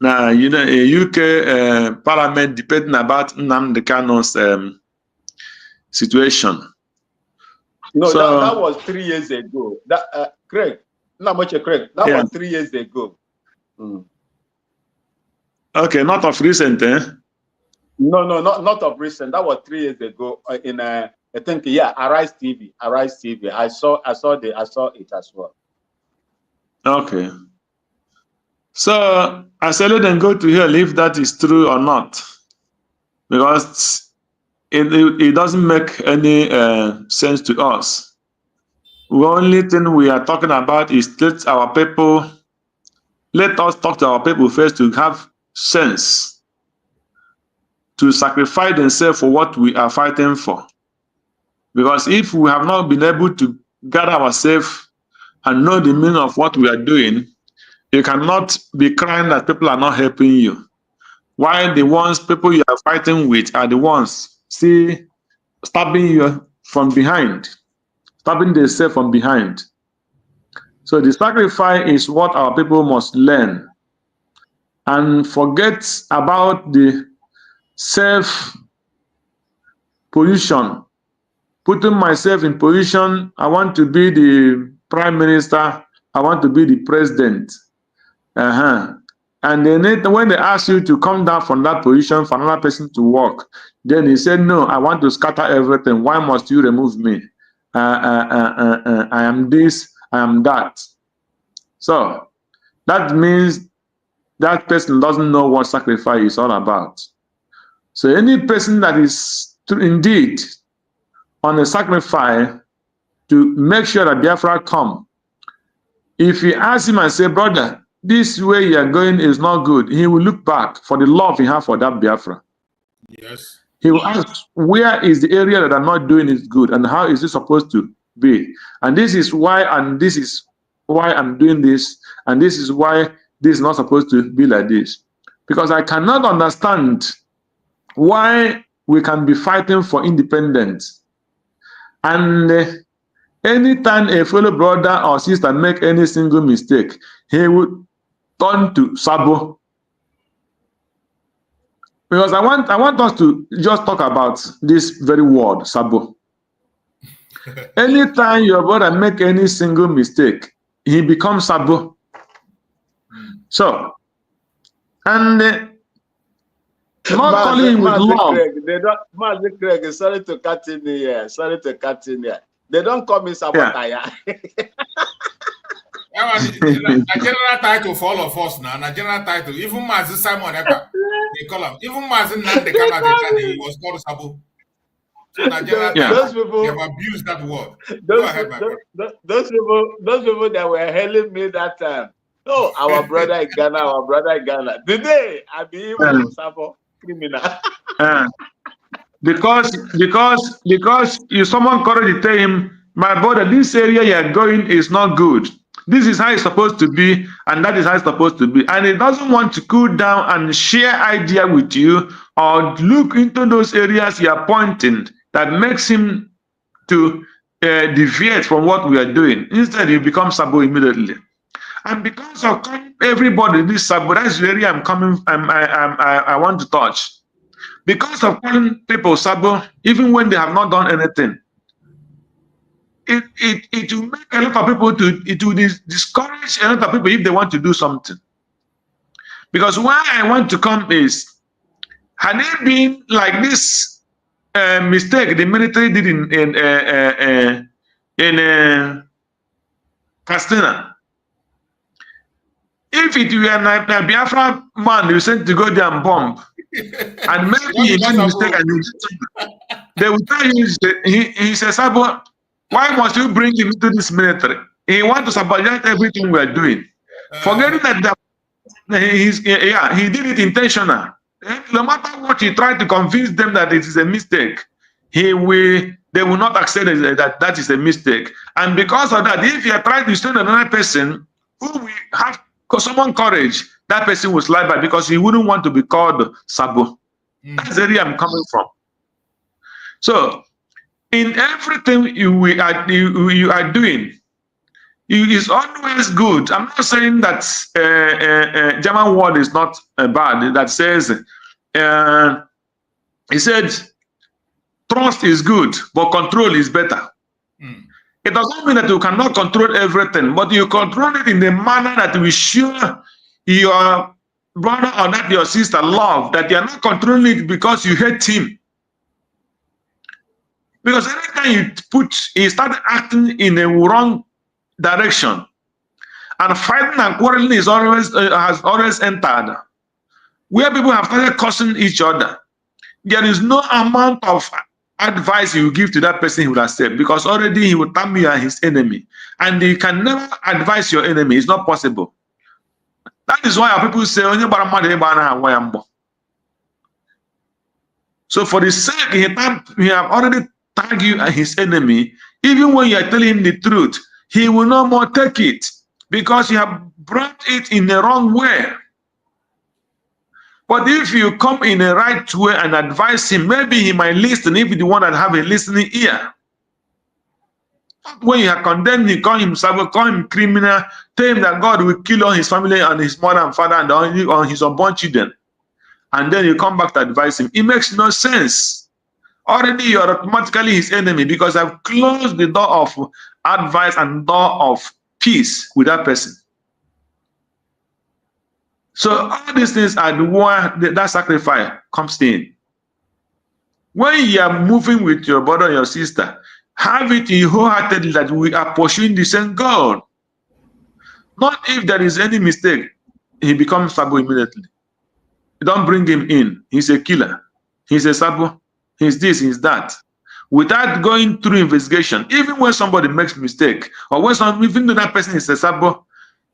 Now, you know, a UK Parliament debating about Nnamdi Kanu's situation. No, so, that was 3 years ago. That Craig, not much Craig. That was 3 years ago. Mm. Okay, not of recent, eh? No, not of recent. That was 3 years ago. In I think Arise TV. I saw it as well. Okay. So I said let them go to hell if that is true or not, because it doesn't make any sense to us. The only thing we are talking about is let us talk to our people first to have sense, to sacrifice themselves for what we are fighting for. Because if we have not been able to gather ourselves and know the meaning of what we are doing, you cannot be crying that people are not helping you. While the people you are fighting with are the ones stabbing you from behind, stabbing themselves from behind. So the sacrifice is what our people must learn and forget about the self-position. Putting myself in position, I want to be the prime minister, I want to be the president. And then when they ask you to come down from that position for another person to work, then he said, no, I want to scatter everything. Why must you remove me? I am this, I am that. So that means that person doesn't know what sacrifice is all about. So any person that is indeed on a sacrifice to make sure that Biafra come, if you ask him and say, brother, this way you are going is not good, he will look back for the love he has for that Biafra. Yes. He will ask, where is the area that I'm not doing is good, and how is it supposed to be? And this is why, and this is why I'm doing this, and this is why this is not supposed to be like this. Because I cannot understand why we can be fighting for independence, and anytime a fellow brother or sister make any single mistake, he would turn to Sabo. Because I want us to just talk about this very word, Sabo. Anytime your brother make any single mistake, he becomes Sabo. So, and not calling him with love. Mazi Craig, sorry to cut in here. They don't call me Sabotaya. A general title for all of us now. A general title. Even Mazi Simon Ekpa, they call him. Even Mazi Nnamdi Kanu, he was called Sabo. So Nigeria, those people, they have abused that word. Go ahead, my brother. Those people that were hailing me that time. Oh, our brother in Ghana. Today, I be even Sabo criminal. Because someone correctly tell him, my brother, this area you are going is not good. This is how it's supposed to be, and that is how it's supposed to be. And he doesn't want to cool down and share idea with you or look into those areas you are pointing that makes him to deviate from what we are doing. Instead, he becomes Sabo immediately. And because of everybody, this Sabo, that's the area I want to touch. Because of calling people Sabo, even when they have not done anything, it will make a lot of people it will discourage a lot of people if they want to do something. Because why I want to come is, had it been like this mistake the military did in Castina, if it were a Biafra man you sent to go there and bomb, and maybe he made a mistake and they will tell you he says, Sabo, why must you bring him into this military? He wants to sabotage everything we are doing. Forgetting that he did it intentional. No matter what he tried to convince them that it is a mistake, they will not accept that is a mistake. And because of that, if you are trying to send another person who will have someone courage, that person will slide by because he wouldn't want to be called Sabo. That's the area I'm coming from. So, in everything you are doing, it is always good. I'm not saying that German word is not bad. That says, he said, trust is good, but control is better. It doesn't mean that you cannot control everything, but you control it in a manner that will show your brother or that your sister love, that you are not controlling it because you hate him. Because every time you start acting in a wrong direction, and fighting and quarreling is has always entered, where people have started cursing each other. There is no amount of advice you give to that person he will accept, because already he will term you as his enemy, and you can never advise your enemy. It's not possible. That is why our people say, so for the sake he have already tagged you as his enemy. Even when you are telling him the truth, he will no more take it because you have brought it in the wrong way. But if you come in the right way and advise him, maybe he might listen if he's the one that have a listening ear. When you have condemned him, call him Sabo, call him criminal, tell him that God will kill all his family and his mother and father and on his unborn children, and then you come back to advise him. It makes no sense. Already you are automatically his enemy because I've closed the door of advice and door of peace with that person. So all these things are the one that sacrifice comes in. When you are moving with your brother and your sister, have it in wholeheartedly that we are pursuing the same goal. Not if there is any mistake, he becomes Sabo immediately. Don't bring him in. He's a killer. He's a Sabo. He's this, he's that. Without going through investigation, even when somebody makes mistake, or when even though that person is a Sabo,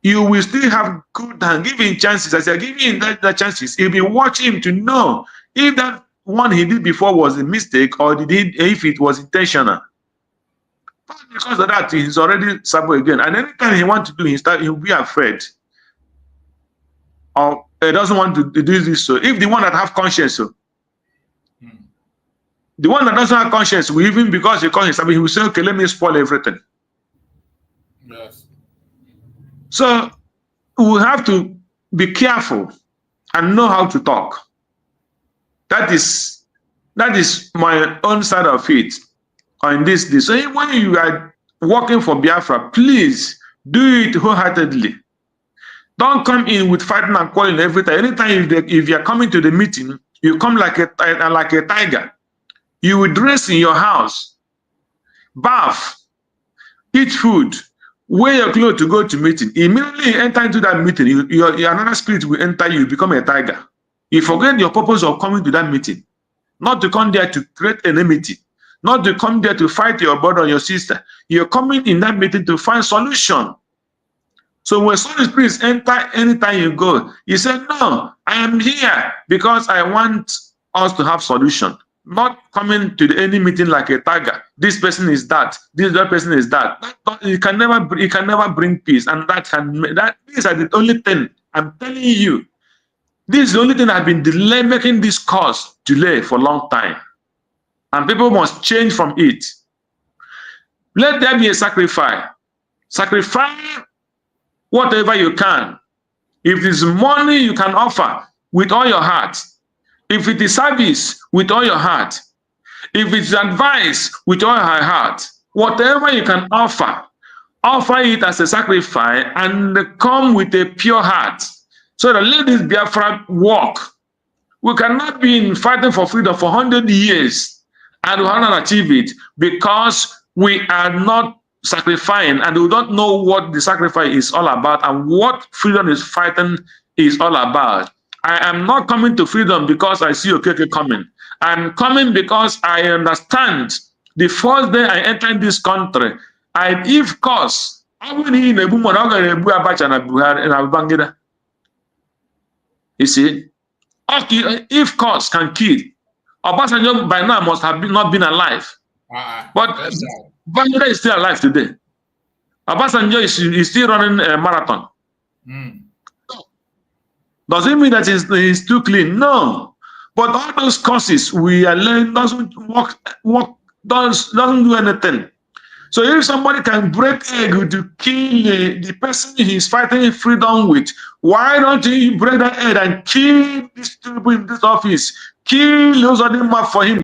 you will still have good and giving chances. As you're giving that chances, you'll be watching him to know if that one he did before was a mistake or if it was intentional. But because of that, he's already Sabo again. And anytime he wants to do, he'll be afraid. Or he doesn't want to do this. So if the one that have conscience, so the one that doesn't have conscience will, even because he calls himself, he will say, okay, let me spoil everything. Yes. So we have to be careful and know how to talk. That is my own side of it on this. So when you are working for Biafra, please do it wholeheartedly. Don't come in with fighting and calling every time. Anytime if you are coming to the meeting, you come like a tiger. You will dress in your house, bath, eat food, wear your clothes to go to meeting. Immediately enter into that meeting, your another spirit will enter you, become a tiger. You forget your purpose of coming to that meeting. Not to come there to create enmity, not to come there to fight your brother or your sister. You're coming in that meeting to find solution. So when some spirits enter anytime you go, you say, no, I am here because I want us to have solution. Not coming to any meeting like a tiger. This person is that. This other person is that. It can never bring peace. And these are the only thing I'm telling you. This is the only thing that has been making this cause delay for a long time. And people must change from it. Let there be a sacrifice. Sacrifice whatever you can. If it's money you can offer with all your heart. If it is service, with all your heart. If it's advice, with all your heart. Whatever you can offer it as a sacrifice and come with a pure heart. So that let this Biafra walk. We cannot be fighting for freedom for 100 years and we have not achieved it because we are not sacrificing and we don't know what the sacrifice is all about and what freedom is fighting is all about. I am not coming to freedom because I see Okeke coming. I'm coming because I understand the first day I entered this country, I give cause You see, if cause can kill, Obasanjo by now must have not been alive. But Bangida is still alive today. Obasanjo is still running a marathon. Does it mean that he's too clean? No. But all those causes we are learning doesn't do anything. So if somebody can break egg to kill the person he's fighting freedom with, why don't you break that egg and kill these people in this office? Kill those Odima for him.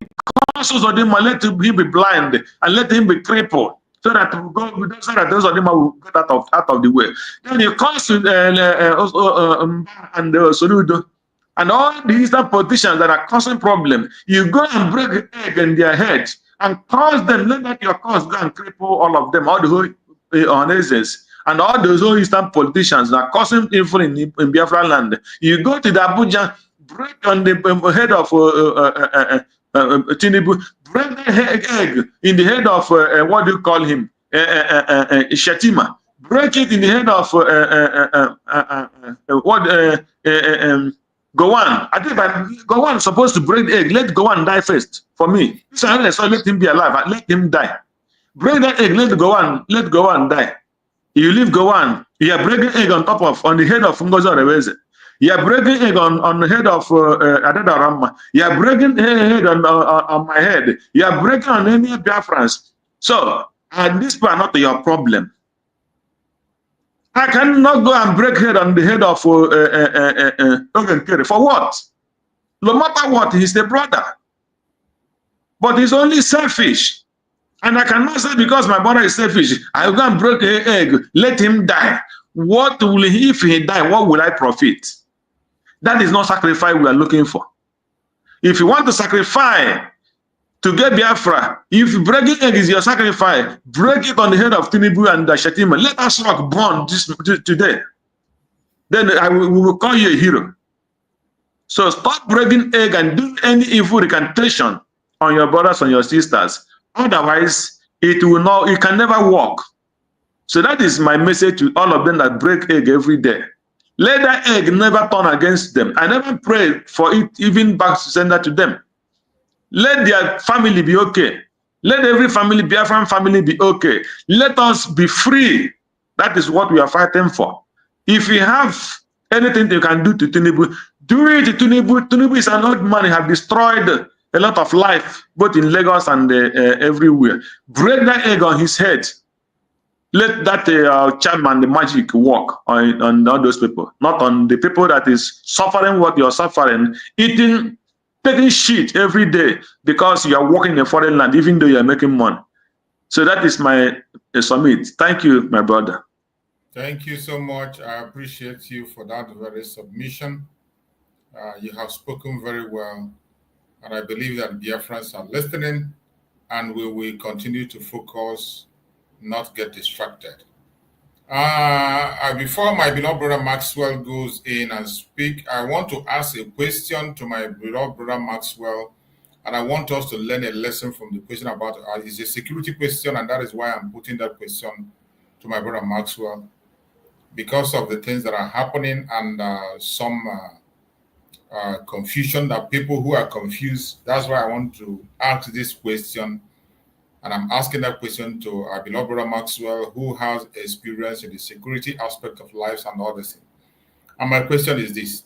Cause those Odima, let him be blind and let him be crippled. So that those Odima will get out of the way. Then you cause and Soludo and all the Eastern politicians that are causing problems, you go and break egg in their heads and cause them, let that your cause go and cripple all of them, all the whole Onesans, and all those whole Eastern politicians that are causing evil in Biafra land. You go to the Abuja, break on the head of Tinubu, break the egg in the head of what do you call him? Shetima. Break it in the head of Gowan. I think that Gowan is supposed to break the egg. Let Gowan die first for me. So let him be alive. Let him die. Break that egg. Let Gowan die. You leave Gowan. You are breaking egg on the head of NgoziOrabueze. You are breaking egg on the head of Adadaramma. You are breaking head on my head. You are breaking on any Biafrans. So, and this part not your problem. I cannot go and break head on the head of for what? No matter what, he's the brother. But he's only selfish. And I cannot say because my brother is selfish, I will go and break an egg, let him die. What will he, if he die, what will I profit? That is not sacrifice we are looking for. If you want to sacrifice to get Biafra, if breaking egg is your sacrifice, break it on the head of Tinubu and Shetima. Let us rock born today. Then we will call you a hero. So stop breaking egg and do any evil recantation on your brothers and your sisters. Otherwise, it can never work. So that is my message to all of them that break egg every day. Let that egg never turn against them. I never pray for it even back to send that to them. Let their family be okay. Let every family, Biafran family, be okay. Let us be free. That is what we are fighting for. If you have anything you can do to Tinubu, do it to Tinubu. Tinubu is an old man. He has destroyed a lot of life, both in Lagos and everywhere. Break that egg on his head. Let that charm and the magic work on all those people, not on the people that is suffering what you're suffering, taking shit every day because you are working in a foreign land, even though you are making money. So that is my summit. Thank you, my brother. Thank you so much. I appreciate you for that very submission. You have spoken very well, and I believe that Biafrans are listening, and we will continue to focus, not get distracted. Before my beloved brother Maxwell goes in and speak, I want to ask a question to my beloved brother Maxwell, and I want us to learn a lesson from the question about it's a security question, and that is why I'm putting that question to my brother Maxwell, because of the things that are happening and some confusion that people who are confused. That's why I want to ask this question. And I'm asking that question to our beloved brother Maxwell, who has experience in the security aspect of lives and all this. And my question is this.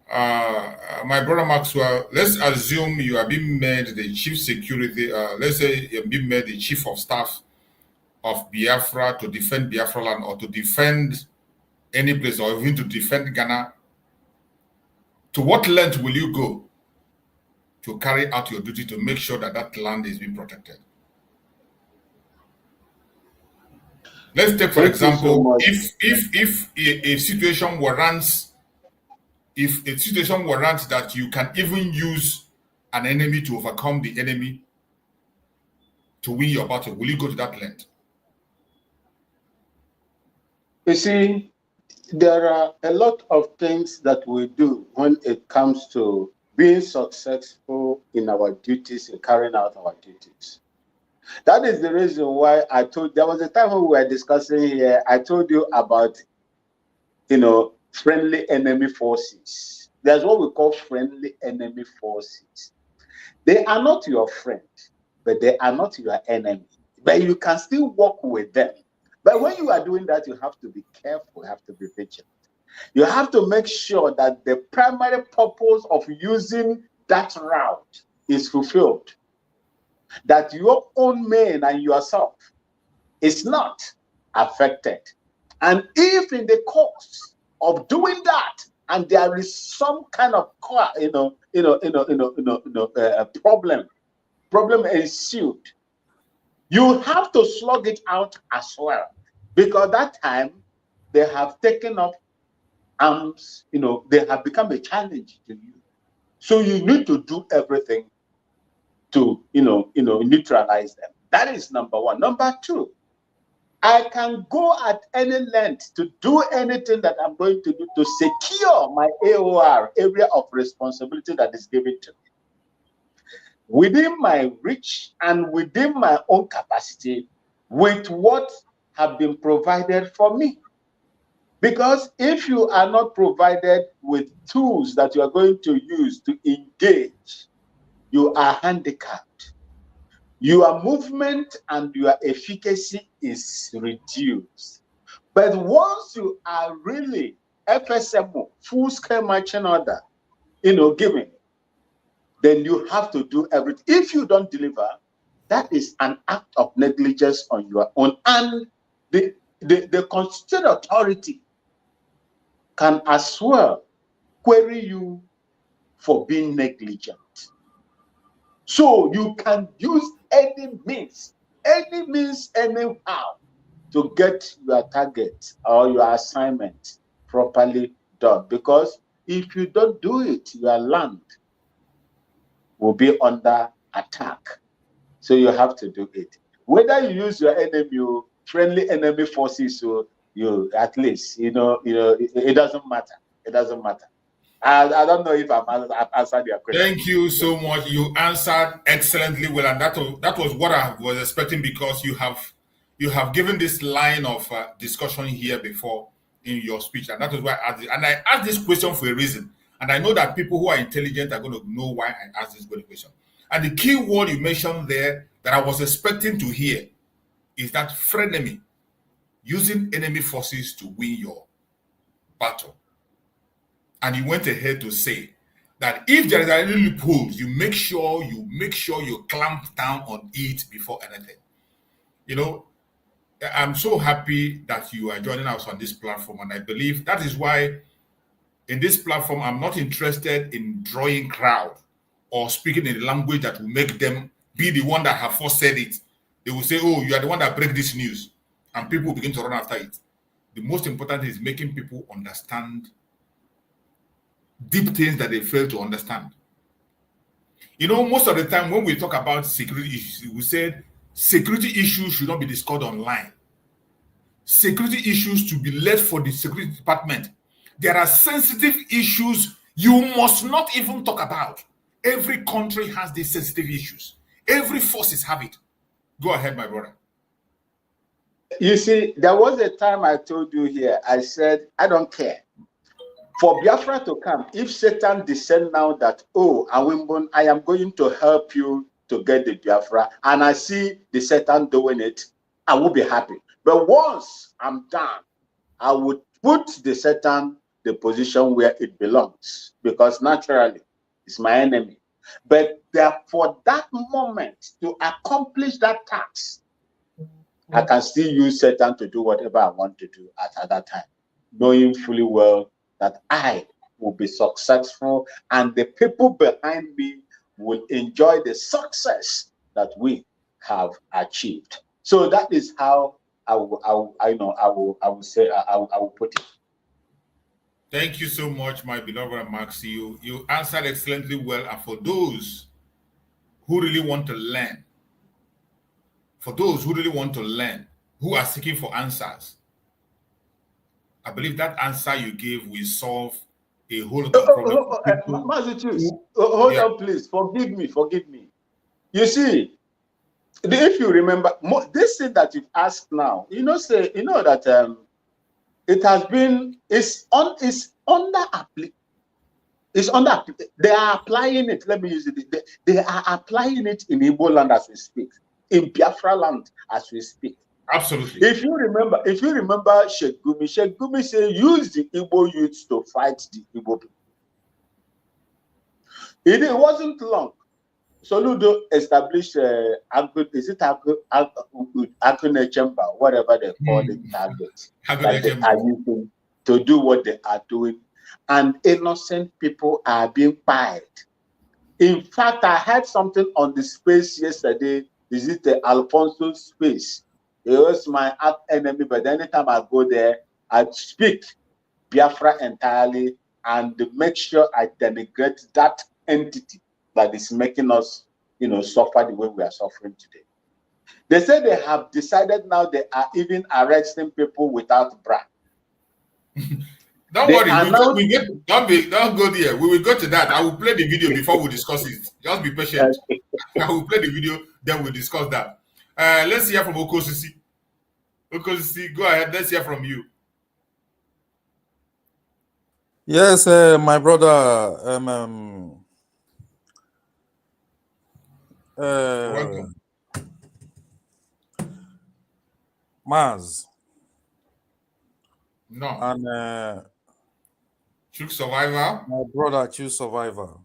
My brother Maxwell, let's assume you are being made the chief security, let's say you're being made the chief of staff of Biafra to defend Biafra land or to defend any place or even to defend Ghana. To what length will you go to carry out your duty to make sure that that land is being protected? Let's take, for example, if a situation warrants, that you can even use an enemy to overcome the enemy to win your battle, will you go to that length? You see, there are a lot of things that we do when it comes to being successful in our duties, in carrying out our duties. That is the reason why there was a time when we were discussing here, I told you about, friendly enemy forces. There's what we call friendly enemy forces. They are not your friend, but they are not your enemy. But you can still work with them. But when you are doing that, you have to be careful, you have to be vigilant. You have to make sure that the primary purpose of using that route is fulfilled. That your own man and yourself is not affected. And if in the course of doing that, and there is some kind of problem ensued, you have to slug it out as well, because that time they have taken up arms. They have become a challenge to you. So you need to do everything to neutralize them. That is number one. Number two, I can go at any length to do anything that I'm going to do to secure my AOR, area of responsibility, that is given to me, within my reach and within my own capacity, with what have been provided for me. Because if you are not provided with tools that you are going to use to engage, you are handicapped. Your movement and your efficacy is reduced. But once you are really FSMO, full-scale marching order, given, then you have to do everything. If you don't deliver, that is an act of negligence on your own. And the constituted authority can as well query you for being negligent. So you can use any means, anyhow, to get your target or your assignment properly done. Because if you don't do it, your land will be under attack. So you have to do it. Whether you use your enemy, friendly enemy forces, so you at least, it doesn't matter. It doesn't matter. I don't know if I've answered your question. Thank you so much. You answered excellently well, and that was what I was expecting, because you have given this line of discussion here before in your speech, and that is why I asked it. And I asked this question for a reason, and I know that people who are intelligent are going to know why I asked this question. And the key word you mentioned there that I was expecting to hear is that frenemy, using enemy forces to win your battle. And you went ahead to say that if there is any loopholes, you make sure you clamp down on it before anything. I'm so happy that you are joining us on this platform, and I believe that is why in this platform I'm not interested in drawing crowd or speaking in a language that will make them be the one that have first said it. They will say, "Oh, you are the one that break this news," and people begin to run after it. The most important thing is making people understand deep things that they fail to understand. Most of the time when we talk about security issues, we said security issues should not be discussed online. Security issues to be left for the security department. There are sensitive issues you must not even talk about. Every country has these sensitive issues. Every forces have it. Go ahead, my brother. You see, there was a time I told you here, I said, I don't care. For Biafra to come, if Satan descend now that, Awimbun, I am going to help you to get the Biafra, and I see the Satan doing it, I will be happy. But once I'm done, I would put the Satan the position where it belongs, because naturally it's my enemy. But for that moment to accomplish that task, I can still use Satan to do whatever I want to do at that time, knowing fully well that I will be successful and the people behind me will enjoy the success that we have achieved. So that is how I will put it. Thank you so much, my beloved Max. You answered excellently well. And for those who really want to learn, who are seeking for answers, I believe that answer you gave will solve a whole lot of problems. Hold on, please. Forgive me. You see, If you remember, this thing that you've asked now, that it has been, it's under, they are applying it. Let me use it. They are applying it in Igbo land as we speak, in Biafra land as we speak. Absolutely. If you remember Sheikh Gumi said, use the Igbo youths to fight the Igbo people. It wasn't long. Soludo established Akune Chamber, whatever they call it, target that they are using to do what they are doing, and innocent people are being fired. In fact, I heard something on the space yesterday. Is it the Alfonso space? It was my enemy, but anytime I go there, I speak Biafra entirely and make sure I denigrate that entity that is making us, suffer the way we are suffering today. They say they have decided now they are even arresting people without bra. Don't worry, don't go there. We will go to that. I will play the video before we discuss it. Just be patient. I will play the video, then we'll discuss that. Let's hear from Okosisi. Okosisi, go ahead. Let's hear from you. Yes, my brother. Welcome. Maz. No. And True Survivor. My brother, True Survivor.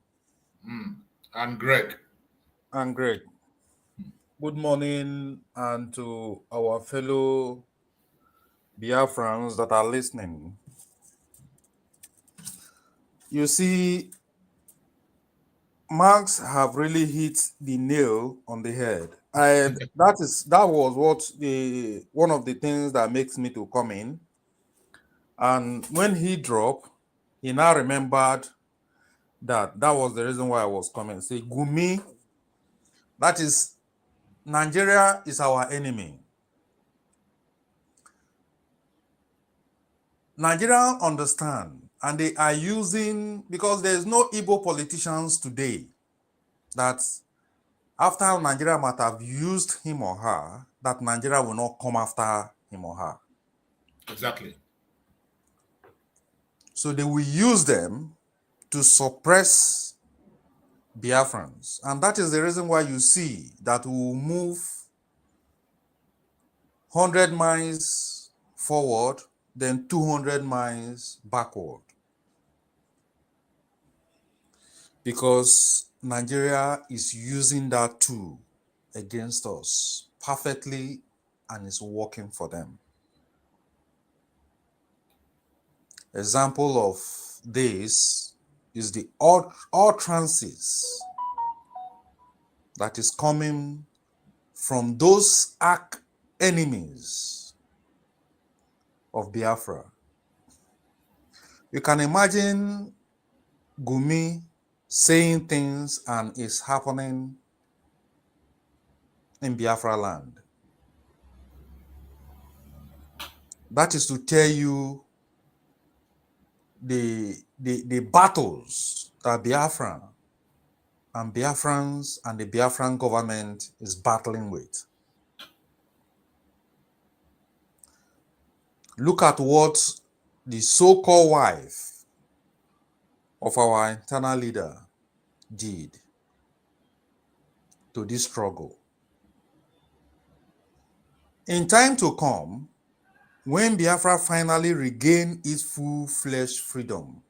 And Greg. Good morning, and to our fellow Biafrans that are listening. You see, Marx have really hit the nail on the head. And that was one of the things that makes me to come in. And when he dropped, he now remembered that was the reason why I was coming. Say, Gumi, that is, Nigeria is our enemy. Nigerians understand, and they are using, because there is no Igbo politicians today that after Nigeria might have used him or her, that Nigeria will not come after him or her. Exactly. So they will use them to suppress Biafrans. And that is the reason why you see that we will move 100 miles forward, then 200 miles backward. Because Nigeria is using that tool against us perfectly, and is working for them. Example of this is the utterances that is coming from those arch enemies of Biafra. You can imagine Gumi saying things and it's happening in Biafra land. That is to tell you the battles that Biafra and Biafrans and the Biafran government is battling with. Look at what the so-called wife of our internal leader did to this struggle. In time to come, when Biafra finally regain its full-fledged freedom,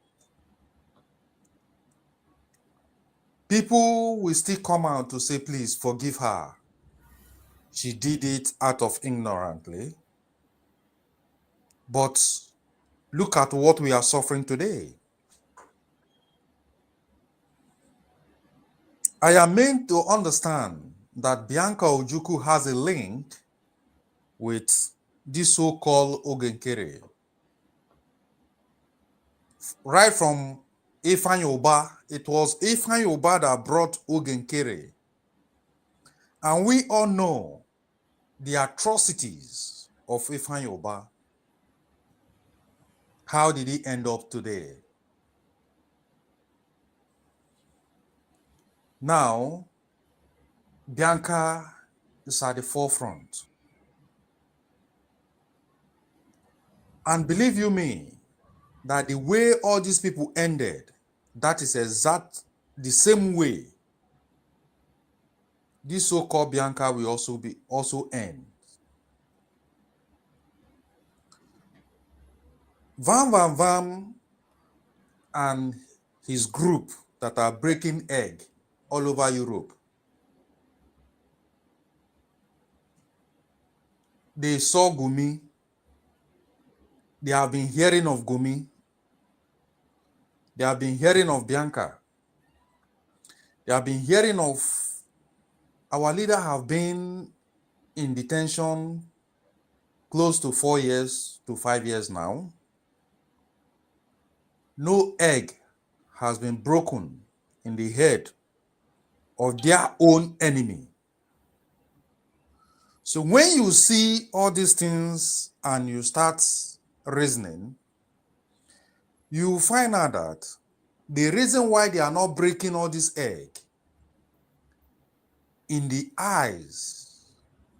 people will still come out to say, please forgive her. She did it out of ignorantly. But look at what we are suffering today. I am meant to understand that Bianca Ojukwu has a link with this so-called Ogenkere. Right from Ifeanyi Uba, it was Ifeanyi Uba that brought Ogenkere. And we all know the atrocities of Ifeanyi Uba. How did he end up today? Now, Bianca is at the forefront. And believe you me, that the way all these people ended, that is exact the same way this so-called Bianca will also end. Vam and his group that are breaking egg all over Europe. They saw Gumi. They have been hearing of Gumi. They have been hearing of Bianca. They have been hearing of our leader have been in detention close to 4 years to 5 years now. No egg has been broken in the head of their own enemy. So when you see all these things and you start reasoning, you find out that the reason why they are not breaking all this egg in the eyes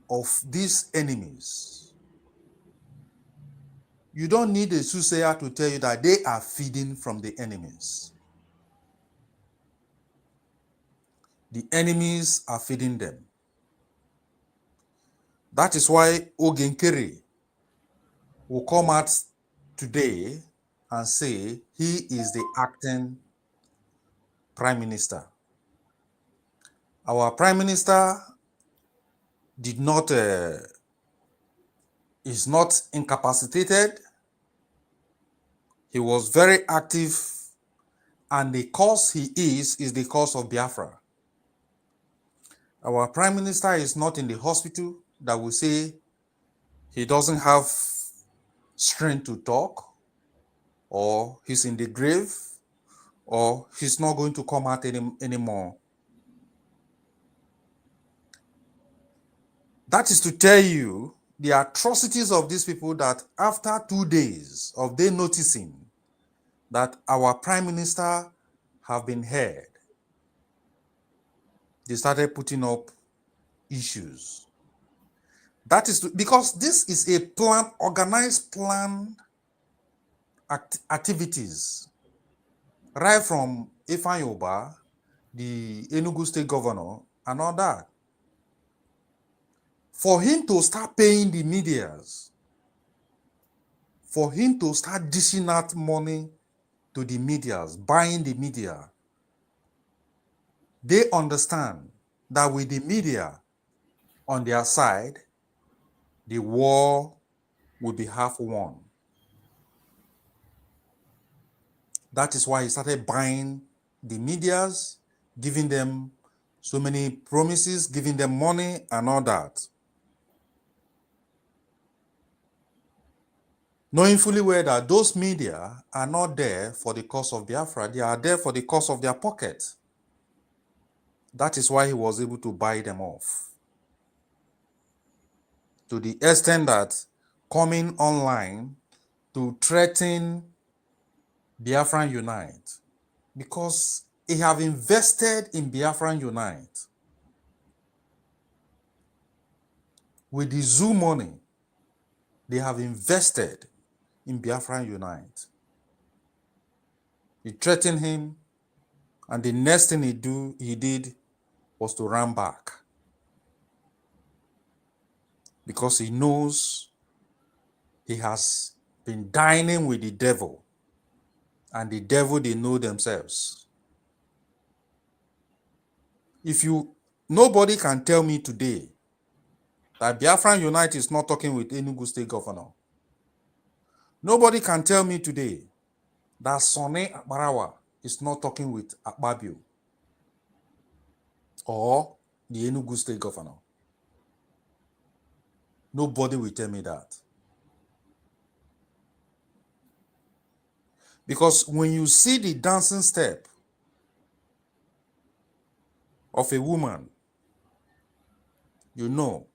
of these enemies, you don't need a soothsayer to tell you that they are feeding from the enemies. The enemies are feeding them. That is why Ogenkere will come out today and say he is the acting prime minister. Our prime minister is not incapacitated. He was very active, and the cause he is the cause of Biafra. Our prime minister is not in the hospital that will say he doesn't have strength to talk, or he's in the grave, or he's not going to come out anymore. That is to tell you the atrocities of these people, that after 2 days of they noticing that our prime minister have been heard, they started putting up issues. That is because this is a planned, organized, planned activities, right from Ifeanyi, the Enugu state governor, and all that. For him to start paying the medias, for him to start dishing out money to the medias, buying the media, they understand that with the media on their side, the war will be half won. That is why he started buying the medias, giving them so many promises, giving them money and all that. Knowing fully well that those media are not there for the cause of Biafra, they are there for the cause of their pocket. That is why he was able to buy them off. To the extent that coming online to threaten Biafran Unite, because he have invested in Biafran Unite with the zoo money. They have invested in Biafran Unite. He threatened him, and the next thing he did was to run back, because he knows he has been dining with the devil, and the devil, they know themselves. Nobody can tell me today that Biafran Unite is not talking with Enugu state governor. Nobody can tell me today that Sonny Akbarawa is not talking with Akpabio or the Enugu state governor. Nobody will tell me that. Because when you see the dancing step of a woman, you know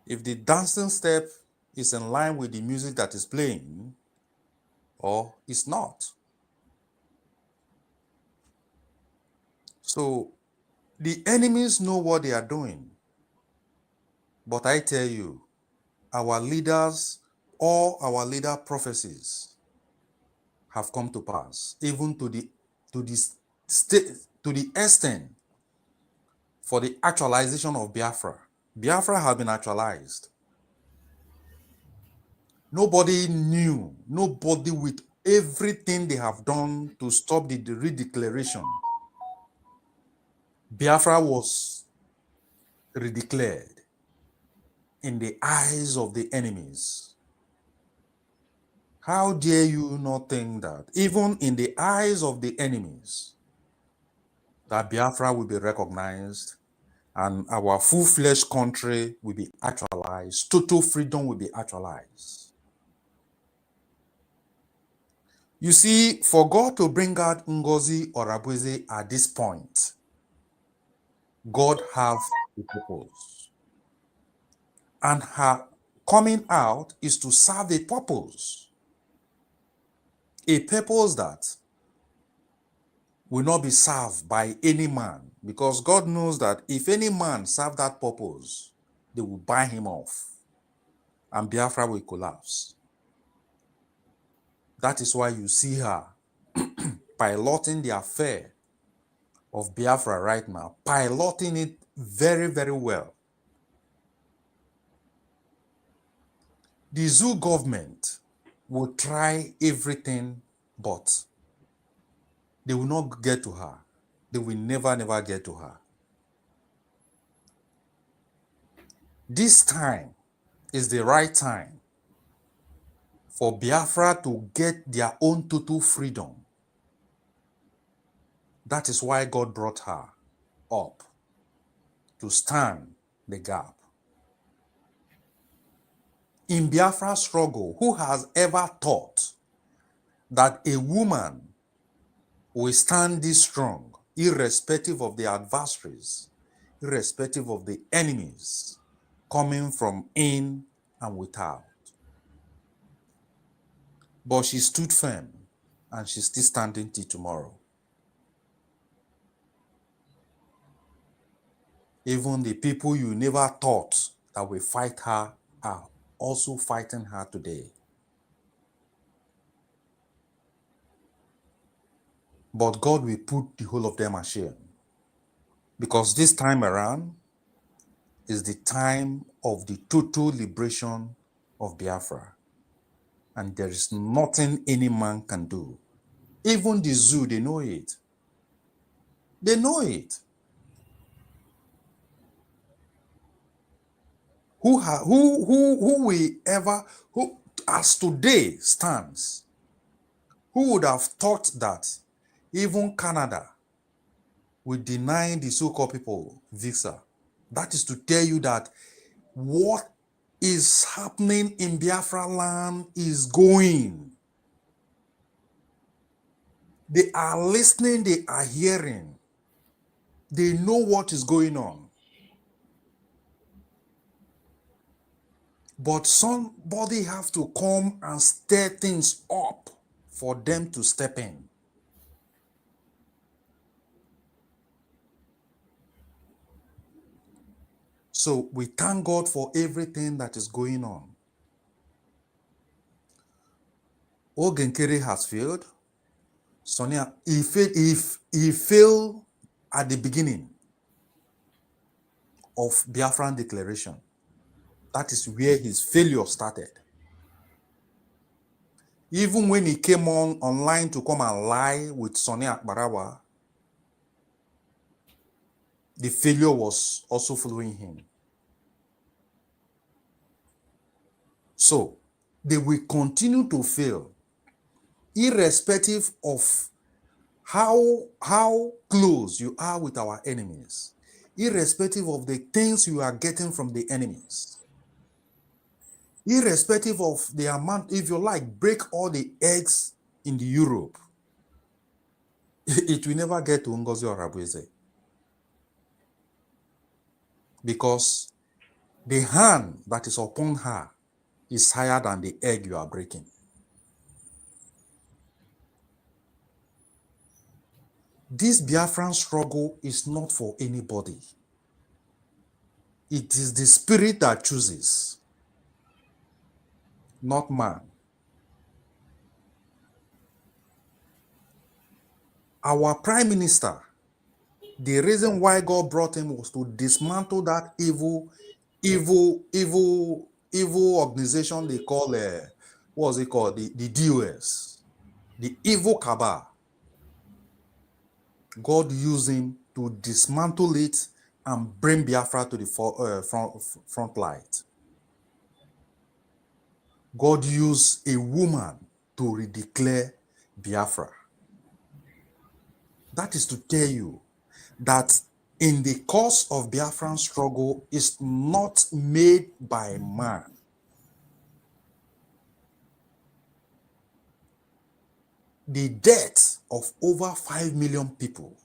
if the dancing step is in line with the music that is playing or it's not. So the enemies know what they are doing. But I tell you, our leaders, all our leader prophecies have come to pass, even to the state, to the extent for the actualization of Biafra. Biafra has been actualized. Nobody knew, nobody with everything they have done to stop the redeclaration. Biafra was redeclared in the eyes of the enemies. How dare you not think that, even in the eyes of the enemies, that Biafra will be recognized and our full-fledged country will be actualized, total freedom will be actualized. You see, for God to bring out Ngozi at this point, God have a purpose. And her coming out is to serve a purpose. A purpose that will not be served by any man, because God knows that if any man serve that purpose, they will buy him off and Biafra will collapse. That is why you see her piloting the affair of Biafra right now, piloting it very, very well. The zoo government will try everything, but they will not get to her. They will never, never get to her. This time is the right time for Biafra to get their own total freedom. That is why God brought her up to stand the gap. In Biafra's struggle, who has ever thought that a woman will stand this strong, irrespective of the adversaries, irrespective of the enemies coming from in and without? But she stood firm, and she's still standing till tomorrow. Even the people you never thought that will fight her are also fighting her today. But God will put the whole of them to shame, because this time around is the time of the total liberation of Biafra. And there is nothing any man can do. Even the zoo, they know it. They know it. Who will ever, who as today stands, who would have thought that even Canada will deny the so-called people visa? That is to tell you that what is happening in Biafra land is going. They are listening, they are hearing. They know what is going on. But somebody have to come and stir things up for them to step in. So we thank God for everything that is going on. Ogenkere has failed. Sonia, he failed at the beginning of Biafran declaration. That is where his failure started. Even when he came online to come and lie with Sonia Barawa, the failure was also following him. So they will continue to fail, irrespective of how close you are with our enemies, irrespective of the things you are getting from the enemies, irrespective of the amount. If you like, break all the eggs in the Europe, it will never get to NgoziOrabueze, because the hand that is upon her is higher than the egg you are breaking. This Biafran struggle is not for anybody. It is the spirit that chooses, not man. Our prime minister, the reason why God brought him was to dismantle that evil organization they call, what was it called? The DOS, the evil cabal. God used him to dismantle it and bring Biafra to the front light. God used a woman to redeclare Biafra. That is to tell you that in the course of Biafran struggle is not made by man. The death of over 5 million people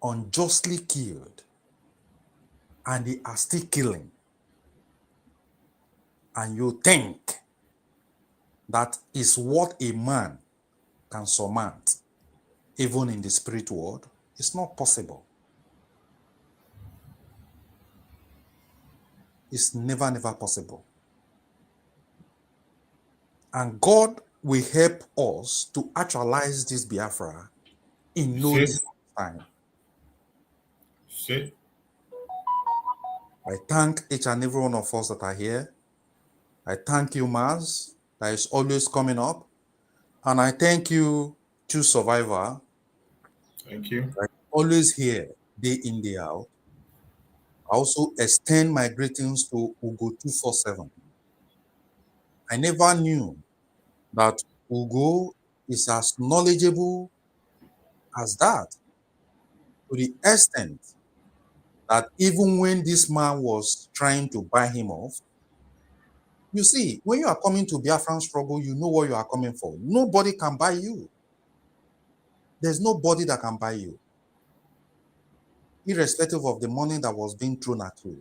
unjustly killed, and they are still killing. And you think that is what a man can surmount, even in the spirit world? It's not possible. It's never possible. And God will help us to actualize this Biafra in no time. See? I thank each and every one of us that are here. I thank you, Maz, that is always coming up. And I thank you, True Survivor. Thank you. I'm always here, day in, day out. I also extend my greetings to Ugo 247. I never knew that Ugo is as knowledgeable as that, to the extent that even when this man was trying to buy him off, you see, when you are coming to Biafran struggle, you know what you are coming for. Nobody can buy you. There's nobody that can buy you, irrespective of the money that was being thrown at you.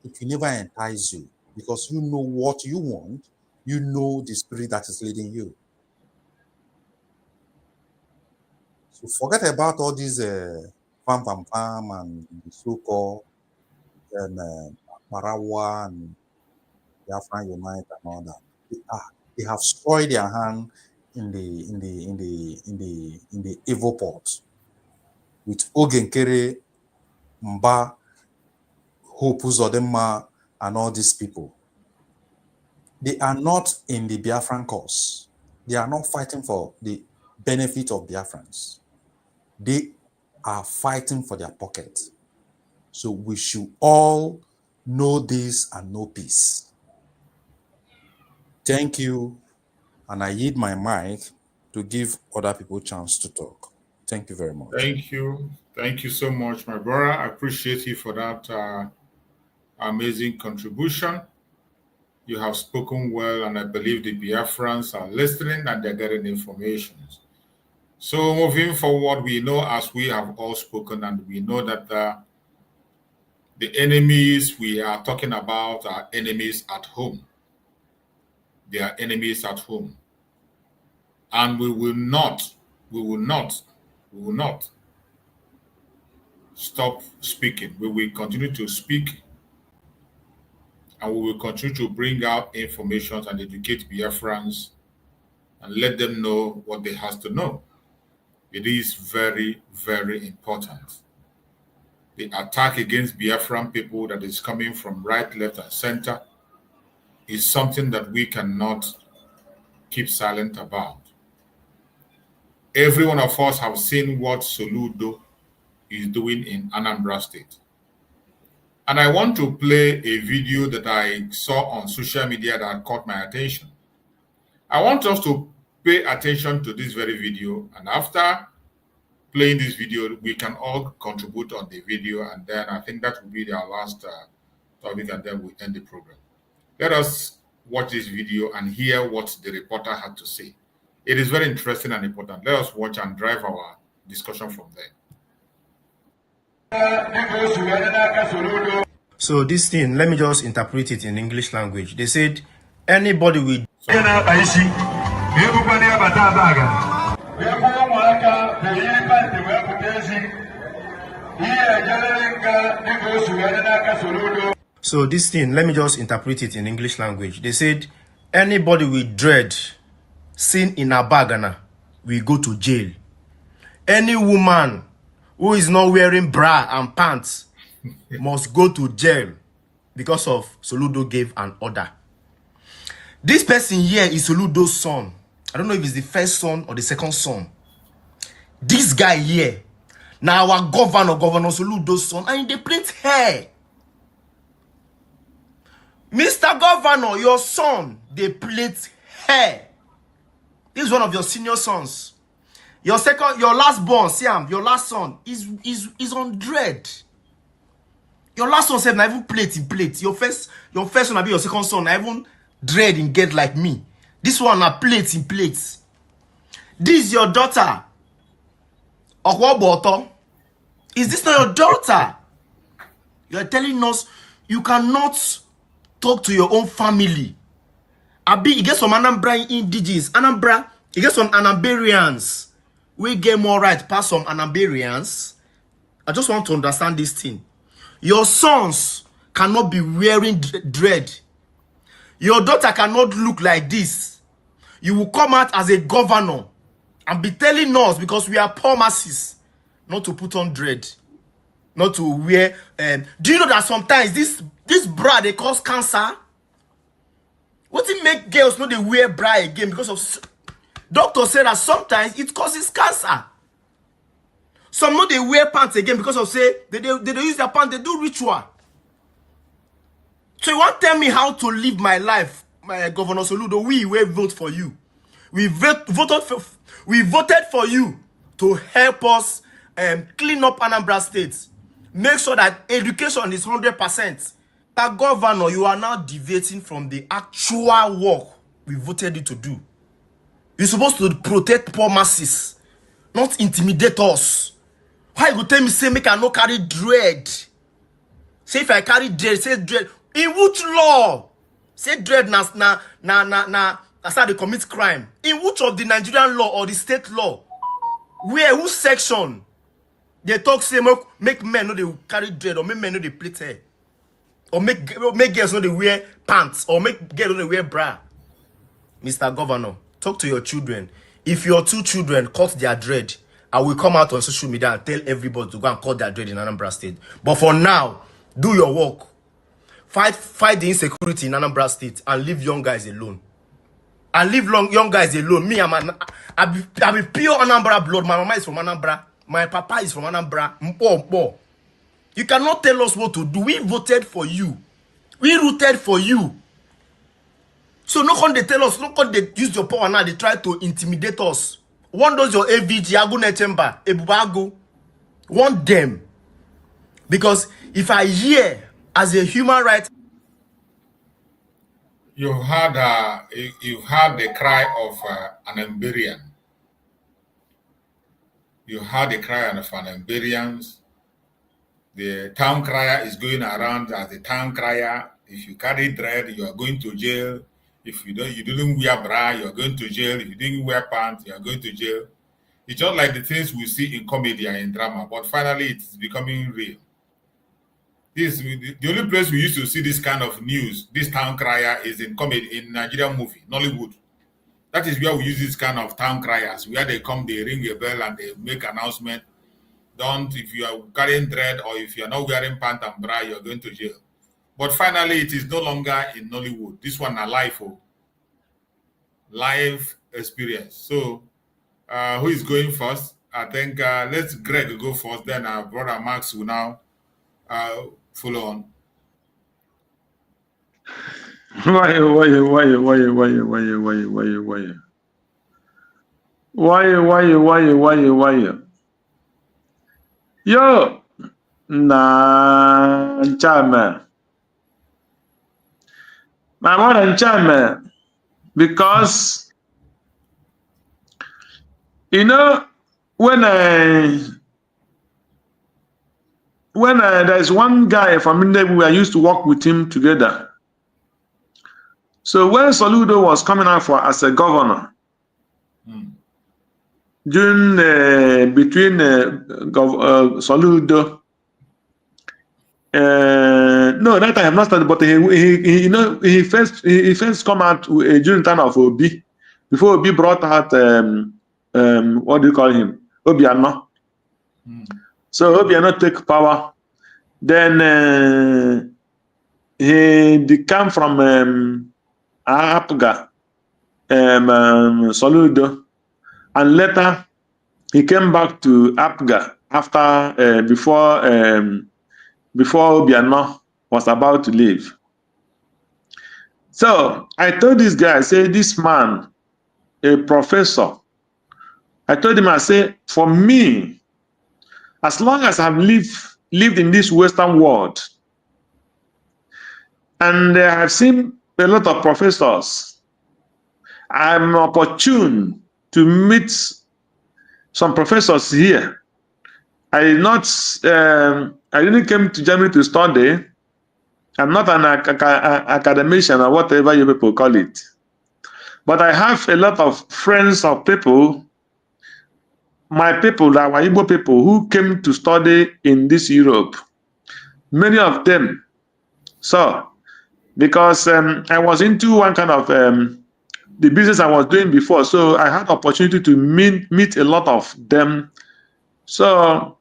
It will never entice you, because you know what you want. You know the spirit that is leading you. So forget about all these farm and so-called Marawa and Biafran Unite and all that. They have spoiled their hand in the evil pot with Ogenkere, Mba, Hope Uzodema, and all these people. They are not in the Biafran cause. They are not fighting for the benefit of Biafrans. They are fighting for their pocket. So we should all know this and know peace. Thank you. And I yield my mic to give other people a chance to talk. Thank you very much. Thank you. Thank you so much, my brother. I appreciate you for that amazing contribution. You have spoken well, and I believe the Biafrans are listening and they're getting information. So moving forward, we know, as we have all spoken, and we know that the enemies we are talking about are enemies at home. They are enemies at home. And we will not stop speaking. We will continue to speak, and we will continue to bring out information and educate Biafrans and let them know what they have to know. It is very, very important. The attack against Biafran people that is coming from right, left, and center is something that we cannot keep silent about. Every one of us have seen what Soludo is doing in Anambra State. And I want to play a video that I saw on social media that caught my attention. I want us to pay attention to this very video, and after playing this video, we can all contribute on the video, and then I think that will be our last topic, and then we end the program. Let us watch this video and hear what the reporter had to say. It is very interesting and important. Let us watch and drive our discussion from there. So this thing, let me just interpret it in English language. They said, anybody with... So this thing, let me just interpret it in English language. They said, anybody with dread seen in a bagana will go to jail. Any woman who is not wearing bra and pants must go to jail because of Soludo gave an order. This person here is Soludo's son. I don't know if it's the first son or the second son. This guy here, now our Governor Soludo's son, and they plait hair. Mr. Governor, your son, they plait hair. This is one of your senior sons. Your last born, Siam, your last son is on dread. Your last son said, "I even plate in plate." Your first son, I be your second son, I even dread in get like me. This one are plate in plate. This is your daughter. Okwoboto. Is this not your daughter? You are telling us you cannot talk to your own family. Abi, you get some Anambra indigenous. Anambra, you get some Anambarians. We get more right past some Anambarians. I just want to understand this thing. Your sons cannot be wearing dread. Your daughter cannot look like this. You will come out as a governor and be telling us, because we are poor masses, not to put on dread, not to wear. Do you know that sometimes this bra they cause cancer? What it make girls know they wear bra again because of doctor said that sometimes it causes cancer. Some know they wear pants again because of say they use their pants, they do ritual. So you want to tell me how to live my life, my Governor Soludo? We will vote for you. We voted for you to help us clean up Anambra State. Make sure that education is 100%. That governor, you are now deviating from the actual work we voted you to do. You're supposed to protect poor masses, not intimidate us. Why you go tell me say make I no carry dread? Say if I carry dread, say dread. In which law? Say dread na that's how they commit crime. In which of the Nigerian law or the state law? Where, whose section? They talk say make men know they carry dread, or make men know they plait hair, or make girls know they wear pants, or make girls know they wear bra. Mr. Governor, talk to your children. If your two children cut their dread, I will come out on social media and tell everybody to go and cut their dread in Anambra State. But for now, do your work. Fight the insecurity in Anambra State and leave young guys alone. And leave young guys alone. Me, I'm a pure Anambra blood. My mama is from Anambra. My papa is from Anambra. Mpo. You cannot tell us what to do. We voted for you. We rooted for you. So no one they tell us, no one they use your power now, they try to intimidate us. One does your AVG, Agune Chamber, Ebubago. Want them. Because if I hear as a human right, you heard the cry of an Ambarian. You heard the cry of an Ambarians. The town crier is going around as the town crier. If you carry dread, you are going to jail. If you didn't wear bra, you are going to jail. If you didn't wear pants, you are going to jail. It's just like the things we see in comedy and in drama, but finally it's becoming real. The only place we used to see this kind of news, this town crier, is in comedy, in Nigerian movie, Nollywood. That is where we use this kind of town criers, where they come, they ring a bell and they make announcement. If you are carrying dread or if you are not wearing pants and bra, you are going to jail. But finally, it is no longer in Nollywood. This one a live experience. So, who is going first? I think let's Greg go first. Then our brother Max will now follow on. Why? Yo, chama. My mother chama, because you know when there's one guy from Pinnacle, I used to work with him together. So when Soludo was coming out as a governor, during between Soludo No, that time not started, but he first come out during the time of Obi, before Obi brought out what do you call him, Obiano. So Obiano take power. Then he came from Apga, Soludo, and later he came back to Apga after before Obiano was about to leave. So I told this guy, I said, this man, a professor, I told him, I said, for me, as long as I've lived in this Western world, and I've seen a lot of professors, I'm opportune to meet some professors here. I didn't come to Germany to study. I'm not an academician or whatever you people call it. But I have a lot of friends of people, my people, that were Igbo people, who came to study in this Europe. Many of them. So, because I was into one kind of the business I was doing before, so I had opportunity to meet a lot of them. So,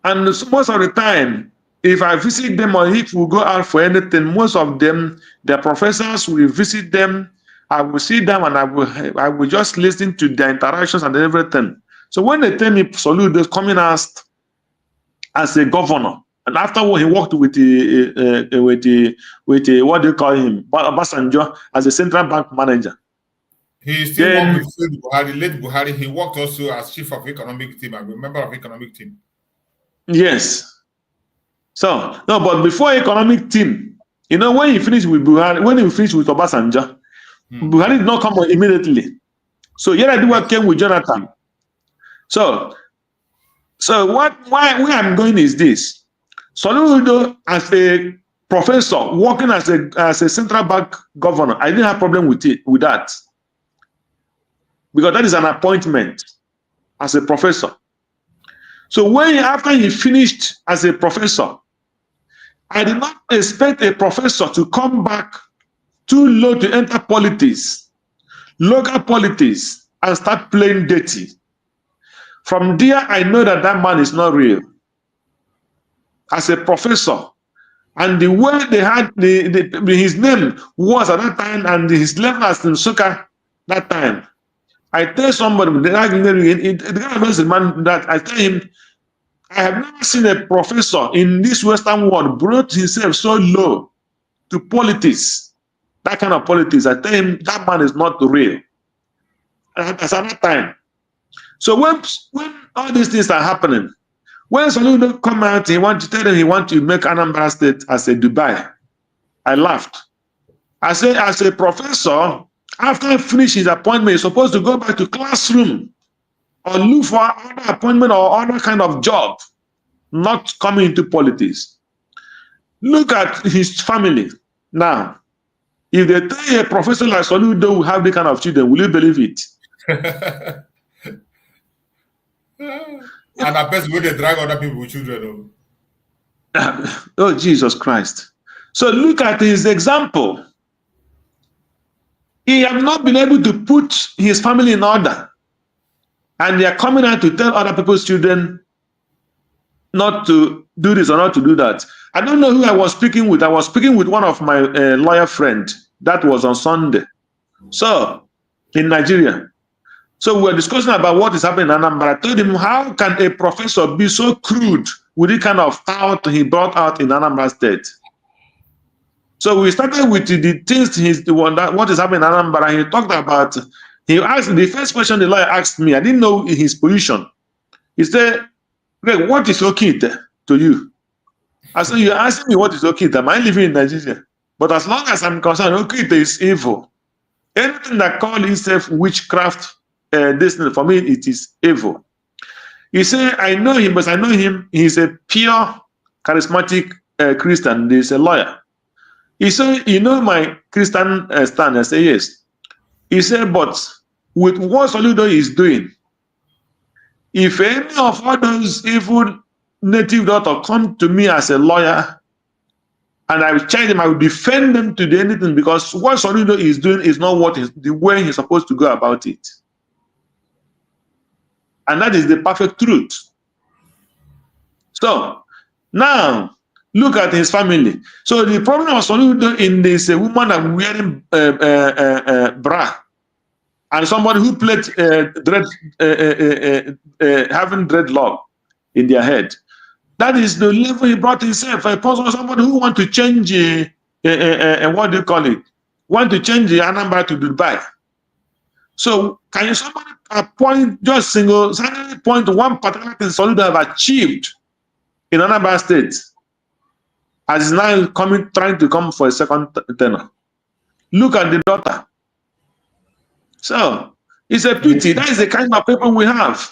and most of the time, if I visit them or if we go out for anything, most of them, the professors will visit them. I will see them and I will just listen to their interactions and everything. So when they tell me Soludo is coming as a governor, and afterward he worked with the what do you call him, Obasanjo, as a central bank manager. He still worked with Buhari, late Buhari. He worked also as chief of economic team. I'm a member of economic team. Yes. So no, but before economic team, you know, when he finished with Buhari, when he finished with Obasanjo, Buhari did not come immediately. So Yar'Adua came with Jonathan. So where I'm going is this: Soludo as a professor working as a central bank governor, I didn't have problem with that, because that is an appointment as a professor. So after he finished as a professor, I did not expect a professor to come back too low to enter politics, local politics, and start playing dirty. From there, I know that man is not real. As a professor, and the way they had his name was at that time, and his level as in Soka that time. I tell somebody, the guy knows the man that I tell him, I have never seen a professor in this Western world brought himself so low to politics, that kind of politics. I tell him that man is not real. At that time. So when all these things are happening, when Soludo come out, he want to tell them he want to make Anambra State as a Dubai. I laughed. I said, as a professor, after he finished his appointment, he's supposed to go back to classroom or look for other appointment or other kind of job, not coming into politics. Look at his family. Now, if they tell you a professor like Soludo will have the kind of children, will you believe it? And I bet when they drag other people with children. Oh, Jesus Christ. So look at his example. He have not been able to put his family in order. And they are coming out to tell other people's children not to do this or not to do that. I don't know who I was speaking with. I was speaking with one of my lawyer friend. That was on Sunday. So, in Nigeria. So we were discussing about what is happening in Anambra. I told him, how can a professor be so crude with the kind of thought he brought out in Anambra State? So we started with the things what is happening in Anambra. He talked about, he asked, the first question the lawyer asked me, I didn't know his position. He said, Greg, what is Okite to you? I said, you're asking me what is Okite? Am I living in Nigeria? But as long as I'm concerned, Okite is evil. Anything that calls itself witchcraft, this for me, it is evil. He said, I know him, but I know him. He's a pure, charismatic Christian. He's a lawyer. He said, you know my Christian stand? I say, yes. He said, but with what Soludo is doing, if any of all those evil native doctors come to me as a lawyer and I will charge them, I will defend them to do anything, because what Soludo is doing is not the way he's supposed to go about it. And that is the perfect truth. So now look at his family. So the problem of Soludo in this woman that wearing bra, and somebody who played having dreadlock in their head. That is the level he brought himself. A person, somebody who want to change what do you call it? Want to change the Anambra to Dubai. So can you somebody point just single point one particular thing Soludo have achieved in Anambra State as is now trying to come for a second tenure? Look at the daughter. So it's a pity. That is the kind of people we have.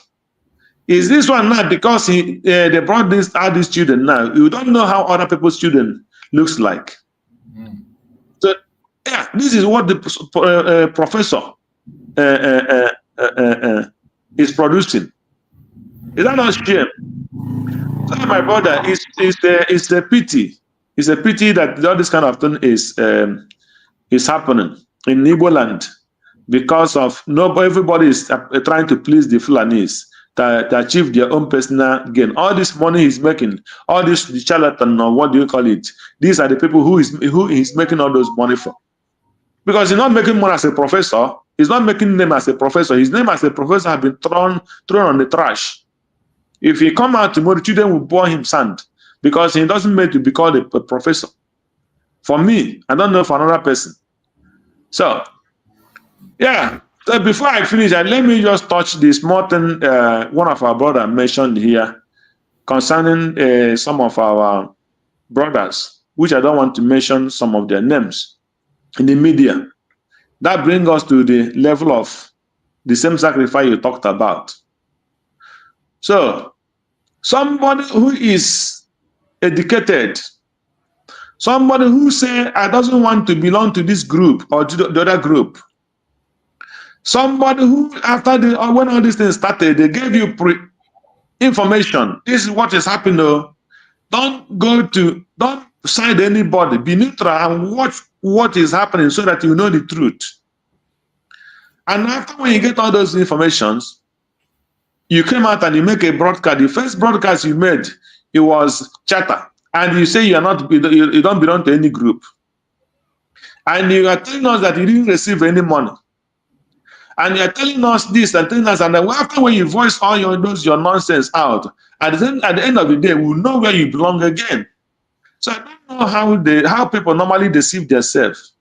Is this one now because they brought out these children now? You don't know how other people's children looks like. So yeah, this is what the professor is producing. Is that not shame? So my brother, it's a pity. It's a pity that all this kind of thing is happening in Igbo land, because of everybody is trying to please the Fulanis to achieve their own personal gain. All this money he's making, all this the charlatan, or what do you call it? These are the people who he's making all those money for. Because he's not making money as a professor. He's not making name as a professor. His name as a professor has been thrown on the trash. If he come out tomorrow, children will pour him sand, because he doesn't make to be called a professor. For me, I don't know for another person. So yeah. So before I finish, let me just touch the small thing one of our brothers mentioned here concerning some of our brothers, which I don't want to mention some of their names in the media. That brings us to the level of the same sacrifice you talked about. So somebody who is educated, somebody who say, I doesn't want to belong to this group or to the other group, somebody who, after when all these things started, they gave you information. This is what is happening. Though. Don't side anybody. Be neutral and watch what is happening so that you know the truth. And after when you get all those informations, you came out and you make a broadcast. The first broadcast you made, it was chatter, and you say you don't belong to any group, and you are telling us that you didn't receive any money. And you're telling us this and telling us, and then after when you voice all your nonsense out, at the end of the day, we'll know where you belong again. So I don't know how people normally deceive themselves.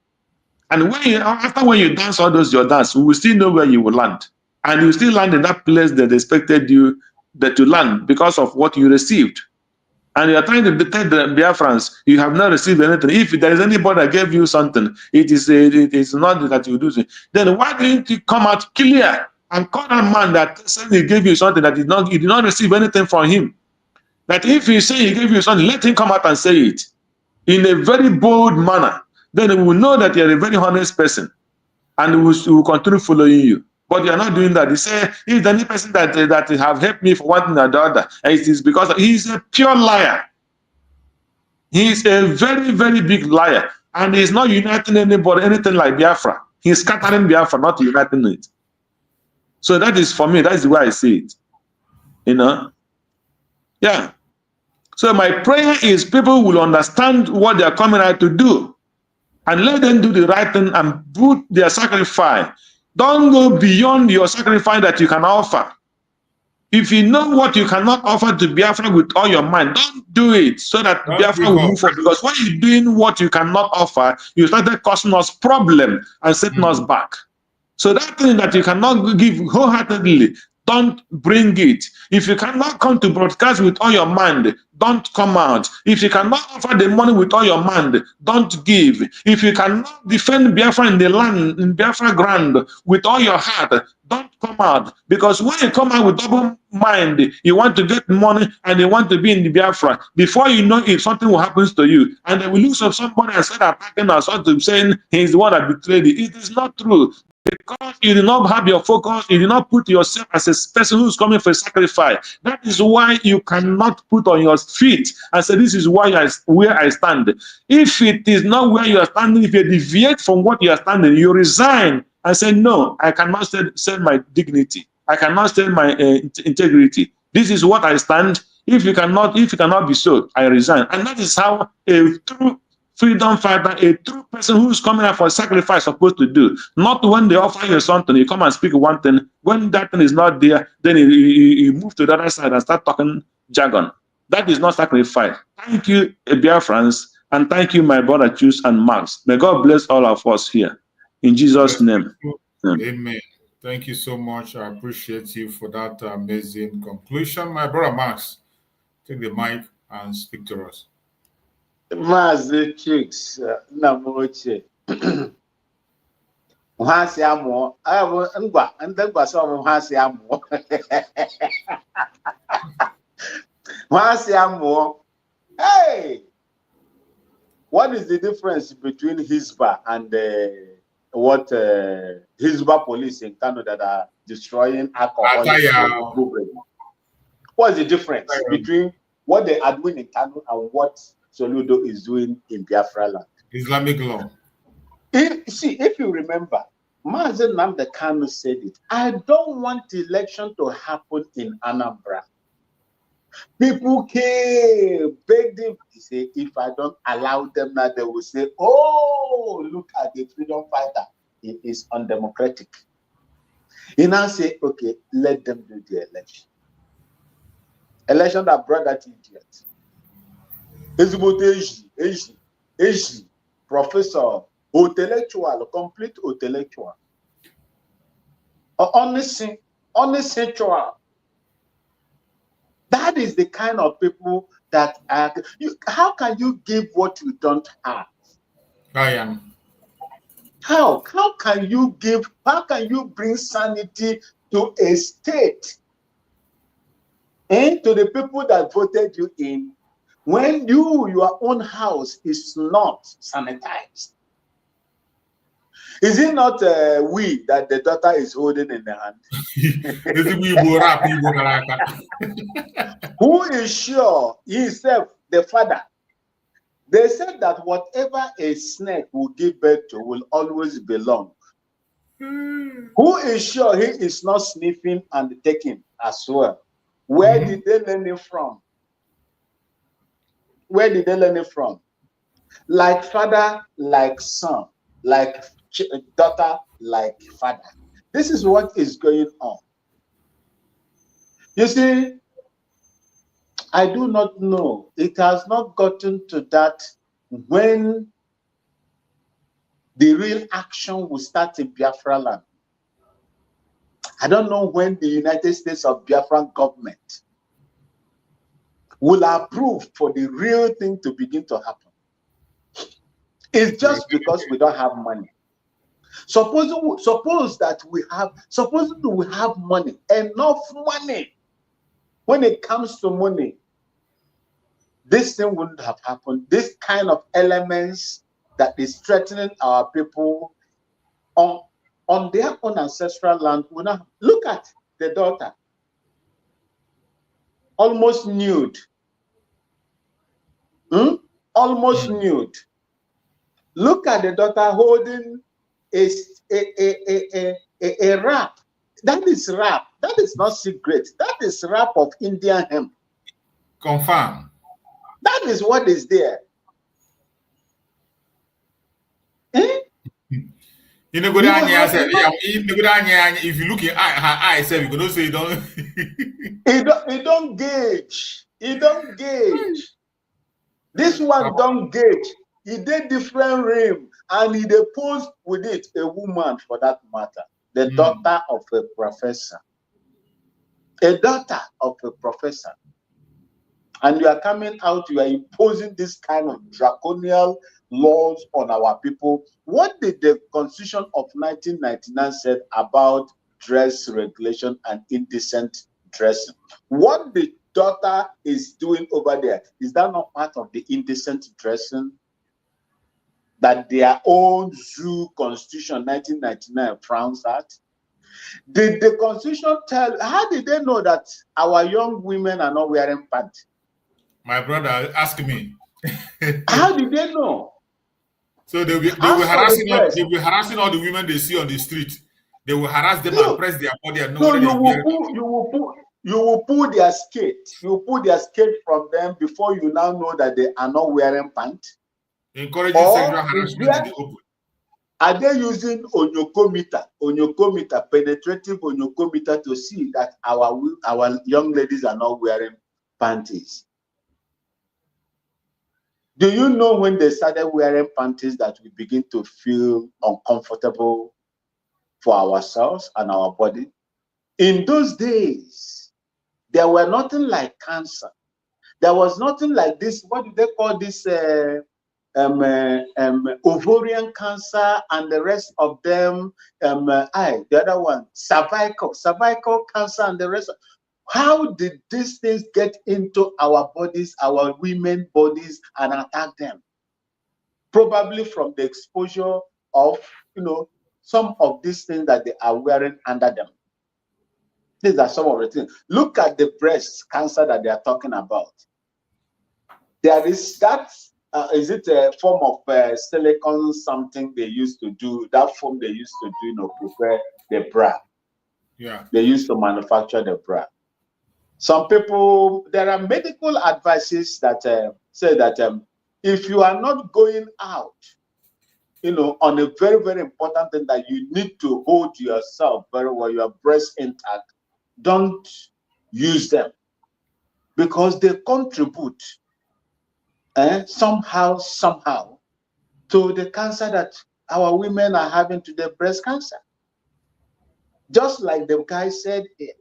And after when you dance all your dance, we will still know where you will land, and you still land in that place that they expected you to land because of what you received. And you are trying to tell the Biafrans you have not received anything. If there is anybody that gave you something, it is not that you do it. Then why didn't you come out clear and call that man that said he gave you something that you did not receive anything from him? That if he say he gave you something, let him come out and say it in a very bold manner. Then we will know that you are a very honest person, and we will continue following you. But you are not doing that. You say, if the only person that have helped me for one thing or the other, and it is because he's a pure liar. He's a very, very big liar. And he's not uniting anybody, anything like Biafra. He's scattering Biafra, not uniting it. So that is, for me, that is the way I see it. You know? Yeah. So my prayer is people will understand what they are coming out to do, and let them do the right thing and put their sacrifice. Don't go beyond your sacrifice that you can offer. If you know what you cannot offer to Biafra with all your mind, don't do it so that Biafra will move forward. Because when you're doing what you cannot offer, you started causing us problem and setting us back. So that thing that you cannot give wholeheartedly, don't bring it. If you cannot come to broadcast with all your mind, don't come out. If you cannot offer the money with all your mind, don't give. If you cannot defend Biafra in the land, in Biafra ground with all your heart, don't come out. Because when you come out with double mind, you want to get money and you want to be in the Biafra. Before you know it, something will happen to you. And they will look at somebody and start attacking us, or saying he's the one that betrayed you. It is not true. Because you did not have your focus, you did not put yourself as a person who's coming for a sacrifice. That is why you cannot put on your feet and say, this is where I stand. If it is not where you are standing, if you deviate from what you are standing, you resign and say, no, I cannot sell my dignity. I cannot sell my integrity. This is what I stand. If you cannot be so, I resign. And that is how a true freedom fighter, a true person who's coming out for sacrifice, supposed to do. Not when they offer you something, you come and speak one thing. When that thing is not there, then you move to the other side and start talking jargon. That is not sacrifice. Thank you, Biafrans, and thank you, my brother Chus and Max. May God bless all of us here. In Jesus' name. Amen. Thank you so much. I appreciate you for that amazing conclusion. My brother Max, take the mic and speak to us. Maazị Chicks nna m ochie ha si amụọ ngwa ndị mgbasa ọmụmụ ha si amụọ ha si amụọ. Hey, what is the difference between Hisba and Hisba police in Kano that are destroying alcohol? What is the difference between what they are doing in Kano and what Soludo is doing in Biafra land? Islamic law. If you remember, Mazen Nnamdi Kanu said it. I don't want the election to happen in Anambra. People came, begged him. He said, if I don't allow them now, they will say, oh, look at the freedom fighter. He is undemocratic. He now said, okay, let them do the election. Election that brought that idiot. Eji, professor, intellectual, complete intellectual. Honestly, that is the kind of people that are. How can you give what you don't have? I am. How can you give? How can you bring sanity to a state and to the people that voted you in? When your own house is not sanitized, is it not we that the daughter is holding in the hand? Who is sure himself, the father? They said that whatever a snake will give birth to will always belong. Who is sure he is not sniffing and taking as well? Where did they learn it from? Where did they learn it from? Like father, like son, like daughter, like father. This is what is going on. You see, I do not know. It has not gotten to that when the real action will start in Biafra land. I don't know when the United States of Biafran government will approve for the real thing to begin to happen. It's just because we don't have money. Suppose that we have money, enough money. When it comes to money, this thing wouldn't have happened. This kind of elements that is threatening our people on their own ancestral land. Look at the daughter, almost nude. Almost nude. Look at the daughter holding a wrap. That is wrap. That is not cigarette. That is wrap of Indian hemp. Confirm. That is what is there. You know, if you look at her eyes, you could say you don't. It don't gauge. It don't gauge. This one don't gauge. He did different rim and he posed with it a woman for that matter, the daughter of a professor. A daughter of a professor. And you are coming out, you are imposing this kind of draconian laws on our people. What did the Constitution of 1999 said about dress regulation and indecent dressing? What the daughter is doing over there, is that not part of the indecent dressing? that their own zoo constitution 1999 frowns at? Did the constitution tell, how did they know that our young women are not wearing pants? My brother, ask me. How did they know? So they will harassing all the women they see on the street. They will harass them and press their body and know So whether you will pull their skate. You will pull their skate from them before you now know that they are not wearing pants. Encouraging sexual harassment in the open. Are they using onyokometer, penetrative onyokometer to see that our young ladies are not wearing panties? Do you know when they started wearing panties that we begin to feel uncomfortable for ourselves and our body? In those days, there were nothing like cancer. There was nothing like this. What do they call this? Ovarian cancer and the rest of them. The other one, cervical cancer and the rest. How did these things get into our bodies, our women's bodies, and attack them? Probably from the exposure of, some of these things that they are wearing under them. These are some of the things. Look at the breast cancer that they are talking about. There is that, is it a form of silicone something they used to do, that form they used to do, prepare the bra. Yeah. They used to manufacture the bra. Some people, there are medical advices that say that if you are not going out, on a very, very important thing that you need to hold yourself very well, your breast intact, don't use them because they contribute somehow to the cancer that our women are having today, breast cancer. Just like the guy said here.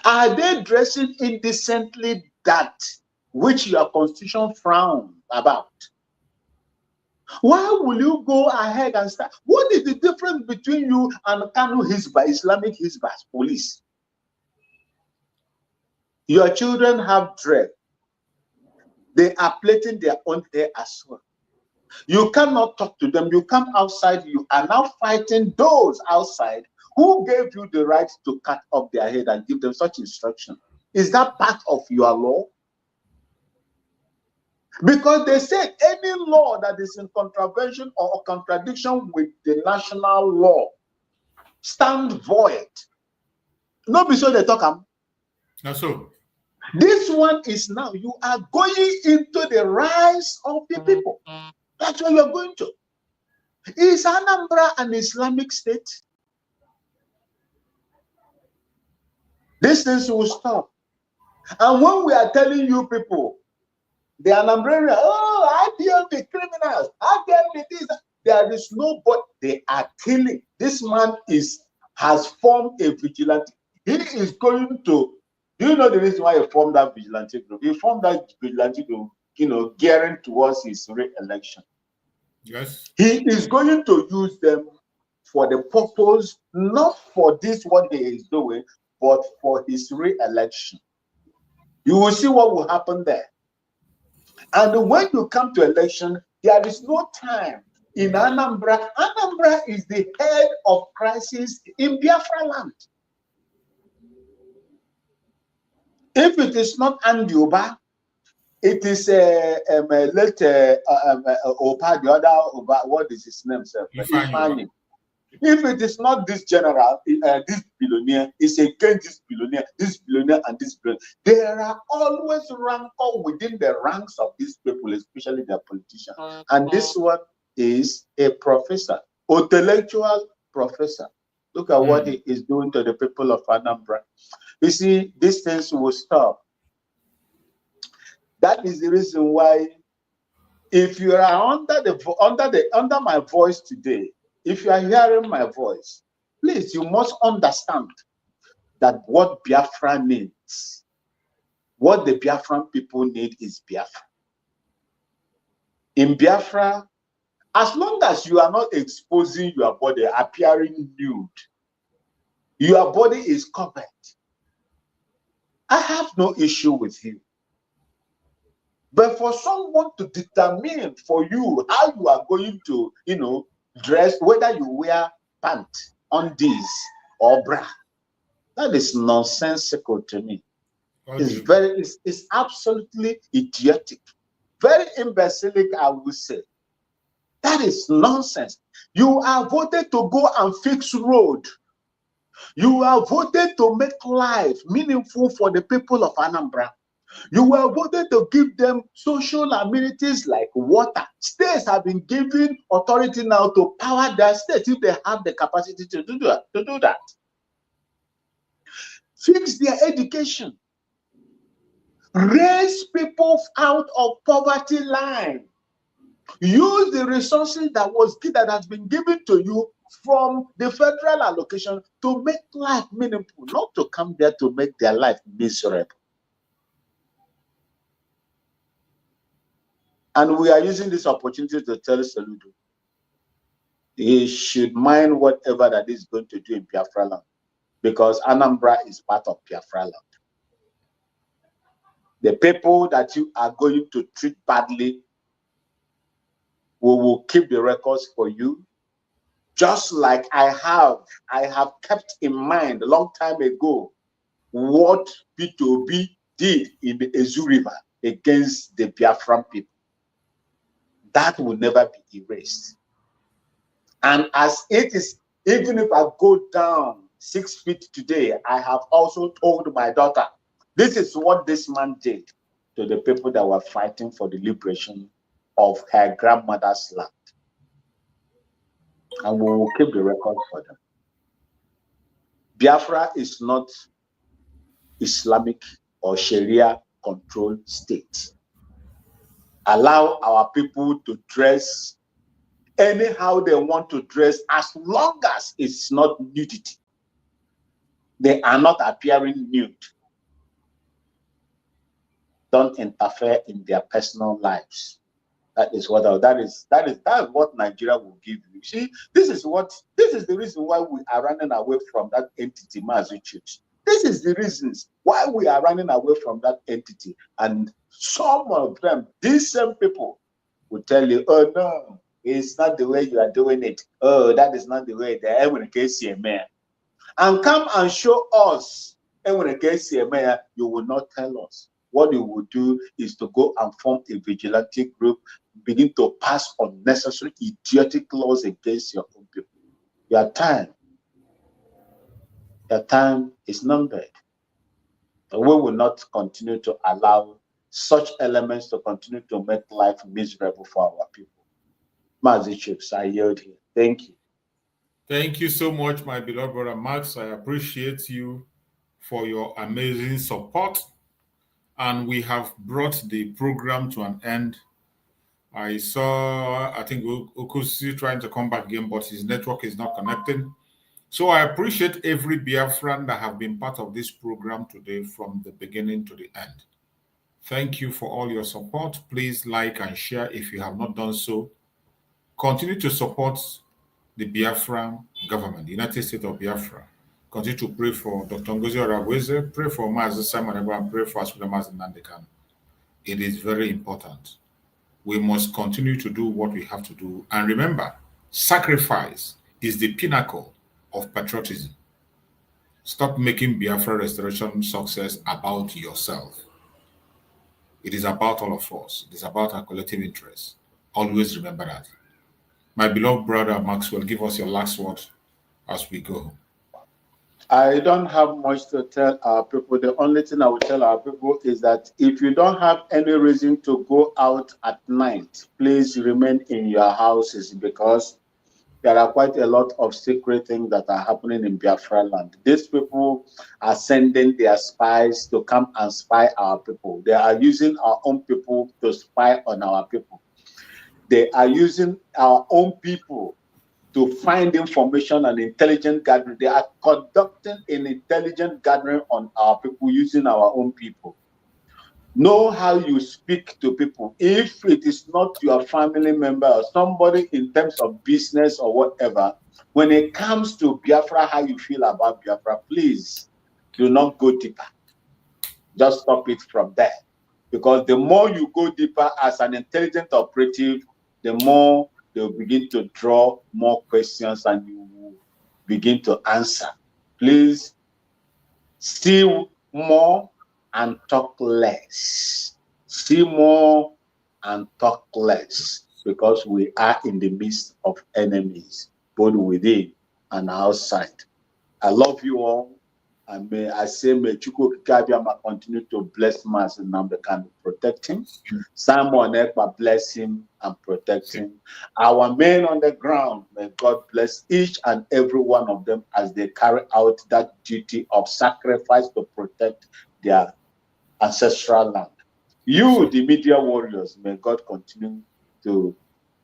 Are they dressing indecently, that which your constitution frowns about? Why will you go ahead and start? What is the difference between you and Kanu Hizbah, Islamic Hizbah police? Your children have dread. They are plaiting their own hair as well. You cannot talk to them. You come outside. You are now fighting those outside who gave you the right to cut off their head and give them such instruction. Is that part of your law? Because they say any law that is in contravention or contradiction with the national law stand void. Not be so they talk. Not so. This one is now, you are going into the rise of the people. That's what you're going to. Is Anambra an Islamic state? These things will stop. And when we are telling you people, the Anambrarians, IPLB criminals, IPLB this, there is no, but they are killing. This man has formed a vigilante. He is going to, do you know the reason why he formed that vigilante group? He formed that vigilante group, gearing towards his re-election. Yes. He is going to use them for the purpose, not for this, what he is doing, but for his re-election. You will see what will happen there. And when you come to election, there is no time in Anambra. Anambra is the head of crisis in Biafra land. If it is not Andioba, it is later Opa, the other Oba, what is his name, sir? Ifeanyi. If it is not this general, this billionaire, it's against this billionaire, and this billionaire. There are always rancor within the ranks of these people, especially their politicians. And this one is a professor, intellectual professor. Look at what he is doing to the people of Anambra. You see, these things will stop. That is the reason why, if you are under my voice today, if you are hearing my voice, please, you must understand that what Biafra needs, what the Biafran people need is Biafra. In Biafra, as long as you are not exposing your body, appearing nude, your body is covered. I have no issue with you. But for someone to determine for you how you are going to, dress, whether you wear pants, undies, or bra, that is nonsensical to me. It's absolutely idiotic, very imbecilic, I would say. That is nonsense. You are voted to go and fix road. You are voted to make life meaningful for the people of Anambra. You were voted to give them social amenities like water. States have been given authority now to power their states if they have the capacity to do that. Fix their education. Raise people out of poverty line. Use the resources that has been given to you from the federal allocation to make life meaningful, not to come there to make their life miserable. And we are using this opportunity to tell Soludo he should mind whatever that is going to do in Biafra land, because Anambra is part of Biafra land. The people that you are going to treat badly, we will keep the records for you. Just like I have kept in mind a long time ago what P2B did in the Ezu River against the Biafran people. That will never be erased. And as it is, even if I go down 6 feet today, I have also told my daughter, this is what this man did to the people that were fighting for the liberation of her grandmother's land. And we will keep the record for them. Biafra is not Islamic or Sharia controlled state. Allow our people to dress anyhow they want to dress, as long as it's not nudity. They are not appearing nude. Don't interfere in their personal lives. That is what Nigeria will give you. See, this is the reason why we are running away from that entity, Mazi Chiefs. This is the reasons why we are running away from that entity. And some of them, these same people, will tell you, oh no, it's not the way you are doing it. Oh, that is not the way. And come and show us. And when you will not tell us. What you will do is to go and form a vigilante group, begin to pass unnecessary, idiotic laws against your own people. Your time is numbered. We will not continue to allow such elements to continue to make life miserable for our people. Mazi Chiefs, I yield here. Thank you. Thank you so much, my beloved brother Max. I appreciate you for your amazing support. And we have brought the program to an end. I think Okusi trying to come back again, but his network is not connecting. So I appreciate every Biafran that have been part of this program today from the beginning to the end. Thank you for all your support. Please like and share if you have not done so. Continue to support the Biafran government, the United States of Biafra. Continue to pray for DrNgoziOrabueze, pray for Mazi Simon Ekpa, and pray for Mazi Nandekan. It is very important. We must continue to do what we have to do. And remember, sacrifice is the pinnacle of patriotism. Stop making Biafra restoration success about yourself. It is about all of us. It is about our collective interests. Always remember that. My beloved brother Maxwell, give us your last word as we go. I don't have much to tell our people. The only thing I will tell our people is that if you don't have any reason to go out at night, please remain in your houses, because there are quite a lot of secret things that are happening in Biafra land. These people are sending their spies to come and spy our people. They are using our own people to spy on our people. They are using our own people to find information and intelligent gathering. They are conducting an intelligent gathering on our people using our own people. Know how you speak to people. If it is not your family member or somebody in terms of business or whatever, when it comes to Biafra, how you feel about Biafra, please do not go deeper. Just stop it from there. Because the more you go deeper as an intelligent operative, the more they'll begin to draw more questions and you will begin to answer. Please see more and talk less. See more and talk less, because we are in the midst of enemies, both within and outside. I love you all. And may Chukwu Abiyama continue to bless Master Nnamdi Kanu, protect him. Simon Ekpa, bless him and protect him. Our men on the ground, may God bless each and every one of them as they carry out that duty of sacrifice to protect their ancestral land. You, the media warriors, may God continue to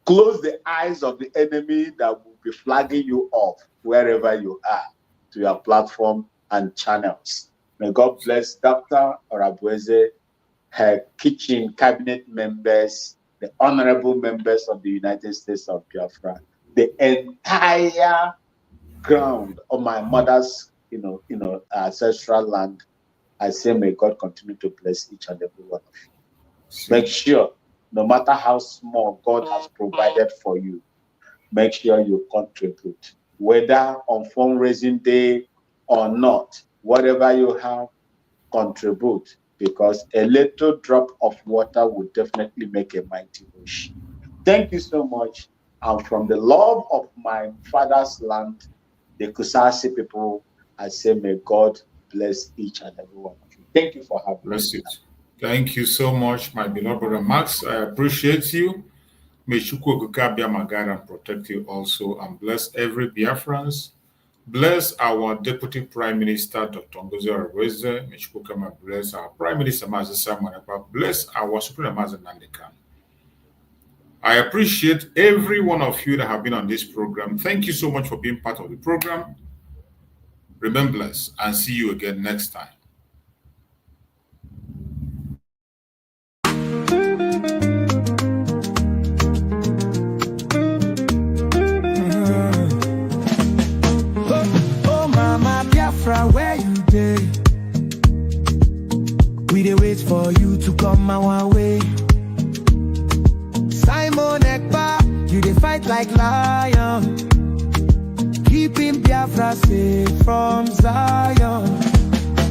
close the eyes of the enemy that will be flagging you off wherever you are to your platform and channels. May God bless Dr. Orabueze, her kitchen cabinet members, the honorable members of the United States of Biafra, the entire ground of my mother's, ancestral land. I say, may God continue to bless each and every one of you. Make sure, no matter how small God has provided for you, make sure you contribute, whether on fundraising day or not. Whatever you have, contribute, because a little drop of water will definitely make a mighty ocean. Thank you so much. And from the love of my father's land, the Kusasi people, I say, may God bless each and every one of you. Thank you for having me. Thank you so much, my beloved brother Max. I appreciate you. May Chukwu Abiyama guide and protect you also, and bless every Biafrans. Bless our Deputy Prime Minister, Dr. NgoziOrabueze. May Chukwu bless our Prime Minister, Master Simon Ekpa. Bless our Supreme Master Nnamdi Kanu. I appreciate every one of you that have been on this program. Thank you so much for being part of the program. Remain blessed and see you again next time. Where you dey? We dey wait for you to come our way. Simon Ekpa, you dey fight like lion, keeping Biafra safe from Zion.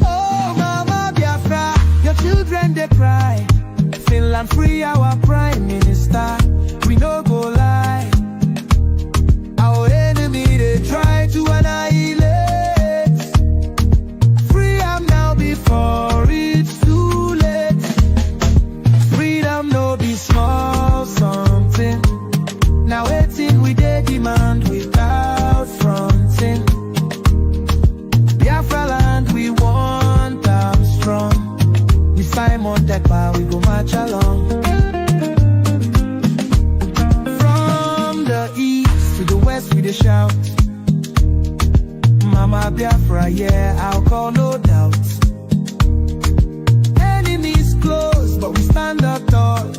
Oh, Mama Biafra, your children they cry. Finland free our prime minister. We no go lie. Our enemy they try to annihilate. Before it's too late. Freedom no be small something. Now waiting we dey demand without fronting. Biafra land we want them strong. With Simon Ekpa we go march along. From the east to the west we dey shout. Mama Biafra, yeah, I'll call no doubt. Close, but we stand up tall.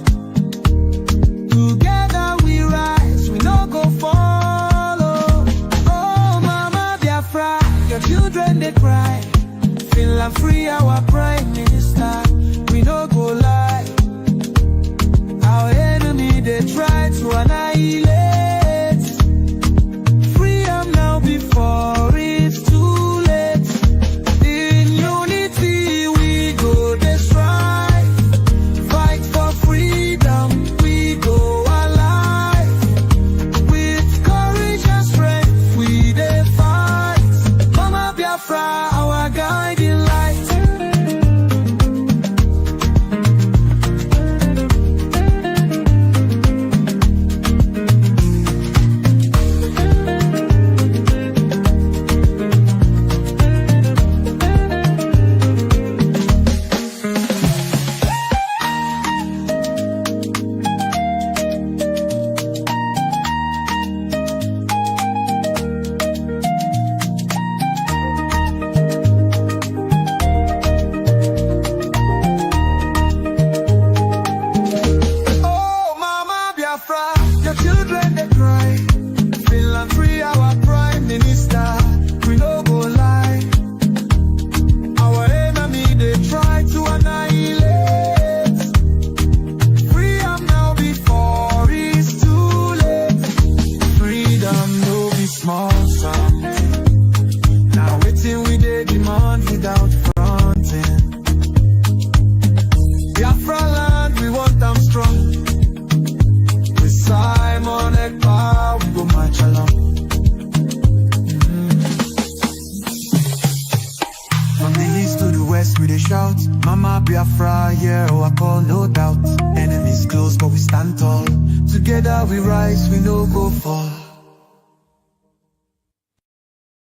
Together we rise, we no go follow. Oh, Mama Biafra, your children they cry. Finland free our prime minister. We no go lie. Our enemy they try to annihilate. Freedom now before it's too late. In unity we go destroy. Our guiding light. they shout, Mama Biafra, yeah, oh, I call no doubt. Enemies close, but we stand tall. Together we rise, we no go fall.